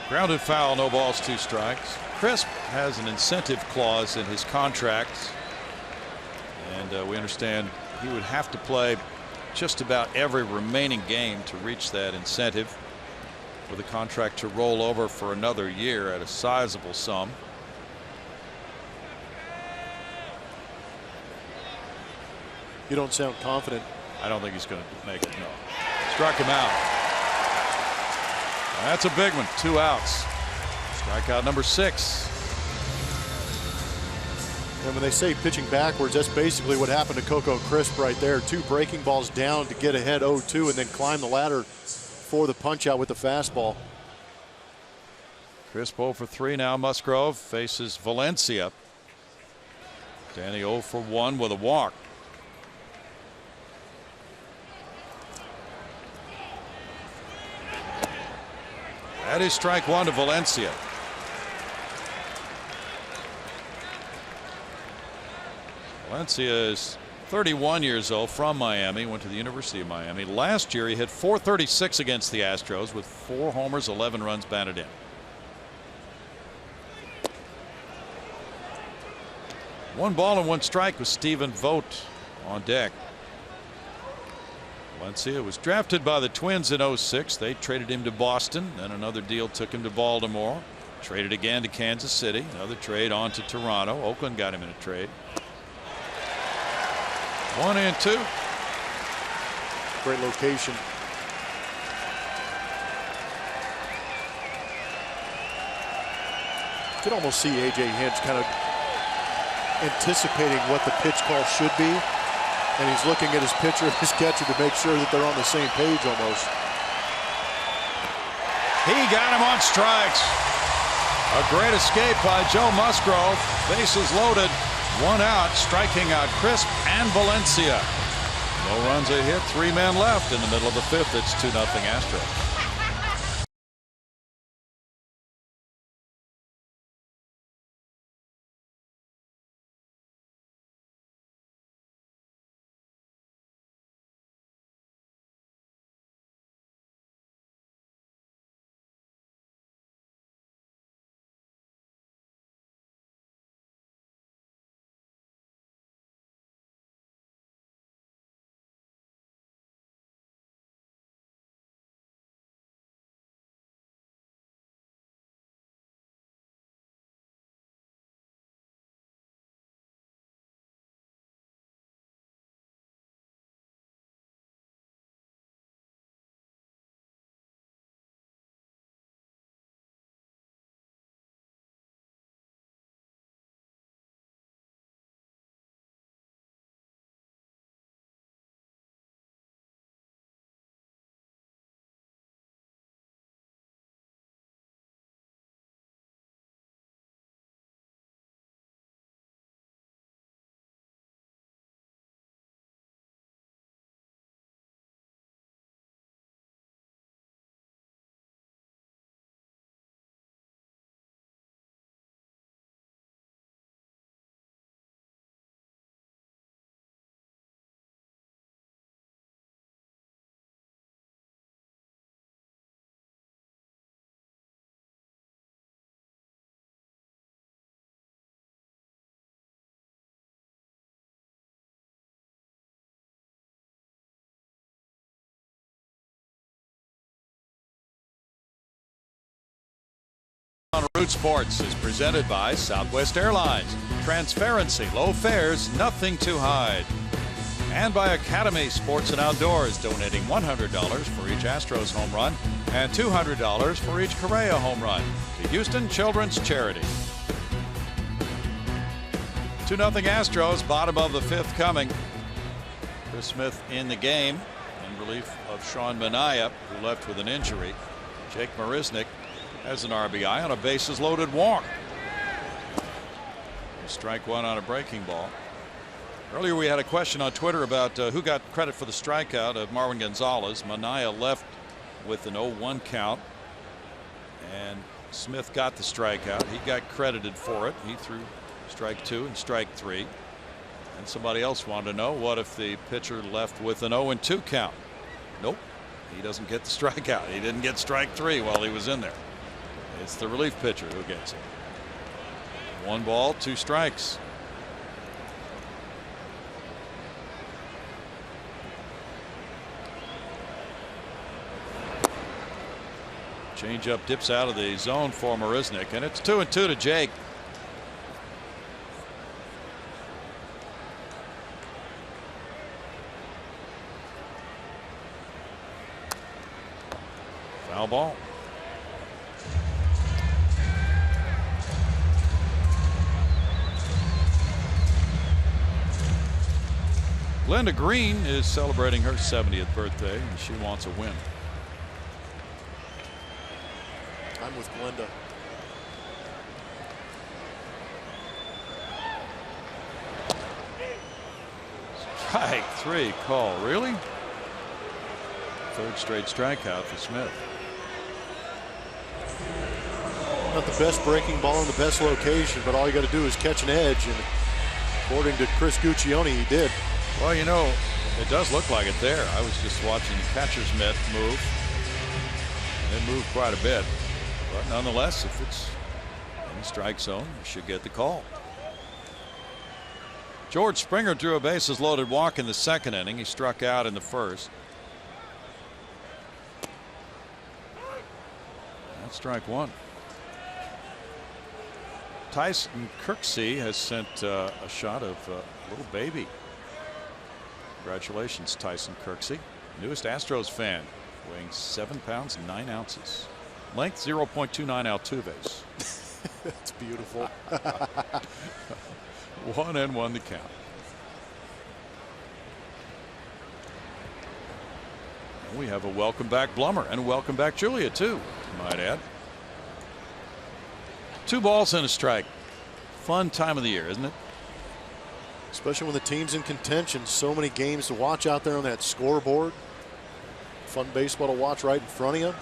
Grounded foul, no balls, 2 strikes. Crisp has an incentive clause in his contract, and we understand he would have to play just about every remaining game to reach that incentive, for the contract to roll over for another year at a sizable sum. You don't sound confident. I don't think he's going to make it. No. Struck him out. That's a big one. 2 outs. Strikeout number 6. And when they say pitching backwards, that's basically what happened to Coco Crisp right there. 2 breaking balls down to get ahead 0-2 and then climb the ladder for the punch out with the fastball. Crisp 0 for 3 now. Musgrove faces Valencia. Danny 0 for 1 with a walk. That is strike 1 to Valencia. Valencia is 31 years old, from Miami, went to the University of Miami. Last year he hit .436 against the Astros with 4 homers, 11 runs batted in. One ball and 1 strike with Stephen Vogt on deck. Valencia was drafted by the Twins in '06. They traded him to Boston. Then another deal took him to Baltimore. Traded again to Kansas City. Another trade on to Toronto. Oakland got him in a trade. 1-2. Great location. You could almost see A.J. Hinch kind of anticipating what the pitch call should be. And he's looking at his pitcher and his catcher to make sure that they're on the same page almost. He got him on strikes. A great escape by Joe Musgrove. Bases loaded. 1 out, striking out Crisp and Valencia. No runs a hit, 3 men left in the middle of the 5th. It's 2-0 Astros. On Root Sports is presented by Southwest Airlines. Transparency, low fares, nothing to hide. And by Academy Sports and Outdoors, donating $100 for each Astros home run and $200 for each Correa home run to Houston Children's Charity. 2-0 Astros, bottom of the 5th coming. Chris Smith in the game in relief of Sean Manaea, who left with an injury. Jake Marisnick has an RBI on a bases loaded walk. Strike one on a breaking ball. Earlier we had a question on Twitter about who got credit for the strikeout of Marwin Gonzalez. Manaea left with an 0-1 count, and Smith got the strikeout. He got credited for it. He threw strike 2 and strike 3. And somebody else wanted to know, what if the pitcher left with an 0-2 count? Nope, he doesn't get the strikeout. He didn't get strike 3 while he was in there. It's the relief pitcher who gets it. 1 ball, 2 strikes. Changeup dips out of the zone for Marisnick, and it's 2-2 to Jake. Foul ball. Glenda Green is celebrating her 70th birthday, and she wants a win. I'm with Glenda. Strike 3 call. Really? 3rd straight strikeout for Smith. Not the best breaking ball in the best location, but all you got to do is catch an edge, and according to Chris Guccione, he did. Well, you know, it does look like it there. I was just watching the catcher's mitt move. It moved quite a bit. But nonetheless, if it's in the strike zone, you should get the call. George Springer drew a bases loaded walk in the 2nd inning. He struck out in the 1st. That's strike 1. Tyson Kirksey has sent a shot of little baby. Congratulations, Tyson Kirksey, newest Astros fan, weighing 7 pounds 9 ounces. Length 0.29 Altuve's. That's beautiful. 1-1 the count. And we have a welcome back Blummer and a welcome back Julia too, might add. 2 balls and a strike. Fun time of the year, isn't it? Especially when the team's in contention. So many games to watch out there on that scoreboard. Fun baseball to watch right in front of you.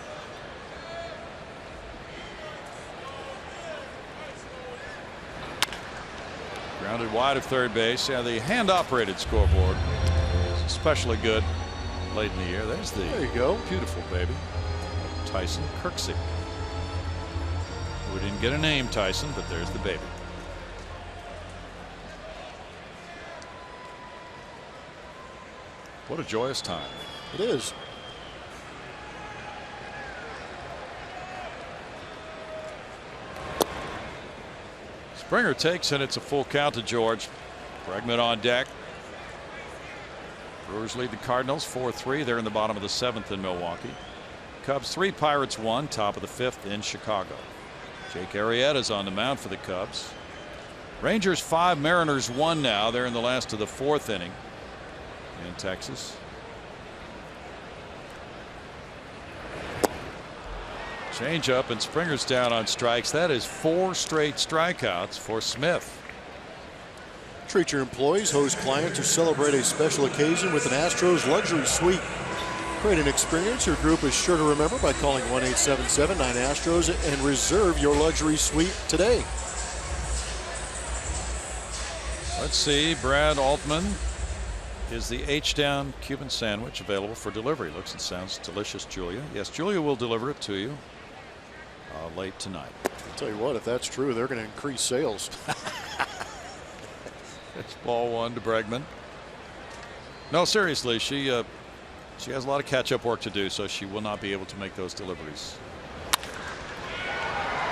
Grounded wide of 3rd base. Yeah, the hand operated scoreboard is especially good late in the year. There you go. Beautiful baby. Tyson Kirksey. We didn't get a name, Tyson, but there's the baby. What a joyous time. It is. Springer takes, and it's a full count to George. Bregman on deck. Brewers lead the Cardinals 4-3. They're in the bottom of the 7th in Milwaukee. Cubs 3, Pirates 1, top of the 5th in Chicago. Jake Arrieta's on the mound for the Cubs. Rangers 5, Mariners 1 now. They're in the last of the 4th inning in Texas. Change up, and Springer's down on strikes. That is 4 straight strikeouts for Smith. Treat your employees, host clients, or celebrate a special occasion with an Astros luxury suite. Create an experience your group is sure to remember by calling 1-877-9-ASTROS and reserve your luxury suite today. Let's see. Brad Altman. Is the H-Down Cuban sandwich available for delivery? Looks and sounds delicious, Julia. Yes, Julia will deliver it to you late tonight. I'll tell you what, if that's true, they're going to increase sales. It's ball 1 to Bregman. No, seriously, she has a lot of catch-up work to do, so she will not be able to make those deliveries.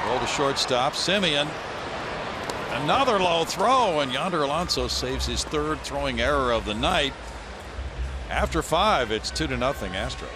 Roll to shortstop. Simeon. Another low throw, and Yonder Alonso saves his third throwing error of the night. After 5, it's 2-0 Astros.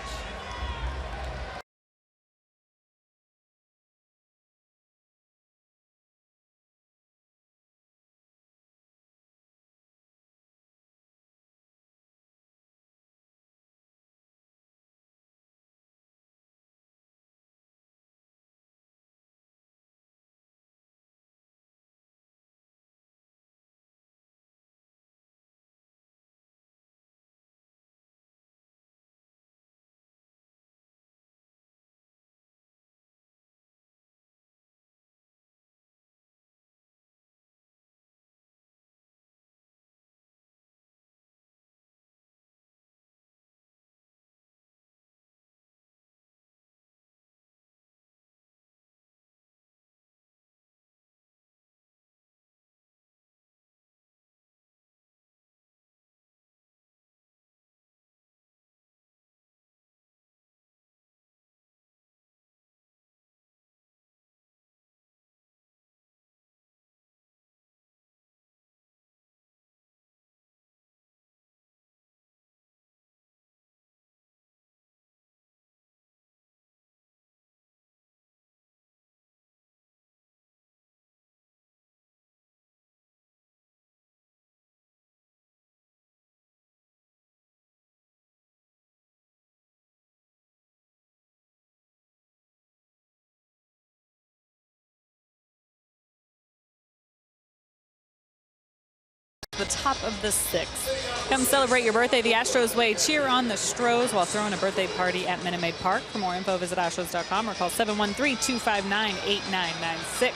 The top of the 6th. Come celebrate your birthday the Astros way. Cheer on the Stros while throwing a birthday party at Minute Maid Park. For more info, visit Astros.com or call 713-259-8996.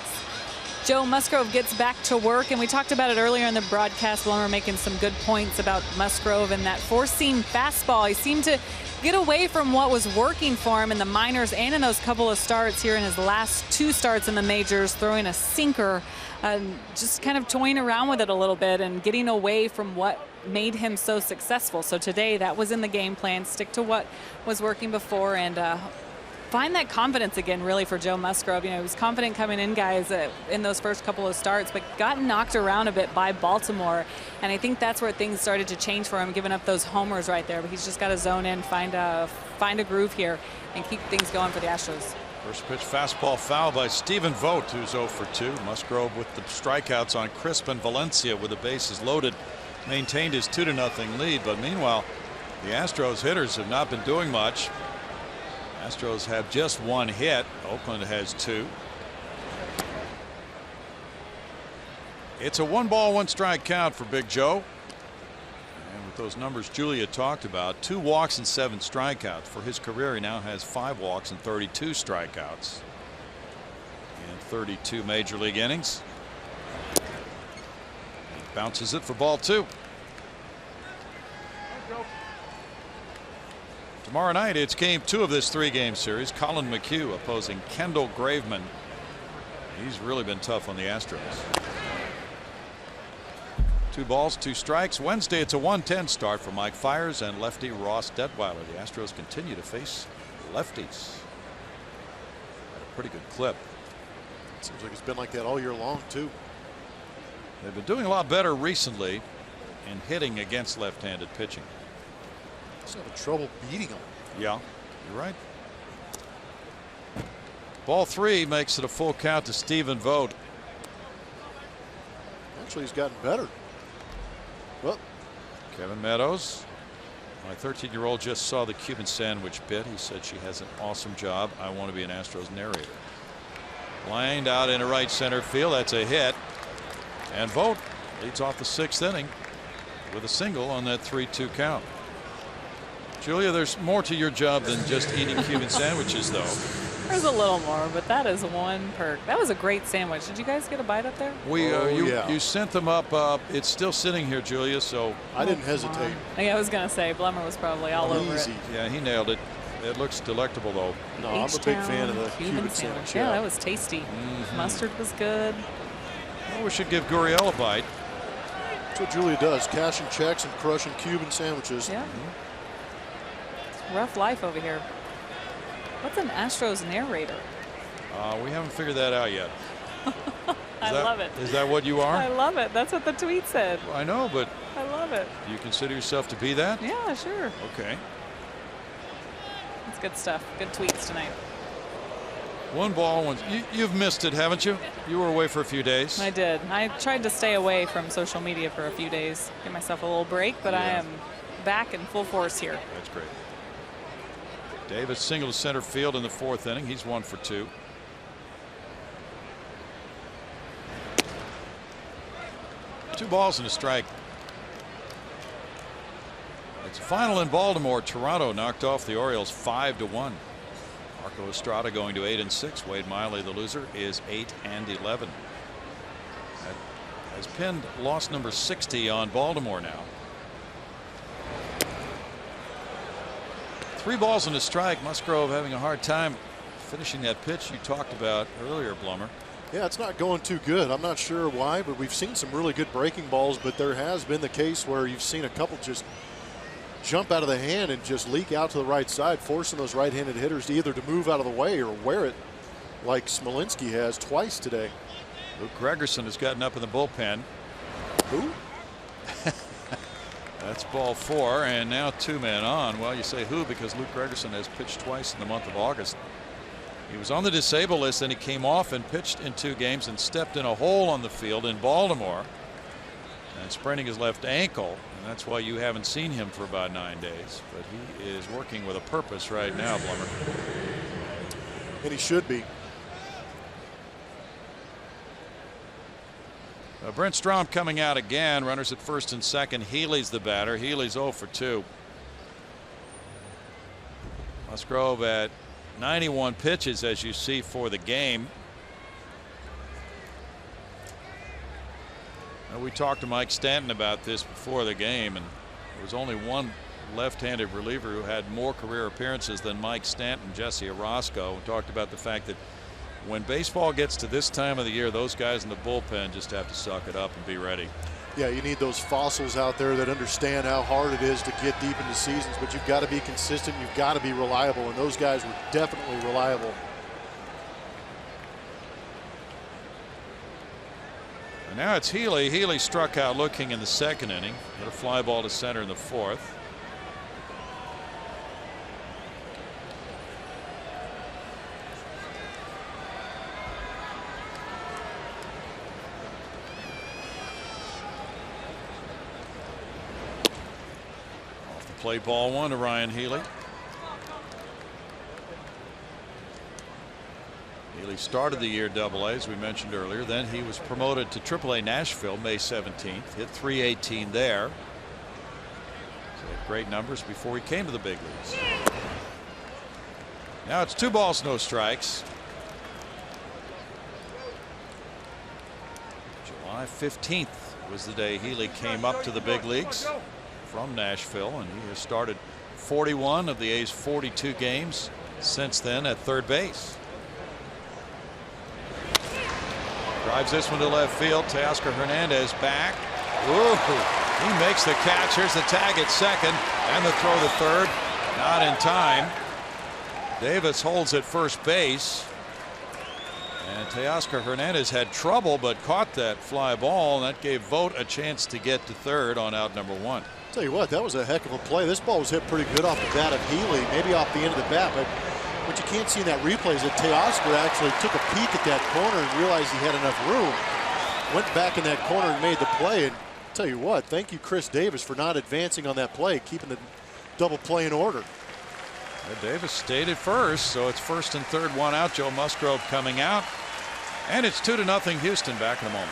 Joe Musgrove gets back to work, and we talked about it earlier in the broadcast when we were making some good points about Musgrove and that four-seam fastball. He seemed to get away from what was working for him in the minors and in those couple of starts here in his last 2 starts in the majors, throwing a sinker, just kind of toying around with it a little bit and getting away from what made him so successful. So today that was in the game plan. Stick to what was working before and find that confidence again, really, for Joe Musgrove. You know, he was confident coming in, guys, in those first couple of starts, but got knocked around a bit by Baltimore. And I think that's where things started to change for him, giving up those homers right there. But he's just got to zone in, find a groove here, and keep things going for the Astros. First pitch fastball foul by Stephen Vogt, who's 0 for 2. Musgrove with the strikeouts on Crisp and Valencia with the bases loaded. Maintained his 2-0 lead, but meanwhile, the Astros hitters have not been doing much. Astros have just 1 hit. Oakland has 2. It's a 1-ball, 1-strike count for Big Joe. And with those numbers Julia talked about, 2 walks and 7 strikeouts. For his career, he now has 5 walks and 32 strikeouts in 32 major league innings. He bounces it for ball 2. Tomorrow night, it's game 2 of this 3-game series. Colin McHugh opposing Kendall Graveman. He's really been tough on the Astros. 2 balls, 2 strikes. Wednesday, it's a 1-10 start for Mike Fiers and lefty Ross Detweiler. The Astros continue to face lefties at a pretty good clip. Seems like it's been like that all year long, too. They've been doing a lot better recently in hitting against left-handed pitching. Just having trouble beating them. Yeah, you're right. Ball 3 makes it a full count to Stephen Vogt. Actually, he's gotten better. Well, Kevin Meadows. My 13-year-old just saw the Cuban sandwich bit. He said she has an awesome job. I want to be an Astros narrator. Lined out into right center field. That's a hit. And Vogt leads off the 6th inning with a single on that 3-2 count. Julia, there's more to your job than just eating Cuban sandwiches, though. There's a little more, but that is one perk. That was a great sandwich. Did you guys get a bite up there? You sent them up. It's still sitting here, Julia, so. I didn't hesitate. Yeah, I was going to say, Blummer was probably all over it. Yeah, he nailed it. It looks delectable, though. No, I'm a big fan of the Cuban sandwich. Yeah, that was tasty. Mustard was good. Well, we should give Gurriel a bite. That's what Julia does, cashing checks and crushing Cuban sandwiches. Yeah. Rough life over here. What's an Astros narrator? We haven't figured that out yet. I love it. Is that what you are? I love it. That's what the tweet said. Well, I know, but I love it. do you consider yourself to be that? Yeah, sure. Okay. It's good stuff. Good tweets tonight. One ball, one. You've missed it, haven't you? You were away for a few days. I did. I tried to stay away from social media for a few days, give myself a little break, but I am back in full force here. That's great. Davis single to center field in the 4th inning. He's 1 for 2. Two balls and a strike. It's a final in Baltimore. Toronto knocked off the Orioles 5-1. Marco Estrada going to 8-6. Wade Miley, the loser, is 8-11. That has pinned loss number 60 on Baltimore now. 3 balls and a strike. Musgrove having a hard time finishing that pitch you talked about earlier, Blummer. Yeah, it's not going too good. I'm not sure why, but we've seen some really good breaking balls, but there has been the case where you've seen a couple just jump out of the hand and just leak out to the right side, forcing those right-handed hitters to either to move out of the way or wear it like Smolinski has twice today. Luke Gregerson has gotten up in the bullpen. Who? That's ball 4, and now 2 men on. Well, you say who because Luke Gregerson has pitched twice in the month of August. He was on the disabled list, then he came off and pitched in 2 games and stepped in a hole on the field in Baltimore and spraining his left ankle, and that's why you haven't seen him for about 9 days. But he is working with a purpose right now, Blummer. And he should be. Brent Strom coming out again. Runners at 1st and 2nd. Healy's the batter. Healy's 0 for 2. Musgrove at 91 pitches, as you see, for the game. Now, we talked to Mike Stanton about this before the game, and there was only one left-handed reliever who had more career appearances than Mike Stanton, Jesse Orosco. We talked about the fact that when baseball gets to this time of the year, those guys in the bullpen just have to suck it up and be ready. Yeah, you need those fossils out there that understand how hard it is to get deep into seasons, but you've got to be consistent, you've got to be reliable, and those guys were definitely reliable. And now it's Healy. Healy struck out looking in the 2nd inning. Hit a fly ball to center in the 4th. Play ball 1 to Ryan Healy. Healy started the year AA, as we mentioned earlier. Then he was promoted to AAA Nashville May 17th. Hit .318 there. So great numbers before he came to the big leagues. Now it's 2 balls, no strikes. July 15th was the day Healy came up to the big leagues from Nashville, and he has started 41 of the A's 42 games since then at 3rd base. Drives this one to left field. Teoscar Hernandez back. Ooh, he makes the catch. Here's the tag at 2nd and the throw to 3rd. Not in time. Davis holds at 1st base. And Teoscar Hernandez had trouble but caught that fly ball, and that gave Vogt a chance to get to 3rd on out number 1. Tell you what, that was a heck of a play. This ball was hit pretty good off the bat of Healy, maybe off the end of the bat, but what you can't see in that replay is that Teoscar actually took a peek at that corner and realized he had enough room, went back in that corner and made the play. And tell you what, thank you, Chris Davis, for not advancing on that play, keeping the double play in order. Davis stayed at 1st, so it's 1st and 3rd, 1 out. Joe Musgrove coming out, and it's 2-0 Houston. Back in a moment.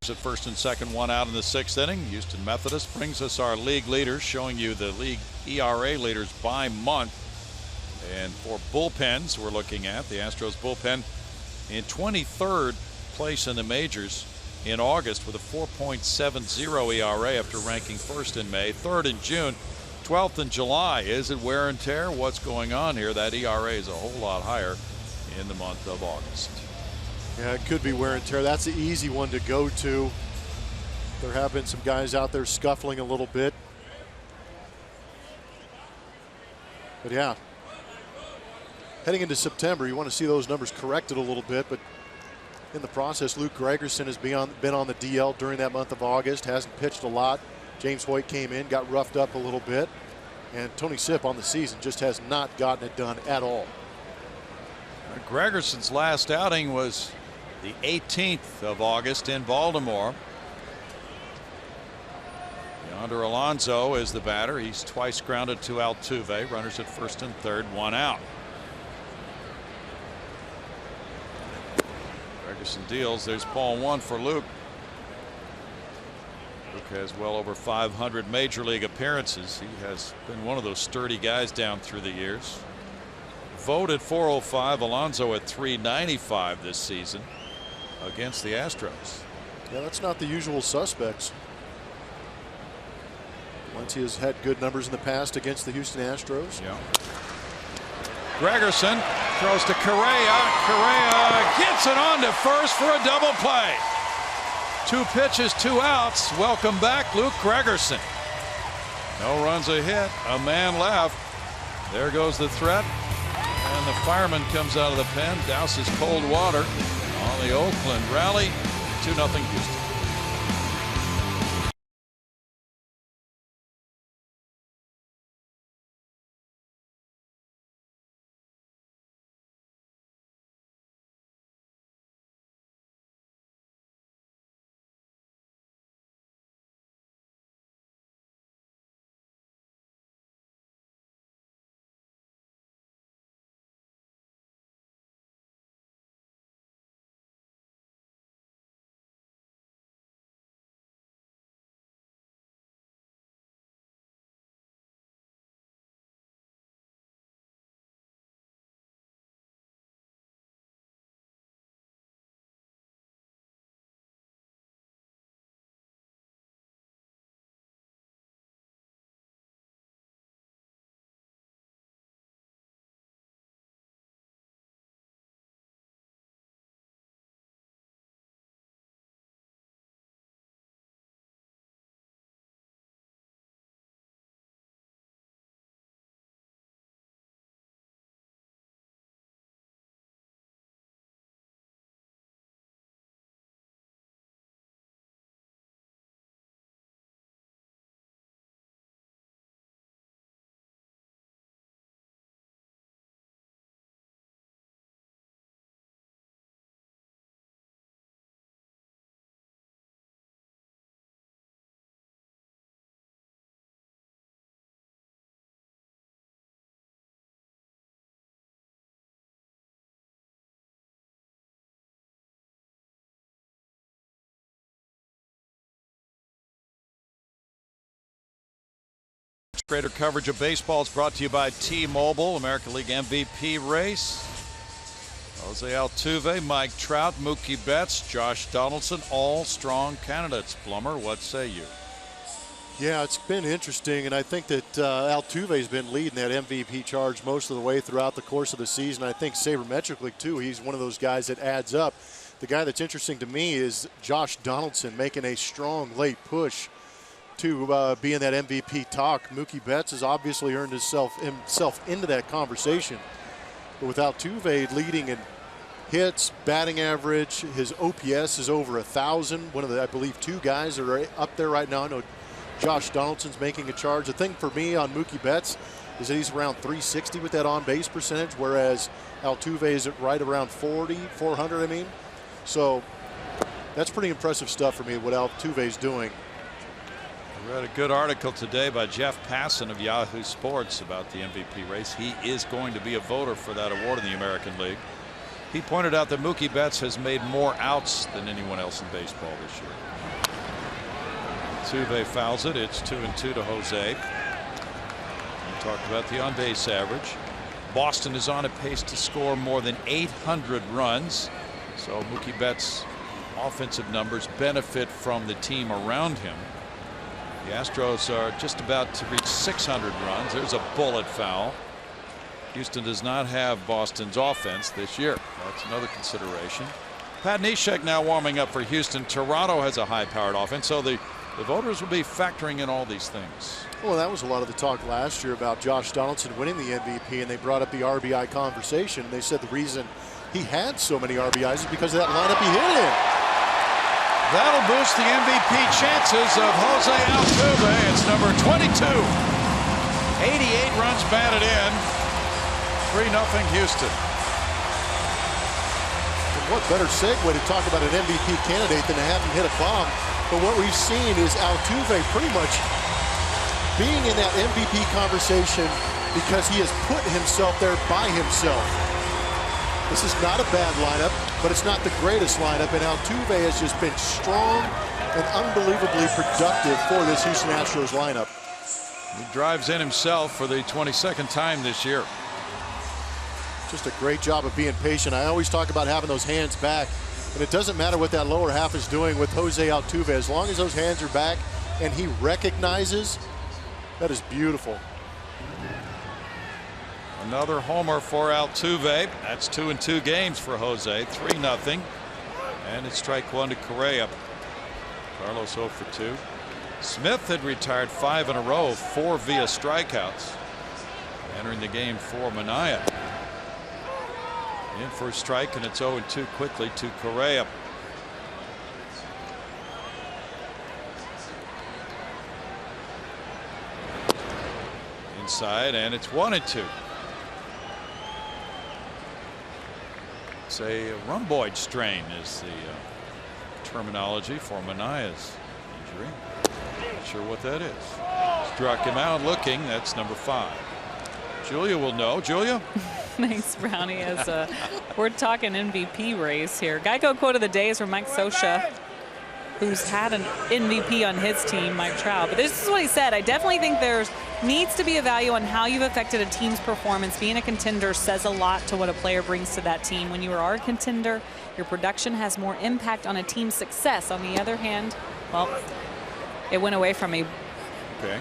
At first and second, one out in the 6th inning. Houston Methodist brings us our league leaders, showing you the league ERA leaders by month. And for bullpens, we're looking at the Astros bullpen in 23rd place in the majors in August with a 4.70 ERA after ranking first in May, 3rd in June, 12th in July. Is it wear and tear? What's going on here? That ERA is a whole lot higher in the month of August. Yeah, it could be wear and tear. That's the easy one to go to. There have been some guys out there scuffling a little bit. But yeah, heading into September, you want to see those numbers corrected a little bit. But in the process, Luke Gregerson has been on the DL during that month of August, hasn't pitched a lot. James Hoyt came in, got roughed up a little bit. And Tony Sipp on the season just has not gotten it done at all. Gregerson's last outing was the 18th of August in Baltimore. Yonder Alonso is the batter. He's twice grounded to Altuve. Runners at first and third, one out. Gregerson deals. There's ball one for Luke. Luke has well over 500 major league appearances. He has been one of those sturdy guys down through the years. Vote at 405, Alonso at 395 this season against the Astros. Yeah, that's not the usual suspects. Valencia has had good numbers in the past against the Houston Astros. Yeah. Gregerson throws to Correa. Correa gets it on to first for a double play. 2 pitches, 2 outs. Welcome back, Luke Gregerson. No runs a hit, a man left. There goes the threat. And the fireman comes out of the pen, douses cold water on the Oakland rally. 2-0 Houston. Greater coverage of baseball is brought to you by T-Mobile. American League MVP race. Jose Altuve, Mike Trout, Mookie Betts, Josh Donaldson, all strong candidates. Plummer, what say you? Yeah, it's been interesting, and I think that Altuve's been leading that MVP charge most of the way throughout the course of the season. I think sabermetrically, too, he's one of those guys that adds up. The guy that's interesting to me is Josh Donaldson making a strong late push to be in that MVP talk. Mookie Betts has obviously earned himself into that conversation. But with Altuve leading in hits, batting average, his OPS is over 1,000. One of the, I believe, 2 guys that are up there right now. I know Josh Donaldson's making a charge. The thing for me on Mookie Betts is that he's around 360 with that on-base percentage, whereas Altuve is right around 400, I mean. So that's pretty impressive stuff for me, what Altuve's doing. I read a good article today by Jeff Passan of Yahoo Sports about the MVP race. He is going to be a voter for that award in the American League. He pointed out that Mookie Betts has made more outs than anyone else in baseball this year. Altuve fouls it. It's 2-2 to Jose. We talked about the on-base average. Boston is on a pace to score more than 800 runs. So Mookie Betts' offensive numbers benefit from the team around him. The Astros are just about to reach 600 runs. There's a bullet foul. Houston does not have Boston's offense this year. That's another consideration. Pat Neshek now warming up for Houston. Toronto has a high-powered offense, so the voters will be factoring in all these things. Well, that was a lot of the talk last year about Josh Donaldson winning the MVP, and they brought up the RBI conversation. They said the reason he had so many RBIs is because of that lineup he hit in. That'll boost the MVP chances of Jose Altuve. It's number 22. 88 runs batted in. 3-0 Houston. And what better segue to talk about an MVP candidate than to have him hit a bomb? But what we've seen is Altuve pretty much being in that MVP conversation because he has put himself there by himself. This is not a bad lineup, but it's not the greatest lineup, and Altuve has just been strong and unbelievably productive for this Houston Astros lineup. He drives in himself for the 22nd time this year. Just a great job of being patient. I always talk about having those hands back, and it doesn't matter what that lower half is doing with Jose Altuve. As long as those hands are back and he recognizes, that is beautiful. Another homer for Altuve. That's 2-2 games for Jose. 3-0. And it's strike one to Correa. Carlos 0 for 2. Smith had retired 5 in a row, 4 via strikeouts. Entering the game for Manaea. In for a strike, and it's 0-2 quickly to Correa. Inside, and it's 1-2. It's a rhomboid strain is the terminology for Manaea's injury. Not sure what that is. Struck him out looking. That's number 5. Julia will know. Julia? Thanks, Brownie. As we're talking MVP race here. Geico quote of the day is from Mike Scioscia, who's had an MVP on his team, Mike Trout. But this is what he said. I definitely think there needs to be a value on how you've affected a team's performance. Being a contender says a lot to what a player brings to that team. When you are a contender, your production has more impact on a team's success. On the other hand, well, it went away from me. Okay.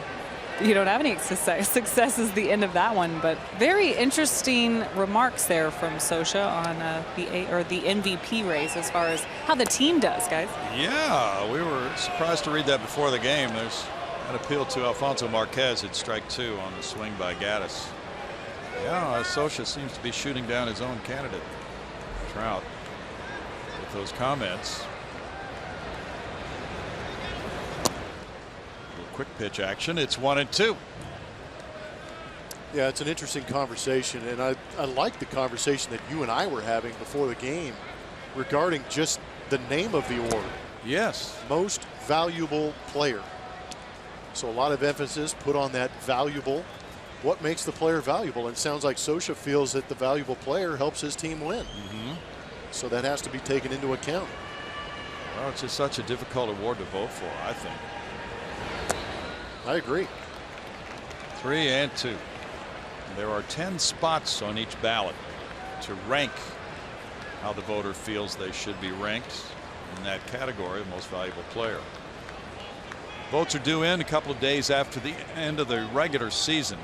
You don't have any success. Success is the end of that one, but very interesting remarks there from Scioscia on the MVP race as far as how the team does, guys. Yeah, we were surprised to read that before the game. There's an appeal to Alfonso Marquez at strike 2 on the swing by Gaddis. Yeah, Scioscia seems to be shooting down his own candidate, Trout, with those comments. Quick pitch action. It's 1-2. Yeah, it's an interesting conversation, and I like the conversation that you and I were having before the game regarding just the name of the award. Yes. Most valuable player. So a lot of emphasis put on that valuable. What makes the player valuable? And it sounds like Scioscia feels that the valuable player helps his team win. So that has to be taken into account. Well, it's just such a difficult award to vote for, I think. I agree. 3-2. There are 10 spots on each ballot to rank how the voter feels they should be ranked in that category of most valuable player. Votes are due in a couple of days after the end of the regular season.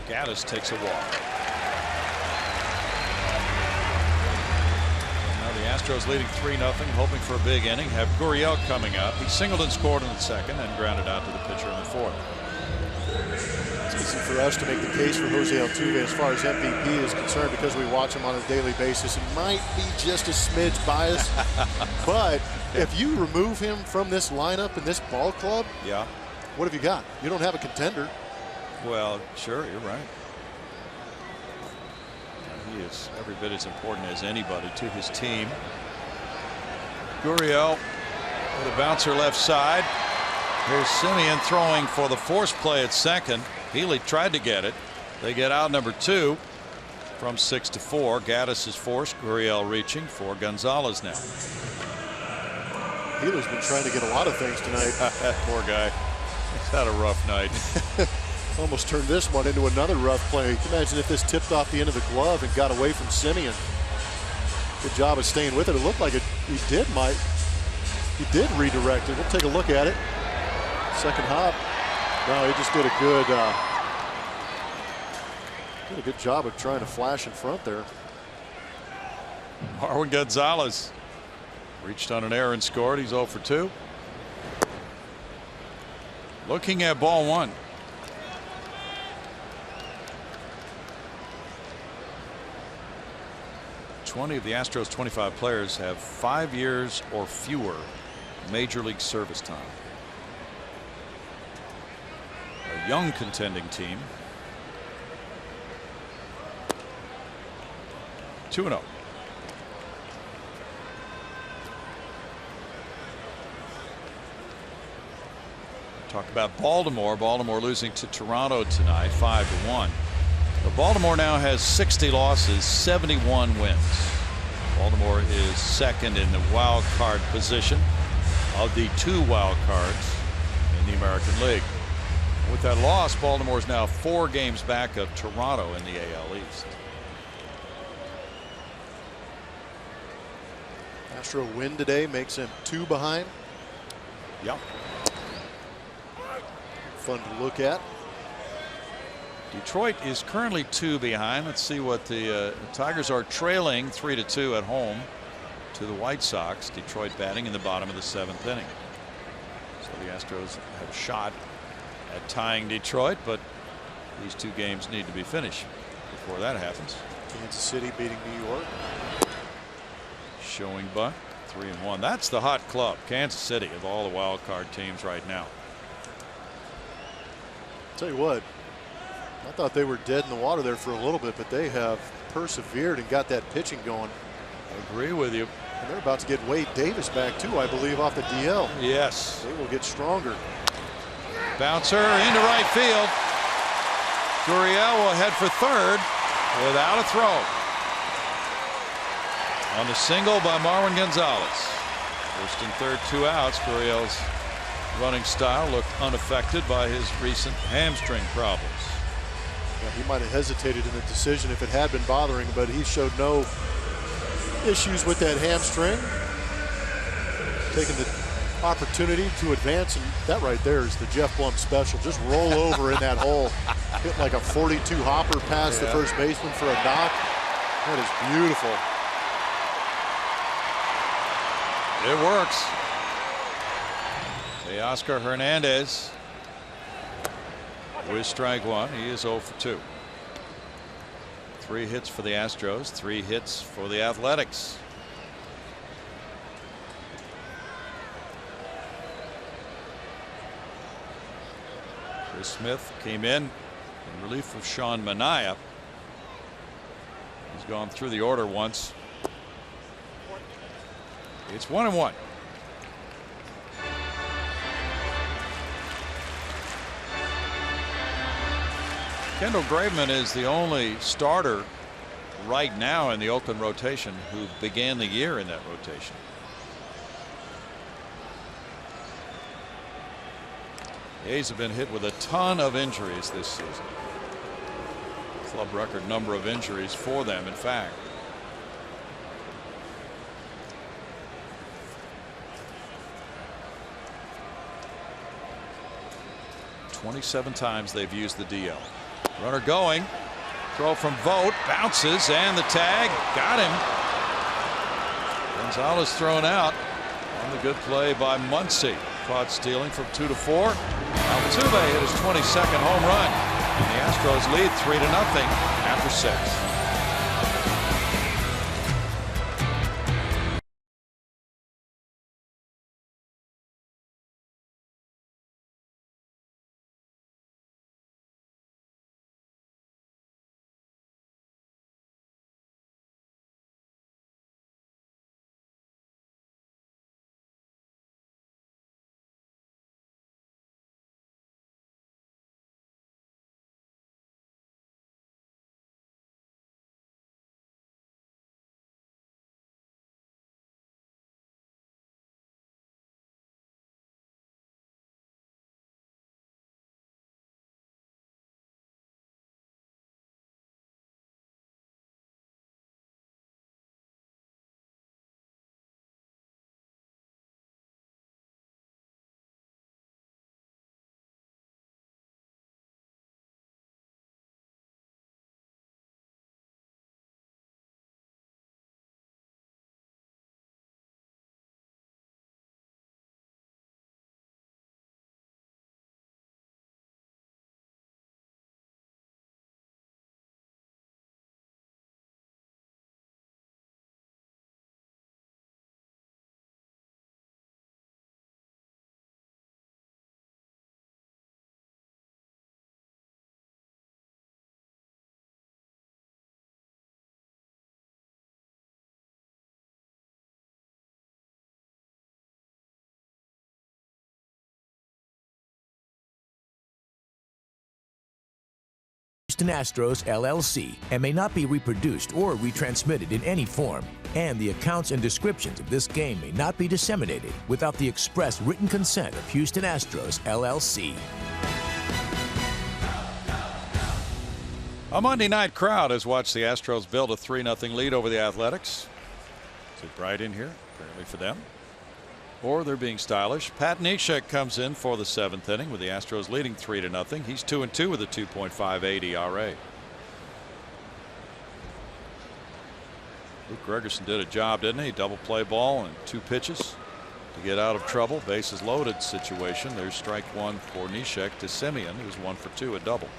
Gaddis takes a walk. Astros leading 3-0, hoping for a big inning. Have Gurriel coming up. He singled and scored in the second and grounded out to the pitcher in the fourth. It's easy for us to make the case for Jose Altuve as far as MVP is concerned because we watch him on a daily basis. He might be just a smidge biased, but if you remove him from this lineup and this ball club, yeah, what have you got? You don't have a contender. Well, sure, you're right. He is every bit as important as anybody to his team. Gurriel with a bouncer left side. Here's Semien throwing for the force play at second. Healy tried to get it. They get out number 2 from 6-4. Gaddis is forced. Gurriel reaching for Gonzalez now. Healy's been trying to get a lot of things tonight. That poor guy. He's had a rough night. Almost turned this one into another rough play. Can you imagine if this tipped off the end of the glove and got away from Simeon? Good job of staying with it. It looked like he did, Mike. He did redirect it. We'll take a look at it. Second hop. No, he just did a good job of trying to flash in front there. Marwin Gonzalez reached on an error and scored. He's 0 for 2. Looking at ball 1. Of the Astros' 25 players have 5 years or fewer major league service time. A young contending team. 2-0. Talk about Baltimore. Baltimore losing to Toronto tonight 5-1. But Baltimore now has 60 losses, 71 wins. Baltimore is second in the wild card position of the 2 wild cards in the American League. With that loss, Baltimore is now 4 games back of Toronto in the AL East. Astro win today makes him 2 behind. Yep. Fun to look at. Detroit is currently 2 behind. Let's see what the Tigers are trailing 3-2 at home to the White Sox. Detroit batting in the bottom of the 7th inning. So the Astros have a shot at tying Detroit, but these 2 games need to be finished before that happens. Kansas City beating New York. Showing bunt 3-1. That's the hot club, Kansas City, of all the wild card teams right now. Tell you what, I thought they were dead in the water there for a little bit, but they have persevered and got that pitching going. I agree with you. And they're about to get Wade Davis back too, I believe, off the DL. Yes. They will get stronger. Bouncer into right field. Gurriel will head for third without a throw. On the single by Marwin Gonzalez. First and third, 2 outs. Gurriel's running style looked unaffected by his recent hamstring problems. Yeah, he might have hesitated in the decision if it had been bothering him, but he showed no issues with that hamstring. Taking the opportunity to advance, and that right there is the Jeff Blum special. Just roll over in that hole. Hit like a 42 hopper past the first baseman for a knock. That is beautiful. It works. Teoscar Hernandez with strike 1. He is 0 for 2. 3 hits for the Astros, 3 hits for the Athletics. Chris Smith came in relief of Sean Manaea. He's gone through the order once. It's 1-1. Kendall Graveman is the only starter right now in the Oakland rotation who began the year in that rotation. The A's have been hit with a ton of injuries this season. Club record number of injuries for them, in fact. "27 times they've used the DL. Runner going. Throw from Vogt. Bounces, and the tag. Got him. Gonzalez thrown out on the good play by Muncy. Caught stealing from 2-4. Altuve hit his 22nd home run. And the Astros lead 3-0 after 6. Houston Astros, LLC, and may not be reproduced or retransmitted in any form. And the accounts and descriptions of this game may not be disseminated without the express written consent of Houston Astros, LLC. A Monday night crowd has watched the Astros build a 3-0 lead over the Athletics. Is it bright in here? Apparently for them. Or they're being stylish. Pat Neshek comes in for the 7th inning with the Astros leading 3-0. He's 2-2 with a 2.58 ERA. Luke Gregerson did a job, didn't he? Double play ball and 2 pitches to get out of trouble. Bases loaded situation. There's strike 1 for Neshek to Semien, who's 1 for 2, a double.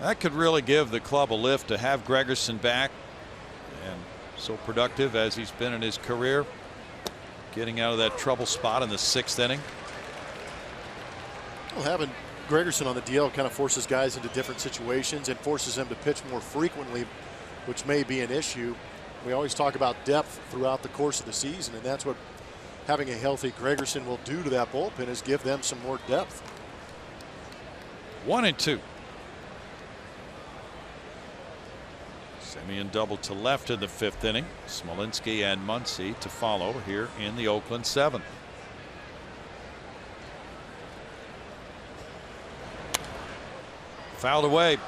That could really give the club a lift to have Gregerson back, and so productive as he's been in his career, getting out of that trouble spot in the 6th inning. Well, having Gregerson on the DL kind of forces guys into different situations and forces them to pitch more frequently, which may be an issue. We always talk about depth throughout the course of the season, and that's what having a healthy Gregerson will do to that bullpen, is give them some more depth. 1-2. Semien doubled to left in the 5th inning. Smolinski and Muncy to follow here in the Oakland 7th. Fouled away.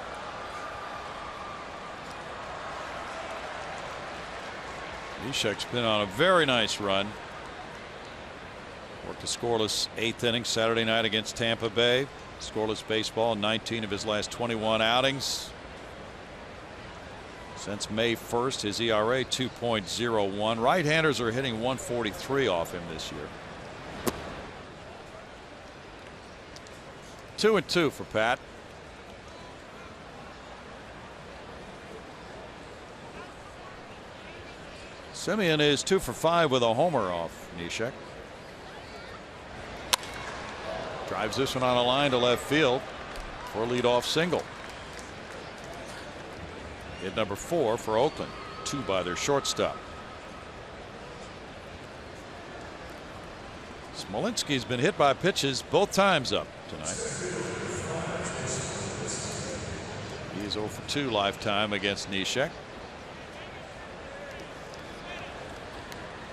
Neshek's been on a very nice run. Worked a scoreless 8th inning Saturday night against Tampa Bay. Scoreless baseball in 19 of his last 21 outings. Since May 1st, his ERA 2.01. Right-handers are hitting 143 off him this year. 2-2 for Pat. Semien is 2 for 5 with a homer off Neshek. Drives this one on a line to left field for a leadoff single. Hit number 4 for Oakland, 2 by their shortstop. Smolinski's been hit by pitches both times up tonight. He's 0 for 2 lifetime against Neshek.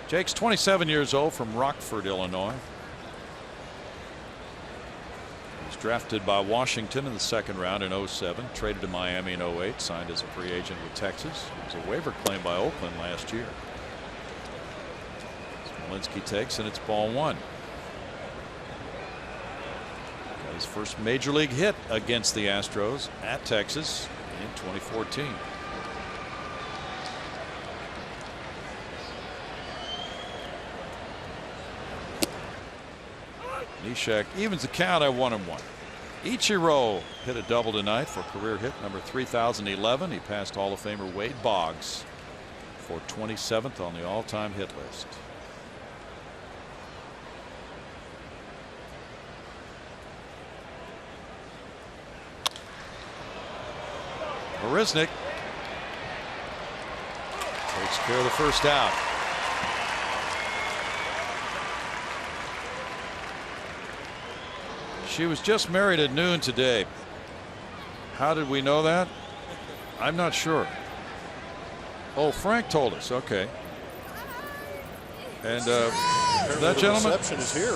Jake's 27 years old from Rockford, Illinois. He was drafted by Washington in the 2nd round in 07, traded to Miami in 08, signed as a free agent with Texas. It was a waiver claim by Oakland last year. Smolinski takes, and it's ball 1. Got his first major league hit against the Astros at Texas in 2014. Neshek evens the count at 1-1. Ichiro hit a double tonight for career hit number 3011. He passed Hall of Famer Wade Boggs for 27th on the all-time hit list. Marisnick takes care of the first out. She was just married at noon today. How did we know that? I'm not sure. Oh, Frank told us. Okay. And that gentleman, reception is here.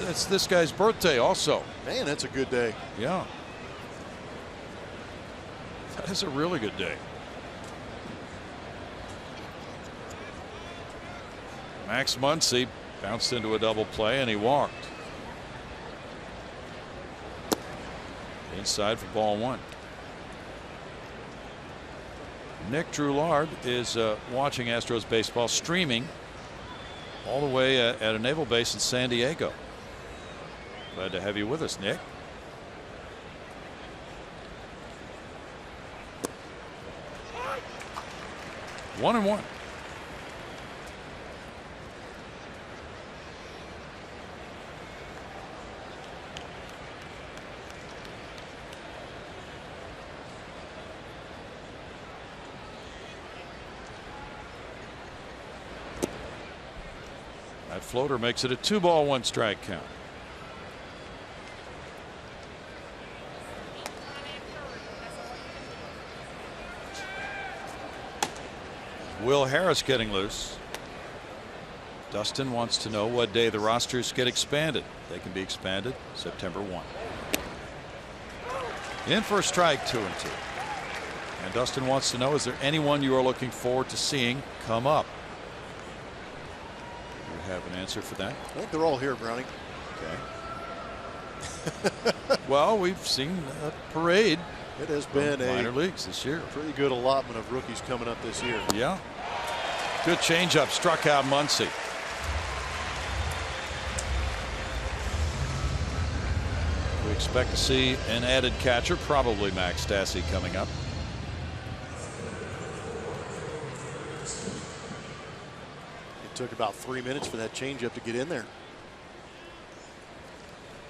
That's this guy's birthday also. Man, that's a good day. Yeah. That is a really good day. Max Muncy bounced into a double play and he walked. Inside for ball 1. Nick Droulard is watching Astros baseball streaming all the way at a naval base in San Diego. Glad to have you with us, Nick. One and one. That floater makes it a 2-ball 1-strike count. Will Harris getting loose. Dustin wants to know what day the rosters get expanded. They can be expanded September 1. In for a strike, 2-2. And Dustin wants to know, is there anyone you are looking forward to seeing come up? Do you have an answer for that? I think they're all here, Browning. Okay. Well, we've seen a parade. It has been minor leagues this year. Pretty good allotment of rookies coming up this year. Yeah. Good changeup, struck out Muncy. We expect to see an added catcher, probably Max Stassi, coming up. It took about 3 minutes for that changeup to get in there.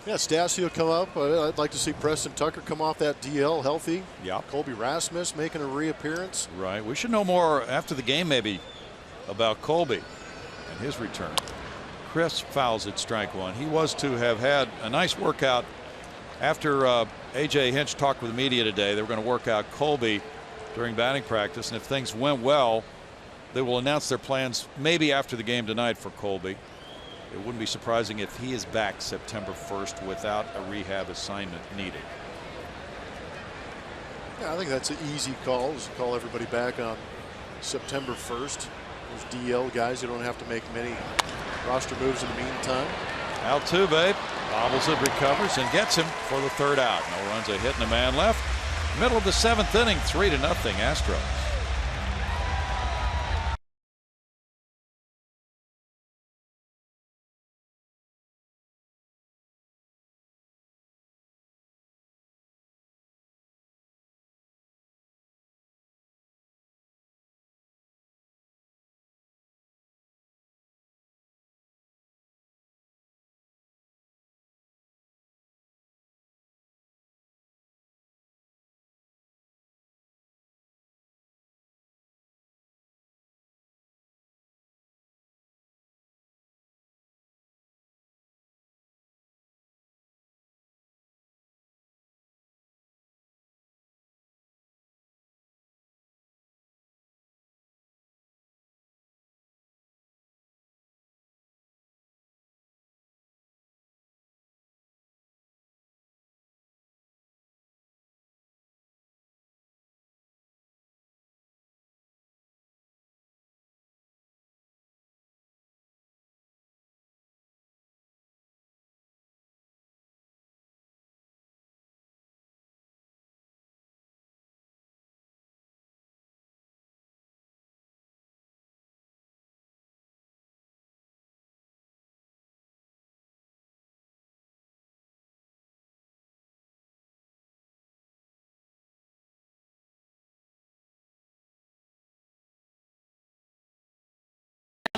Yeah, Stassi will come up. I'd like to see Preston Tucker come off that DL healthy. Yeah. Colby Rasmus making a reappearance. Right. We should know more after the game, maybe, about Colby and his return. Chris fouls at strike one. He was to have had a nice workout after A.J. Hinch talked with the media today. They were going to work out Colby during batting practice, and if things went well, they will announce their plans maybe after the game tonight for Colby. It wouldn't be surprising if he is back September 1st without a rehab assignment needed. Yeah, I think that's an easy call. Just call everybody back on September 1st. Those DL guys, you don't have to make many roster moves in the meantime. Altuve bobbles it, recovers, and gets him for the third out. No runs, a hit, and a man left. Middle of the 7th inning, 3-0 Astros.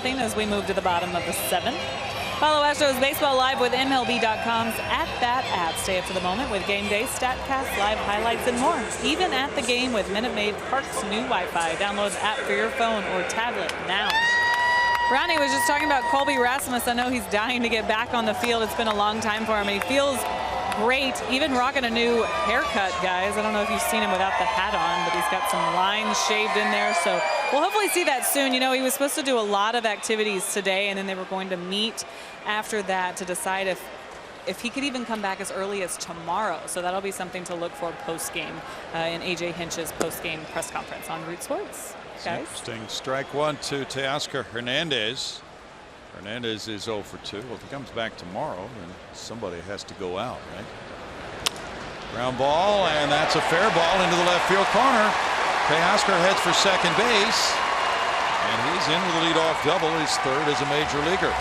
As we move to the bottom of the 7th. Follow Astros Baseball Live with MLB.com's At Bat app. Stay up to the moment with game day, StatCast, live highlights, and more. Even at the game with Minute Maid Park's new Wi-Fi. Download the app for your phone or tablet now. Brownie was just talking about Colby Rasmus. I know he's dying to get back on the field. It's been a long time for him. He feels great, even rocking a new haircut, guys. I don't know if you've seen him without the hat on, but he's got some lines shaved in there. So we'll hopefully see that soon. You know, he was supposed to do a lot of activities today, and then they were going to meet after that to decide if he could even come back as early as tomorrow. So that'll be something to look for post-game in A.J. Hinch's post-game press conference on Root Sports. Guys. Interesting. Strike one to Teoscar Hernandez. Hernandez is 0 for 2. Well, if he comes back tomorrow, then somebody has to go out, right? Ground ball, and that's a fair ball into the left field corner. Teoscar heads for second base, and he's in with a leadoff double, his third as a major leaguer.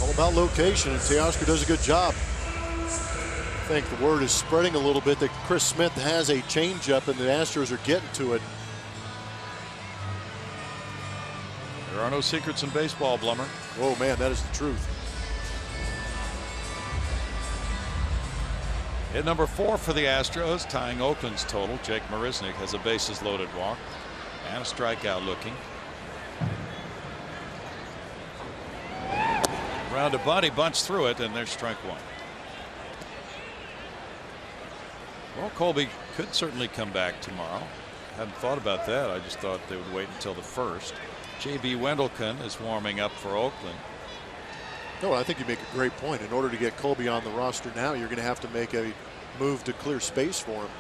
All about location, and Teoscar does a good job. I think the word is spreading a little bit that Chris Smith has a changeup and the Astros are getting to it. There are no secrets in baseball, Blummer. Oh man, that is the truth. Hit number 4 for the Astros, tying Oakland's total. Jake Marisnick has a bases loaded walk and a strikeout looking. Around a bunt, he bunts through it, and there's strike one. Well, Colby could certainly come back tomorrow. Hadn't thought about that. I just thought they would wait until the first. J.B. Wendelken is warming up for Oakland. No, I think you make a great point. In order to get Colby on the roster now, you're going to have to make a move to clear space for him.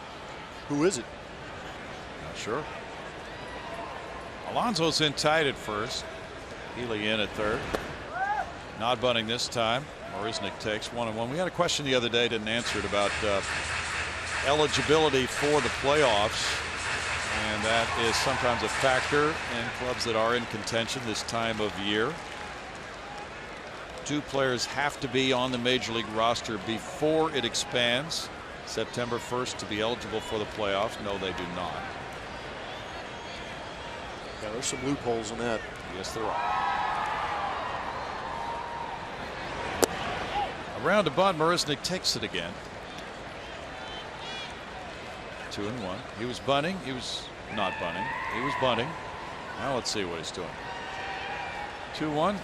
Who is it? Not sure. Alonso's in tight at first. Healy in at third. Not bunting this time. Marisnick takes 1-1. We had a question the other day, didn't answer it, about eligibility for the playoffs. And that is sometimes a factor in clubs that are in contention this time of year. 2 players have to be on the major league roster before it expands September 1st to be eligible for the playoffs. No, they do not. Yeah, there's some loopholes in that. Yes, there are. Around a bunt, Marisnick takes it again. 2-1. He was bunting. He was not bunting. He was bunting. Now let's see what he's doing. 2-1.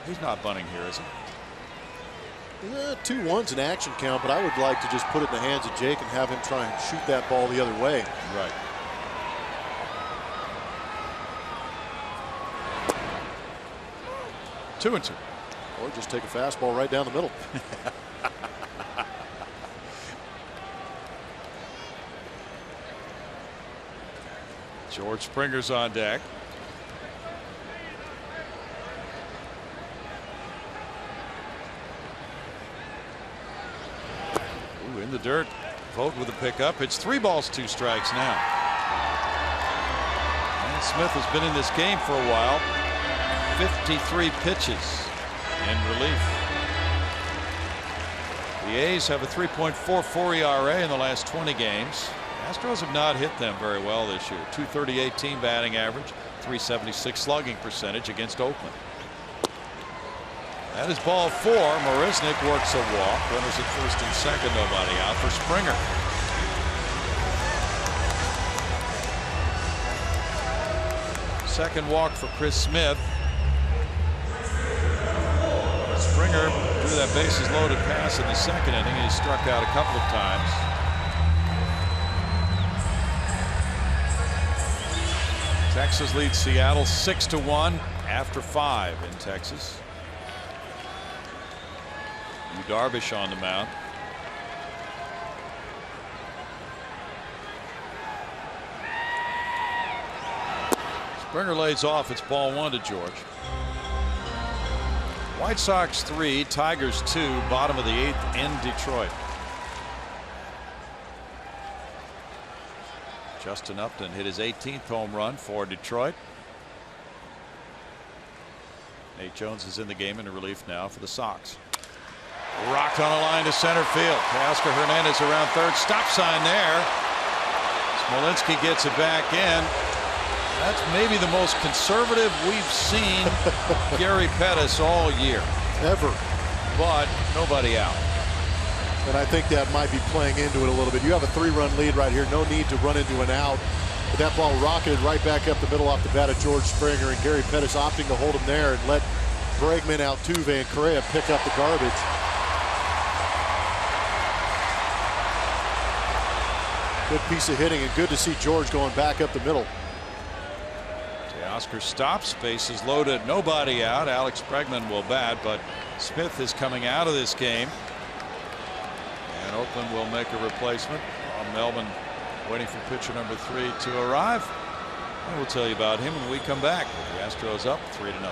He's not bunting here, is he? 2-1's an action count, but I would like to just put it in the hands of Jake and have him try and shoot that ball the other way. Right. Two and two. Or just take a fastball right down the middle. George Springer's on deck. Ooh, in the dirt. Vogt with a pickup. It's 3 balls, 2 strikes now. And Smith has been in this game for a while. 53 pitches in relief. The A's have a 3.44 ERA in the last 20 games. Astros have not hit them very well this year. 238 team batting average, 376 slugging percentage against Oakland. That is ball 4. Marisnick works a walk. Runners at first and second, nobody out for Springer. Second walk for Chris Smith. Springer threw that bases loaded pass in the second inning. He struck out a couple of times. Texas leads Seattle 6-1 after 5 in Texas. Yu Darvish on the mound. Springer lays off. It's ball 1 to George. White Sox 3, Tigers 2, bottom of the 8th in Detroit. Justin Upton hit his 18th home run for Detroit. Nate Jones is in the game in relief now for the Sox. Rocked on a line to center field. Teoscar Hernandez around third. Stop sign there. Smolinski gets it back in. That's maybe the most conservative we've seen Gary Pettis all year. Ever. But nobody out. And I think that might be playing into it a little bit. You have a 3-run lead right here. No need to run into an out. But that ball rocketed right back up the middle off the bat of George Springer, and Gary Pettis opting to hold him there and let Bregman, Altuve, and Correa pick up the garbage. Good piece of hitting, and good to see George going back up the middle. Teoscar stops, bases loaded, nobody out. Alex Bregman will bat, but Smith is coming out of this game. And Oakland will make a replacement. Melvin waiting for pitcher number 3 to arrive. And we'll tell you about him when we come back. The Astros up 3-0.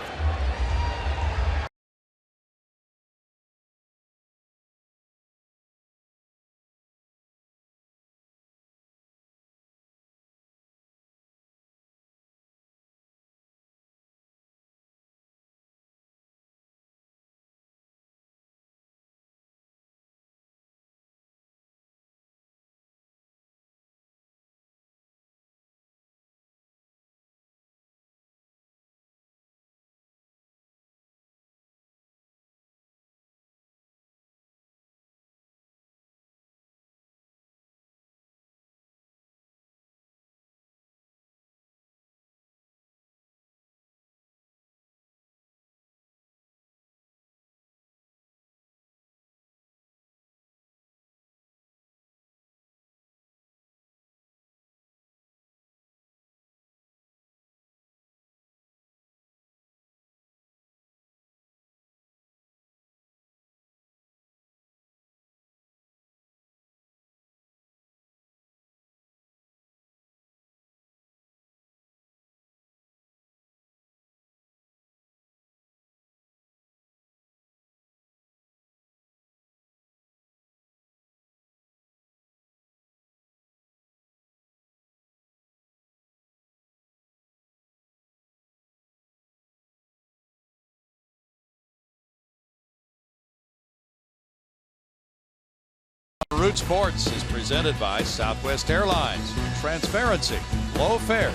Root Sports is presented by Southwest Airlines. Transparency, low fares,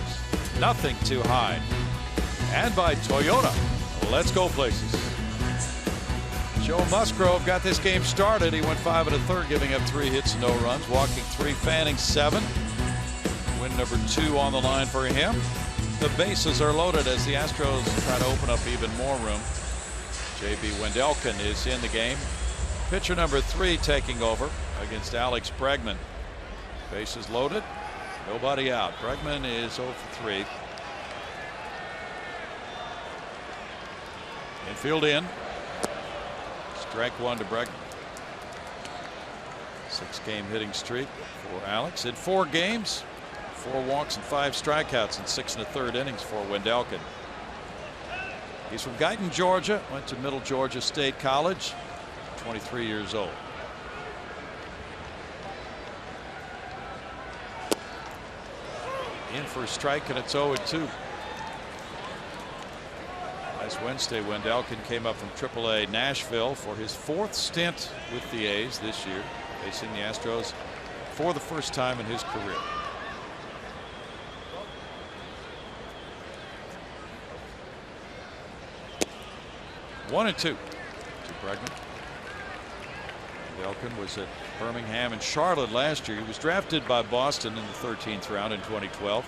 nothing to hide. And by Toyota. Let's go places. Joe Musgrove got this game started. He went 5 1/3, giving up 3 hits and no runs, walking 3, fanning 7. Win number 2 on the line for him. The bases are loaded as the Astros try to open up even more room. J.B. Wendelken is in the game. Pitcher number 3 taking over against Alex Bregman. Bases loaded, nobody out. Bregman is 0 for 3. Infield in. Strike 1 to Bregman. 6-game hitting streak for Alex. In 4 games, 4 walks and 5 strikeouts in 6 1/3 innings for Wendelken. He's from Guyton, Georgia. Went to Middle Georgia State College. 23 years old. In for a strike, and it's 0-2. Last Wednesday, Wendelken came up from AAA Nashville for his 4th stint with the A's this year, facing the Astros for the first time in his career. 1-2 to Bregman. Wendelken was at Birmingham and Charlotte last year. He was drafted by Boston in the 13th round in 2012.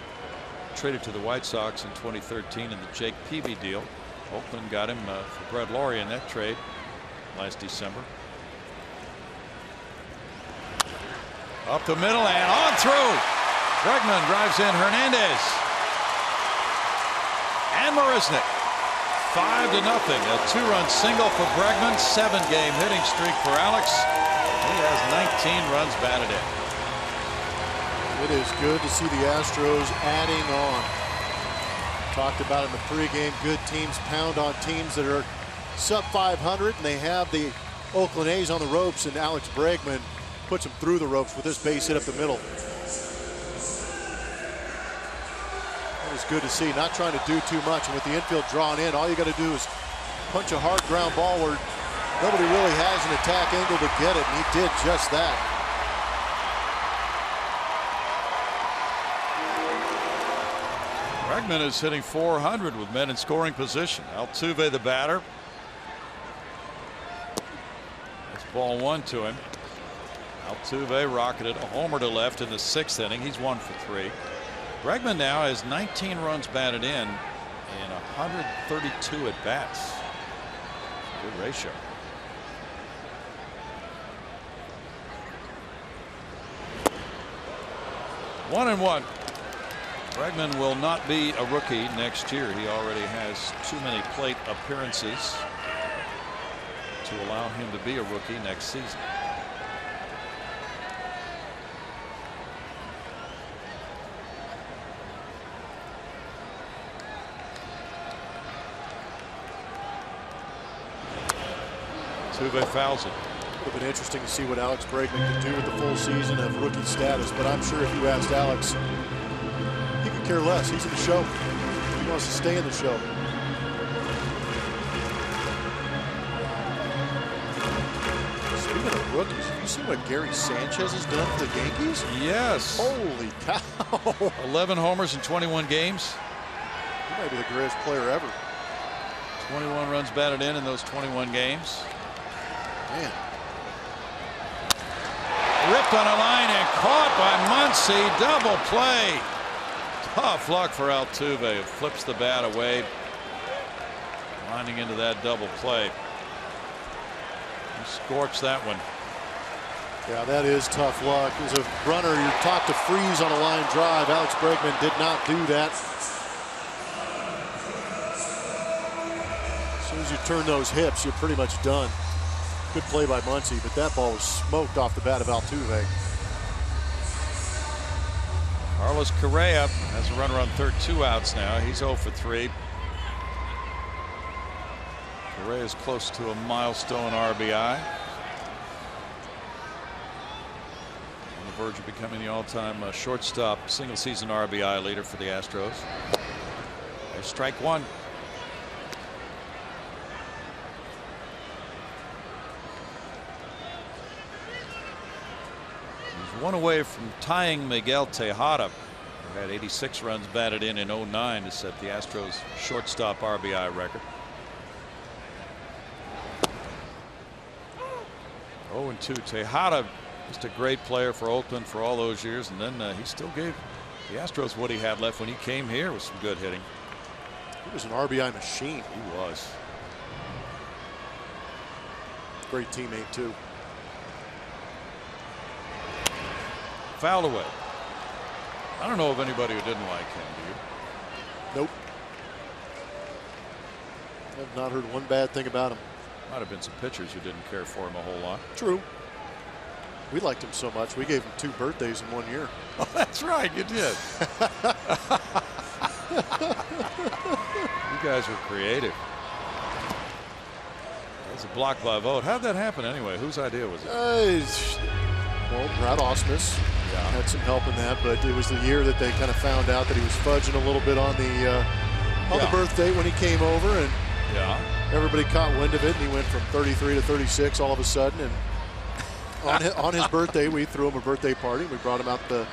Traded to the White Sox in 2013 in the Jake Peavy deal. Oakland got him for Brett Laurie in that trade last December. Up the middle and on through. Bregman drives in Hernandez. And Marisnick. 5-0. A 2-run single for Bregman. 7-game hitting streak for Alex. He has 19 runs batted in. It is good to see the Astros adding on. Talked about in the pregame, good teams pound on teams that are sub 500, and they have the Oakland A's on the ropes, and Alex Bregman puts them through the ropes with this base hit up the middle. That is good to see. Not trying to do too much, and with the infield drawn in, all you got to do is punch a hard ground ball where nobody really has an attack angle to get it, and he did just that. Bregman is hitting .400 with men in scoring position. Altuve the batter. That's ball 1 to him. Altuve rocketed a homer to left in the 6th inning. He's 1 for 3. Bregman now has 19 runs batted in 132 at bats. Good ratio. One and one. Bregman will not be a rookie next year. He already has too many plate appearances to allow him to be a rookie next season. Altuve fouls it. It would have been interesting to see what Alex Bregman could do with the full season of rookie status, but I'm sure if you asked Alex, he could care less. He's in the show. He wants to stay in the show. Speaking of rookies, have you seen what Gary Sanchez has done for the Yankees? Yes. Holy cow. 11 homers in 21 games. He might be the greatest player ever. 21 runs batted in those 21 games. Man. Ripped on a line and caught by Muncy. Double play. Tough luck for Altuve, who flips the bat away, lining into that double play. He scorched that one. Yeah, that is tough luck. As a runner, you're taught to freeze on a line drive. Alex Bregman did not do that. As soon as you turn those hips, you're pretty much done. Good play by Muncy, but that ball was smoked off the bat of Altuve. Carlos Correa has a runner on third, 2 outs now. He's 0 for 3. Correa is close to a milestone RBI. On the verge of becoming the all-time shortstop single-season RBI leader for the Astros. There's strike 1. one away from tying Miguel Tejada, who had 86 runs batted in '09 to set the Astros shortstop RBI record. 0-2. Tejada, just a great player for Oakland for all those years, and then he still gave the Astros what he had left when he came here with some good hitting. He was an RBI machine. He was. Great teammate, too. Fouled away. I don't know of anybody who didn't like him, do you? Nope. I've not heard one bad thing about him. Might have been some pitchers who didn't care for him a whole lot. True. We liked him so much, we gave him 2 birthdays in 1 year. Oh, that's right, you did. You guys were creative. That's a block by vote. How'd that happen anyway? Whose idea was it? Well, Brad Ausmus had some help in that, but it was the year that they kind of found out that he was fudging a little bit on the birthday when he came over, and everybody caught wind of it, and he went from 33 to 36 all of a sudden. And on his birthday, we threw him a birthday party. We brought him out the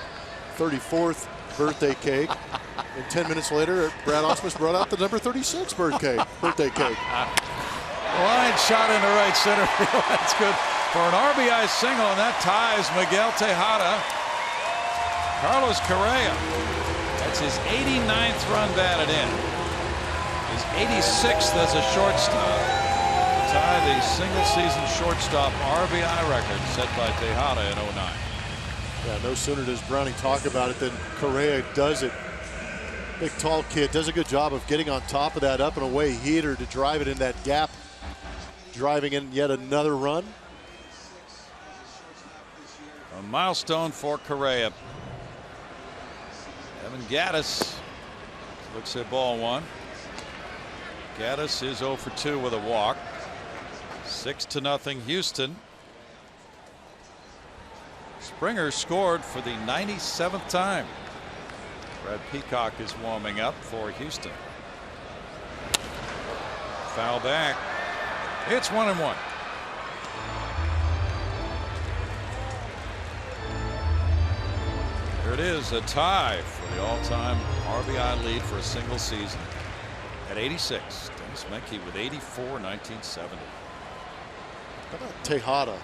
34th birthday cake. And 10 minutes later, Brad Ausmus brought out the number 36 birthday cake. Line shot into right center field. That's good for an RBI single, and that ties Miguel Tejada. Carlos Correa. That's his 89th run batted in. His 86th as a shortstop. To tie the single season shortstop RBI record set by Tejada in '09. Yeah, no sooner does Browning talk about it than Correa does it. Big tall kid does a good job of getting on top of that up and away heater to drive it in that gap, driving in yet another run. A milestone for Correa. Evan Gattis looks at ball 1. Gattis is 0 for 2 with a walk. 6-0 Houston. Springer scored for the 97th time. Brad Peacock is warming up for Houston. Foul back. It's 1-1. Here it is, a tie for the all-time RBI lead for a single season at 86. Dennis Menke with 84 in 1970. How about Tejada?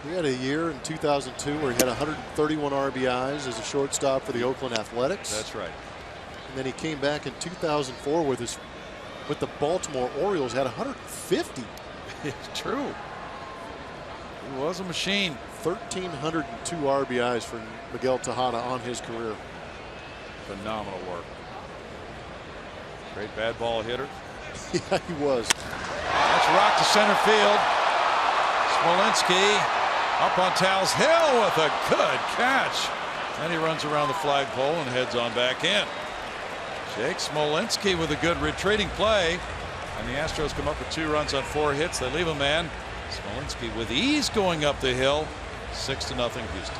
He had a year in 2002 where he had 131 RBIs as a shortstop for the Oakland Athletics. That's right. And then he came back in 2004 with the Baltimore Orioles, had 150. It's true. He was a machine. 1,302 RBIs for Miguel Tejada on his career. Phenomenal work. Great bad ball hitter. Yeah, he was. That's rocked to center field. Smolinski up on Tal's Hill with a good catch. Then he runs around the flagpole and heads on back in. Jake Smolinski with a good retreating play. And the Astros come up with 2 runs on 4 hits. They leave a man. Smolinski with ease going up the hill. 6-0 Houston.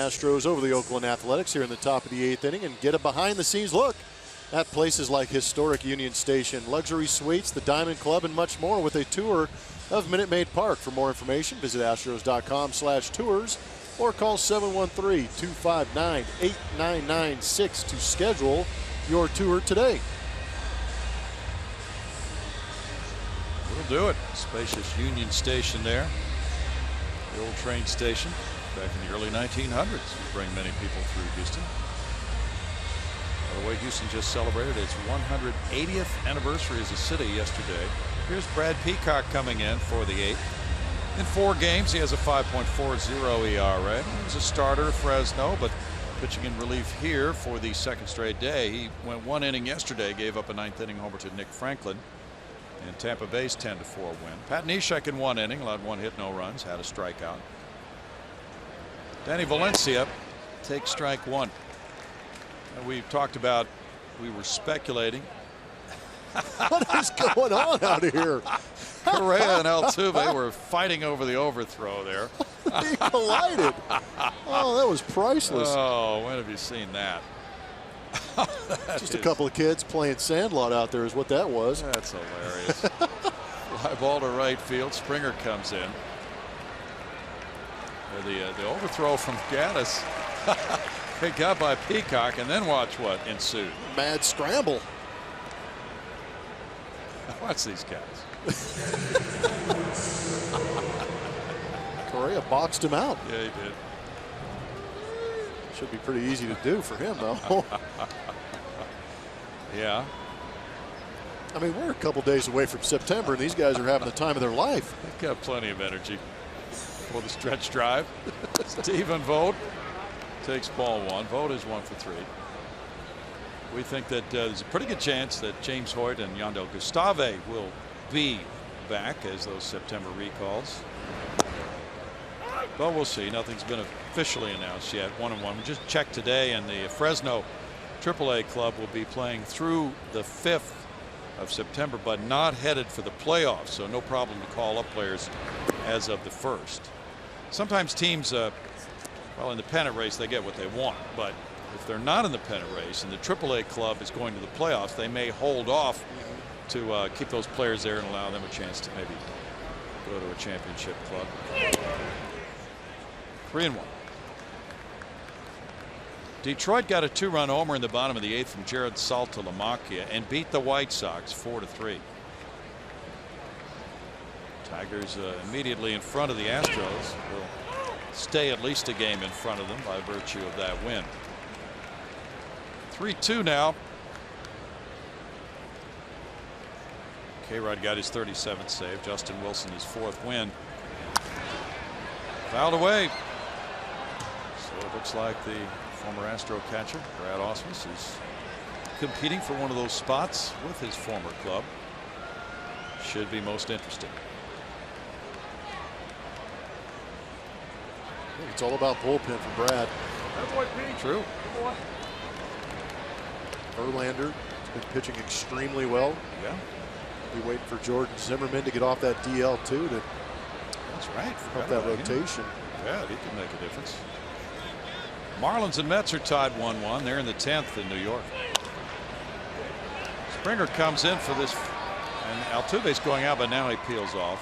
Astros over the Oakland Athletics here in the top of the 8th inning, and get a behind-the-scenes look at places like historic Union Station, luxury suites, the Diamond Club, and much more with a tour of Minute Maid Park. For more information, visit astros.com/tours or call 713-259-8996 to schedule your tour today. We'll do it. Spacious Union Station there. The old train station back in the early 1900s. Bring many people through Houston. By the way, Houston just celebrated its 180th anniversary as a city yesterday. Here's Brad Peacock coming in for the 8th. In 4 games, he has a 5.40 ERA. He was a starter at Fresno, but pitching in relief here for the 2nd straight day. He went 1 inning yesterday, gave up a 9th inning homer to Nick Franklin. And Tampa Bay's 10-4 win. Pat Neshek in 1 inning, allowed 1 hit, no runs, had a strikeout. Danny Valencia takes strike 1. And we've talked about, we were speculating. What is going on out here? Correa and Altuve were fighting over the overthrow there. They collided. Oh, that was priceless. Oh, when have you seen that? Just a couple of kids playing Sandlot out there is what that was. That's hilarious. Fly ball to right field. Springer comes in. The overthrow from Gaddis. Picked up by Peacock, and then watch what ensued. Mad scramble. Watch these guys. Correa boxed him out. Yeah, he did. Should be pretty easy to do for him, though. Yeah. I mean, we're a couple days away from September, and these guys are having the time of their life. They've got plenty of energy for the stretch drive. Stephen Vogt takes ball 1. Vogt is 1 for 3. We think that there's a pretty good chance that James Hoyt and Yandel Gustave will be back as those September recalls. But we'll see. Nothing's been officially announced yet. 1-1. We just checked today, and the Fresno AAA club will be playing through the 5th of September, but not headed for the playoffs. So no problem to call up players as of the 1st. Sometimes teams, well, in the pennant race, they get what they want. But if they're not in the pennant race and the AAA club is going to the playoffs, they may hold off to keep those players there and allow them a chance to maybe go to a championship club. 3-1. Detroit got a 2-run homer in the bottom of the 8th from Jared Saltalamacchia and beat the White Sox 4-3. Tigers immediately in front of the Astros. Will stay at least a game in front of them by virtue of that win. 3-2 now. K-Rod got his 37th save. Justin Wilson his 4th win. Fouled away. So it looks like the former Astro catcher Brad Ausmus is competing for one of those spots with his former club. Should be most interesting. It's all about bullpen for Brad. True. Verlander has been pitching extremely well. Yeah. Be waiting for Jordan Zimmerman to get off that DL too to That's right. help that rotation. Yeah, he can make a difference. Marlins and Mets are tied 1-1. They're in the 10th in New York. Springer comes in for this, and Altuve's going out, but now he peels off.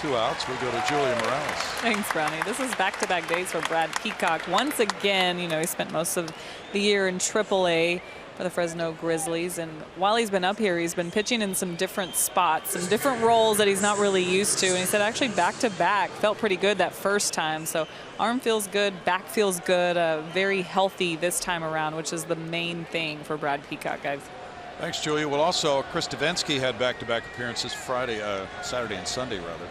2 outs. We go to Julia Morales. Thanks, Brownie. This is back-to-back days for Brad Peacock. Once again, he spent most of the year in AAA for the Fresno Grizzlies, and while he's been up here, he's been pitching in some different spots, some different roles that he's not really used to. And he said actually back-to-back felt pretty good that first time. So arm feels good, back feels good, very healthy this time around, which is the main thing for Brad Peacock, guys. Thanks, Julia. Well, also, Chris Davinsky had back-to-back appearances Saturday and Sunday, rather.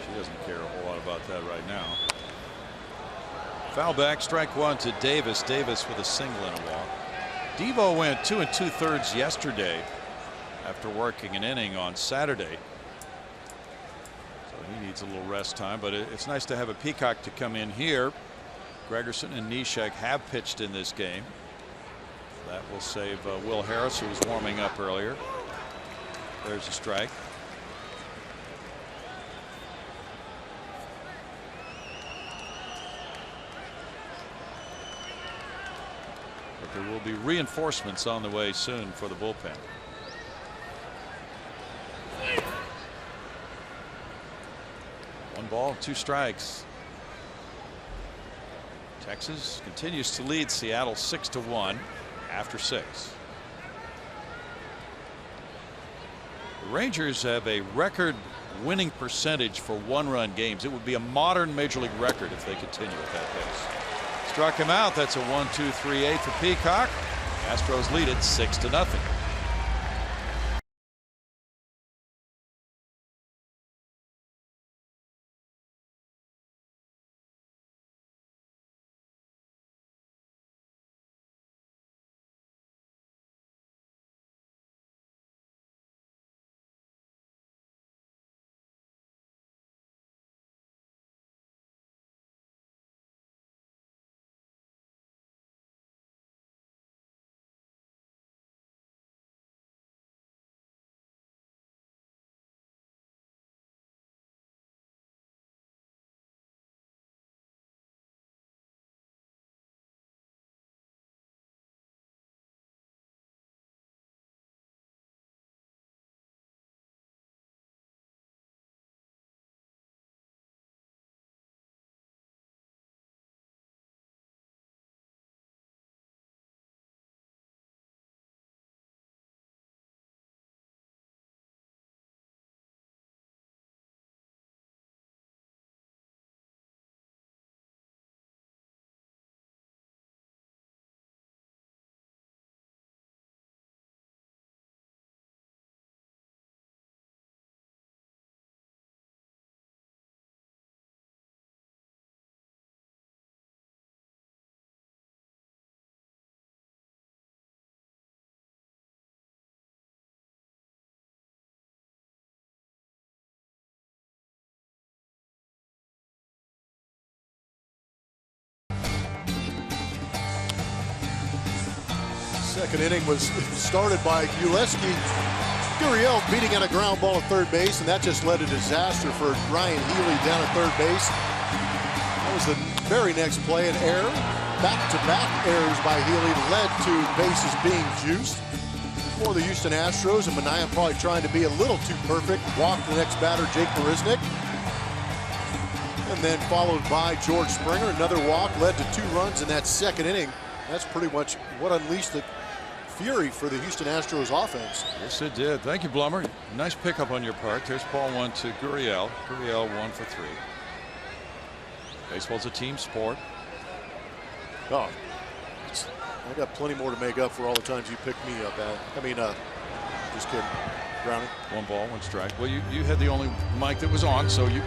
She doesn't care a whole lot about that right now. Foul back, strike 1 to Davis. Davis with a single and a walk. Devo went 2 2/3 yesterday after working an inning on Saturday. So he needs a little rest time, but it's nice to have a Peacock to come in here. Gregerson and Neshek have pitched in this game. That will save Will Harris, who was warming up earlier. There's a strike. But there will be reinforcements on the way soon for the bullpen. One ball, 2 strikes. Texas continues to lead Seattle 6-1 after 6. The Rangers have a record winning percentage for 1-run games. It would be a modern major league record if they continue at that pace. Struck him out. That's a 1-2-3-8 for Peacock. Astros lead it 6-0. Second inning was started by Uleski. Gurriel beating on a ground ball at third base, and that just led to disaster for Ryan Healy down at third base. That was the very next play, an error. Back-to-back errors by Healy led to bases being juiced for the Houston Astros, and Manaea probably trying to be a little too perfect. Walked the next batter, Jake Marisnick. And then followed by George Springer. Another walk led to 2 runs in that second inning. That's pretty much what unleashed the fury for the Houston Astros offense. Yes, it did. Thank you, Blummer. Nice pickup on your part. There's ball 1 to Gurriel. Gurriel 1 for 3. Baseball's a team sport. Oh, I got plenty more to make up for all the times you picked me up at. I mean, just kidding. Browning. 1 ball, 1 strike. Well, you had the only mic that was on, so you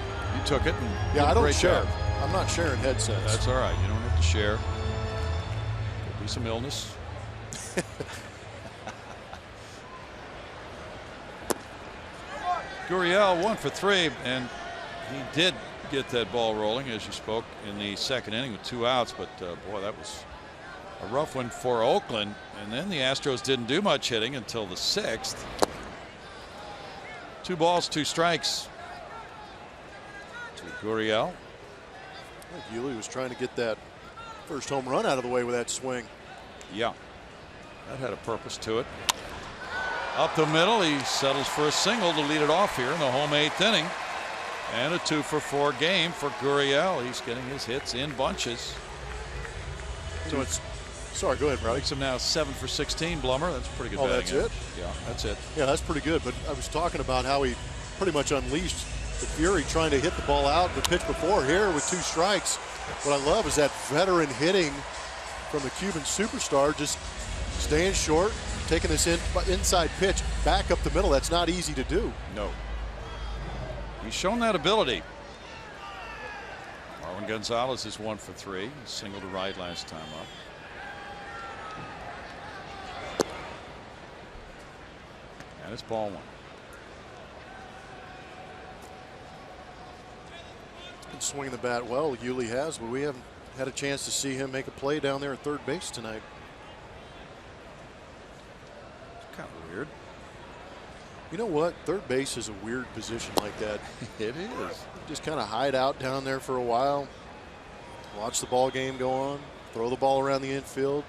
took it. And yeah, I don't share. Job. I'm not sharing headsets. That's all right. You don't have to share. Could be some illness. Gurriel 1 for 3, and he did get that ball rolling, as you spoke, in the second inning with 2 outs. But boy, that was a rough one for Oakland. And then the Astros didn't do much hitting until the 6th. 2 balls, 2 strikes to Gurriel. Healy was trying to get that first home run out of the way with that swing. Yeah, that had a purpose to it. Up the middle, he settles for a single to lead it off here in the home 8th inning. And a 2 for 4 game for Gurriel. He's getting his hits in bunches. So it's, sorry, go ahead, Brody. Makes him now 7 for 16, Blummer. That's a pretty good. Oh, that's it? Yeah, that's it. Yeah, that's pretty good. But I was talking about how he pretty much unleashed the fury trying to hit the ball out the pitch before. Here with 2 strikes. What I love is that veteran hitting from the Cuban superstar, just staying short, taking this inside pitch back up the middle. That's not easy to do. No. He's shown that ability. Marwin Gonzalez is 1 for 3. He singled to right last time up. And it's ball 1. Been swinging the bat well, Yuli has, but we haven't had a chance to see him make a play down there at third base tonight. It's kind of weird. You know what? Third base is a weird position like that. It is. Just kind of hide out down there for a while, watch the ball game go on, throw the ball around the infield,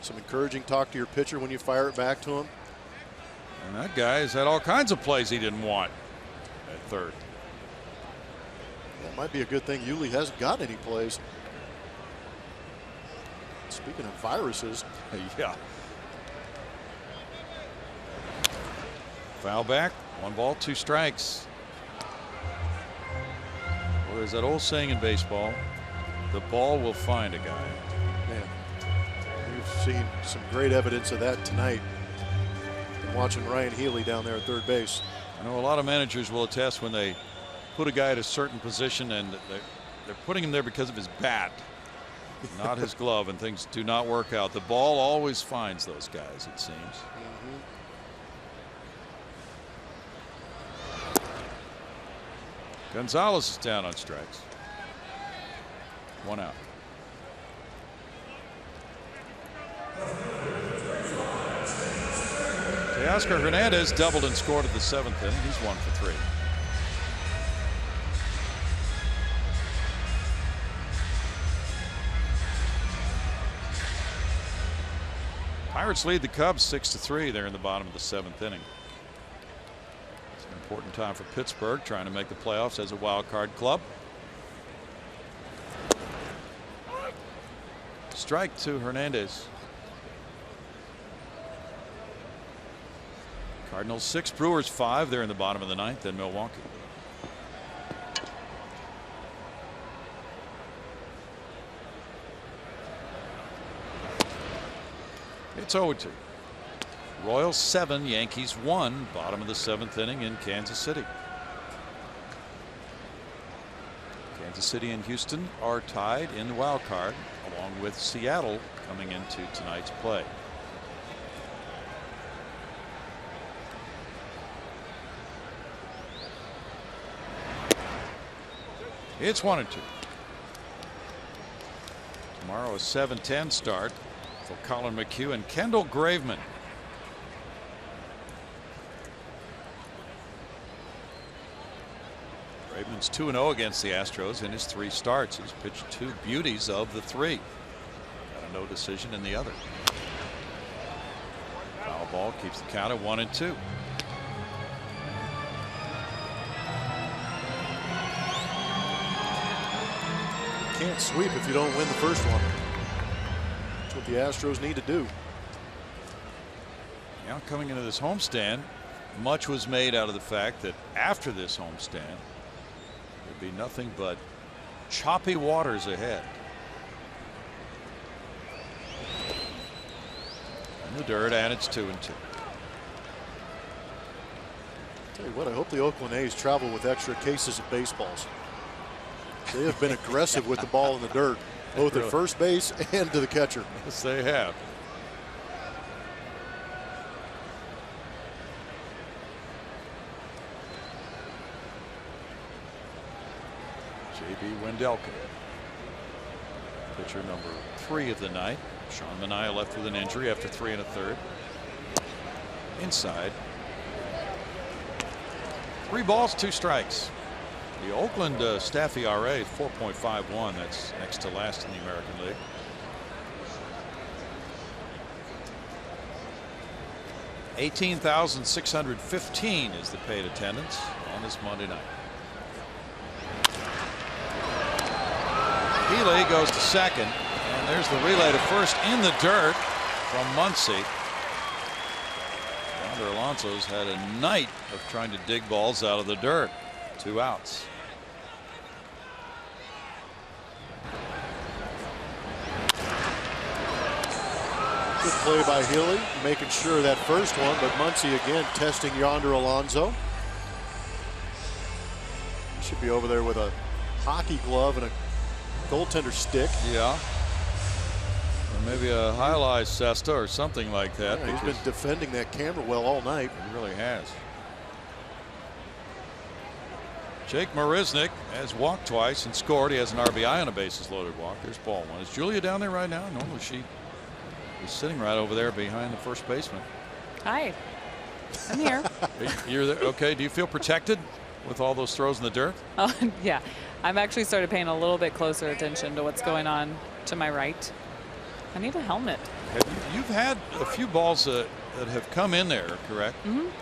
Some encouraging talk to your pitcher when you fire it back to him. And that guy has had all kinds of plays he didn't want at third. That might be a good thing Yuli hasn't got any plays. Speaking of viruses. Yeah. Foul back. 1 ball, 2 strikes. Well, there's that old saying in baseball, the ball will find a guy. Man, we've seen some great evidence of that tonight. Been watching Ryan Healy down there at third base. I know a lot of managers will attest when they put a guy at a certain position and they're putting him there because of his bat, not his glove, and things do not work out. The ball always finds those guys, it seems. Gonzalez is down on strikes. 1 out. Teoscar Hernandez doubled and scored at the 7th inning. He's 1 for 3. Pirates lead the Cubs 6-3. They're in the bottom of the 7th inning. It's an important time for Pittsburgh, trying to make the playoffs as a wild card club. Strike to Hernandez. Cardinals 6, Brewers 5. They're in the bottom of the 9th in Milwaukee. It's 0-2. Royals 7, Yankees 1. Bottom of the 7th inning in Kansas City. Kansas City and Houston are tied in the wild card, along with Seattle coming into tonight's play. It's 1-2. Tomorrow a 7:10 start for Colin McHugh and Kendall Graveman. Graveman's 2-0 against the Astros in his 3 starts. He's pitched 2 beauties of the 3. Got a no decision in the other. Foul ball keeps the count at 1-2. Can't sweep if you don't win the first one. That's what the Astros need to do. Now coming into this homestand, much was made out of the fact that after this homestand there'd be nothing but choppy waters ahead. In the dirt, and it's 2-2. Tell you what, I hope the Oakland A's travel with extra cases of baseballs. They have been aggressive with the ball in the dirt, both at first base and to the catcher. Yes, they have. J.B. Wendelken, pitcher number 3 of the night. Sean Manaea left with an injury after 3 1/3. Inside. 3 balls, 2 strikes. The Oakland staff ERA is 4.51. That's next to last in the American League. $18,615 is the paid attendance on this Monday night. Healy goes to second, and there's the relay to first in the dirt from Muncy. Yonder Alonso's had a night of trying to dig balls out of the dirt. 2 outs. Good play by Healy, making sure that first one, but Muncy again testing Yonder Alonso. He should be over there with a hockey glove and a goaltender stick. Yeah. Or maybe a highlight cesta or something like that. Yeah, he's been defending that camera well all night. He really has. Jake Marisnick has walked twice and scored. He has an RBI on a bases loaded walk. There's ball 1. Is Julia down there right now? Normally she is sitting right over there behind the first baseman. Hi. I'm here. You're there. Okay. Do you feel protected with all those throws in the dirt? Oh, yeah. I'm actually started paying a little bit closer attention to what's going on to my right. I need a helmet. You've had a few balls that have come in there, correct?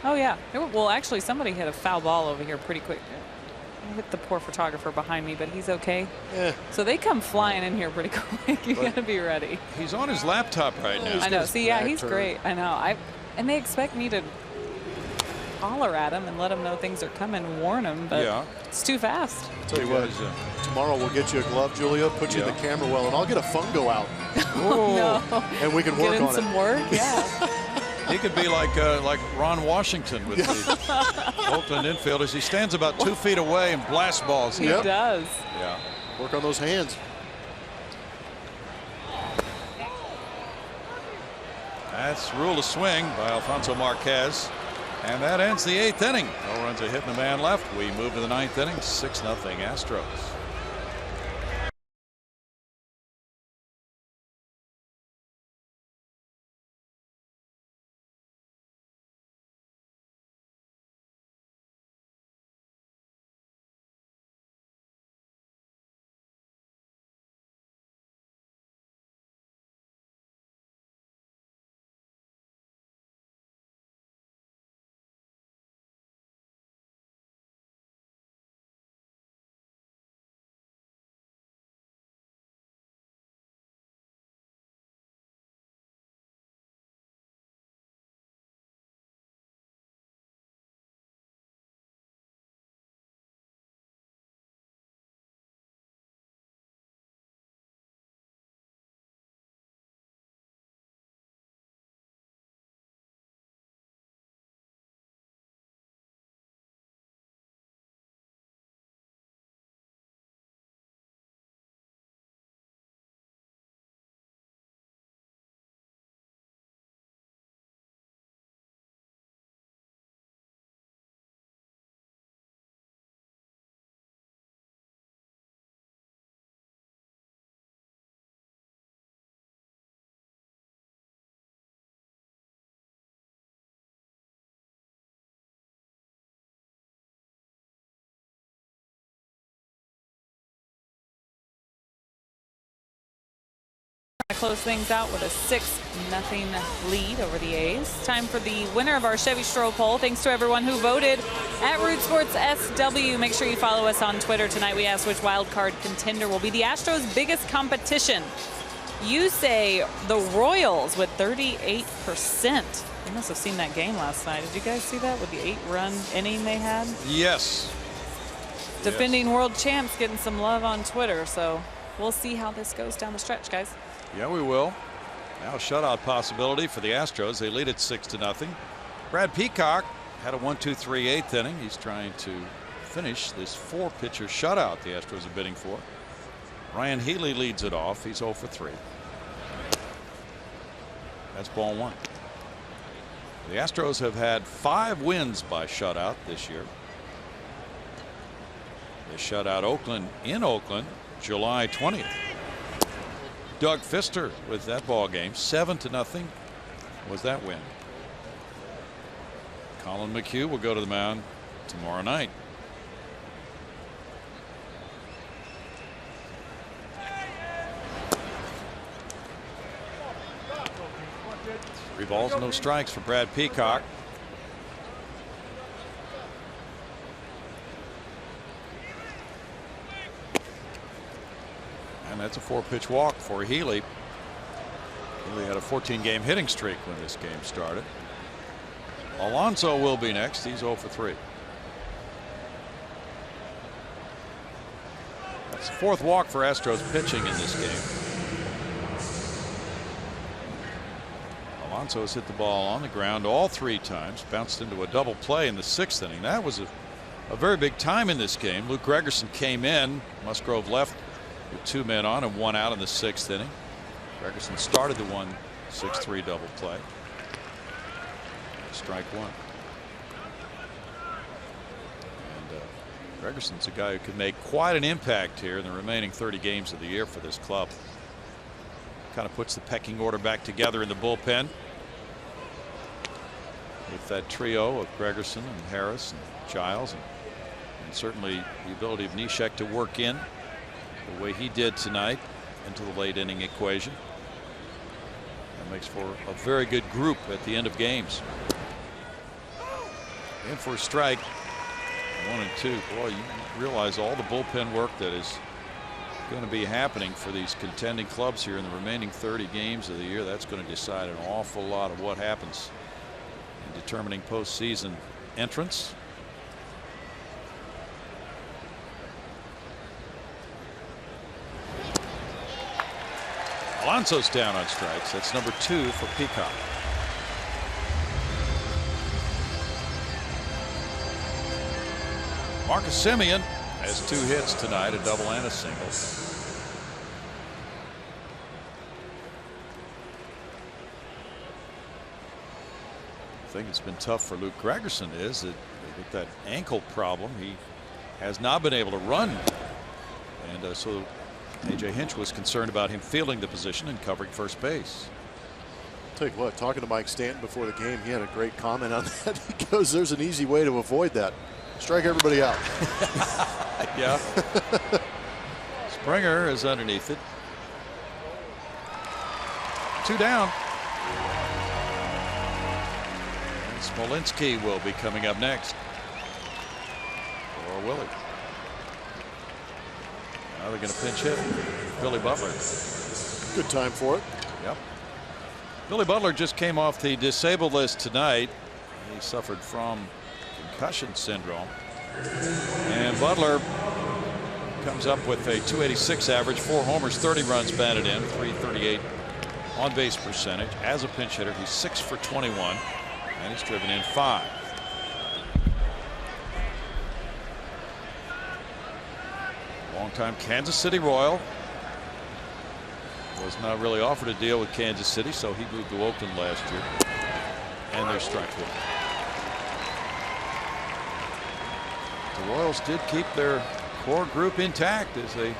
Oh, yeah. Well, actually, somebody hit a foul ball over here pretty quick. I hit the poor photographer behind me, but he's okay. Yeah. So they come flying in here pretty quick. You got to be ready. He's on his laptop right now. I know. See, yeah, he's turn. great. I know. And they expect me to holler at him and let him know things are coming, warn him, but Yeah. it's too fast. Tell you what, tomorrow we'll get you a glove, Julia, put you in the camera well, and I'll get a fungo out, No. and we can work Get in on some it. work. Yeah. He could be like Ron Washington with the Oakland infielders. He stands about 2 feet away and blast balls. He Yep. does. Yeah. Work on those hands. That's ruled a swing by Alfonso Marquez. And that ends the 8th inning. No runs, a hit, and a man left. We move to the 9th inning. 6-0 Astros. Close things out with a 6-0 lead over the A's. Time for the winner of our Chevy Stroh poll. Thanks to everyone who voted at Root Sports SW. Make sure you follow us on Twitter. Tonight we asked which wild card contender will be the Astros' biggest competition. You say the Royals with 38%. You must have seen that game last night. Did you guys see that with the 8-run inning they had? Yes. Defending world champs getting some love on Twitter. So we'll see how this goes down the stretch, guys. Yeah, we will. Now a shutout possibility for the Astros. They lead it 6-0. Brad Peacock had a 1-2-3 8th inning. He's trying to finish this 4-pitcher shutout the Astros are bidding for. Ryan Healy leads it off. He's 0 for 3. That's ball 1. The Astros have had 5 wins by shutout this year. They shut out Oakland in Oakland July 20th. Doug Fister with that ball game. 7-0 was that win. Colin McHugh will go to the mound tomorrow night. Three balls, no strikes for Brad Peacock. And that's a 4-pitch walk for Healy. Healy had a 14-game hitting streak when this game started. Alonso will be next. He's 0 for 3. That's the 4th walk for Astros pitching in this game. Alonso has hit the ball on the ground all 3 times. Bounced into a double play in the 6th inning. That was a very big time in this game. Luke Gregerson came in. Musgrove left with 2 men on and 1 out in the 6th inning. Gregerson started the 1-6-3 double play. Strike 1. And Gregerson's a guy who could make quite an impact here in the remaining 30 games of the year for this club. Kind of puts the pecking order back together in the bullpen with that trio of Gregerson and Harris and Giles, and certainly the ability of Neshek to work in the way he did tonight into the late inning equation. Makes for a very good group at the end of games. In for a strike. 1 and 2. Boy, you realize all the bullpen work that is going to be happening for these contending clubs here in the remaining 30 games of the year. That's going to decide an awful lot of what happens in determining postseason entrance. Alonso's down on strikes. That's number 2 for Peacock. Marcus Semien has 2 hits tonight, a double and a single. The thing that's been tough for Luke Gregerson is that with that ankle problem, he has not been able to run. And so A.J. Hinch was concerned about him fielding the position and covering first base. Tell you what, talking to Mike Stanton before the game, he had a great comment on that. He goes, there's an easy way to avoid that. Strike everybody out. Yeah. Springer is underneath it. 2 down. And Smolinski will be coming up next. Or will he? Now they're going to pinch hit Billy Butler. Good time for it. Yep. Billy Butler just came off the disabled list tonight. He suffered from concussion syndrome. And Butler comes up with a .286 average, 4 homers, 30 runs batted in, .338 on base percentage. As a pinch hitter, he's 6 for 21, and he's driven in 5. Longtime Kansas City Royal. Was not really offered a deal with Kansas City, so he moved to Oakland last year. And they're strike one. The Royals did keep their core group intact as they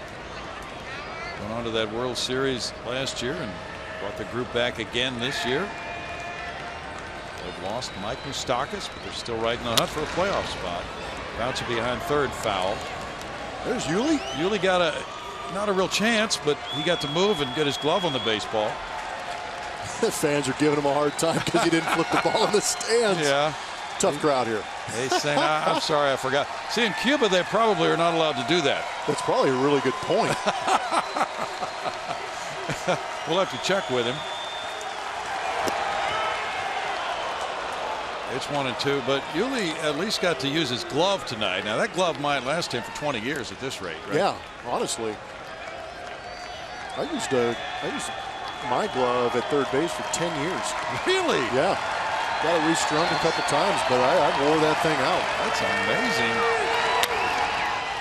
went on to that World Series last year and brought the group back again this year. They've lost Mike Moustakas, but they're still right in the hunt for a playoff spot. Bouncing behind third, foul. There's Yuli. Yuli got not a real chance, but he got to move and get his glove on the baseball. The fans are giving him a hard time because he didn't flip the ball in the stands. Yeah. Tough crowd here. He's saying, I'm sorry, I forgot. See, in Cuba, they probably are not allowed to do that. That's probably a really good point. We'll have to check with him. It's 1 and 2, but Yuli at least got to use his glove tonight. Now, that glove might last him for 20 years at this rate, right? Yeah, honestly. I used my glove at third base for 10 years. Really? Yeah. Got it restrung a couple times, but I wore that thing out. That's amazing.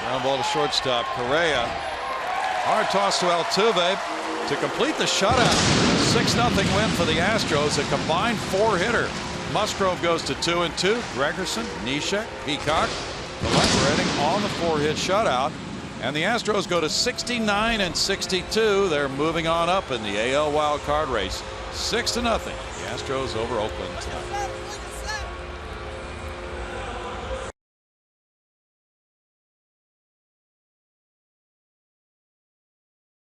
Ground ball to shortstop. Correa. Hard toss to Altuve to complete the shutout. 6-0 win for the Astros. A combined 4-hitter. Musgrove goes to 2 and 2. Gregerson, Neshek, Peacock, the left-handing on the 4-hit shutout. And the Astros go to 69 and 62. They're moving on up in the AL wild card race. 6-0. The Astros over Oakland tonight.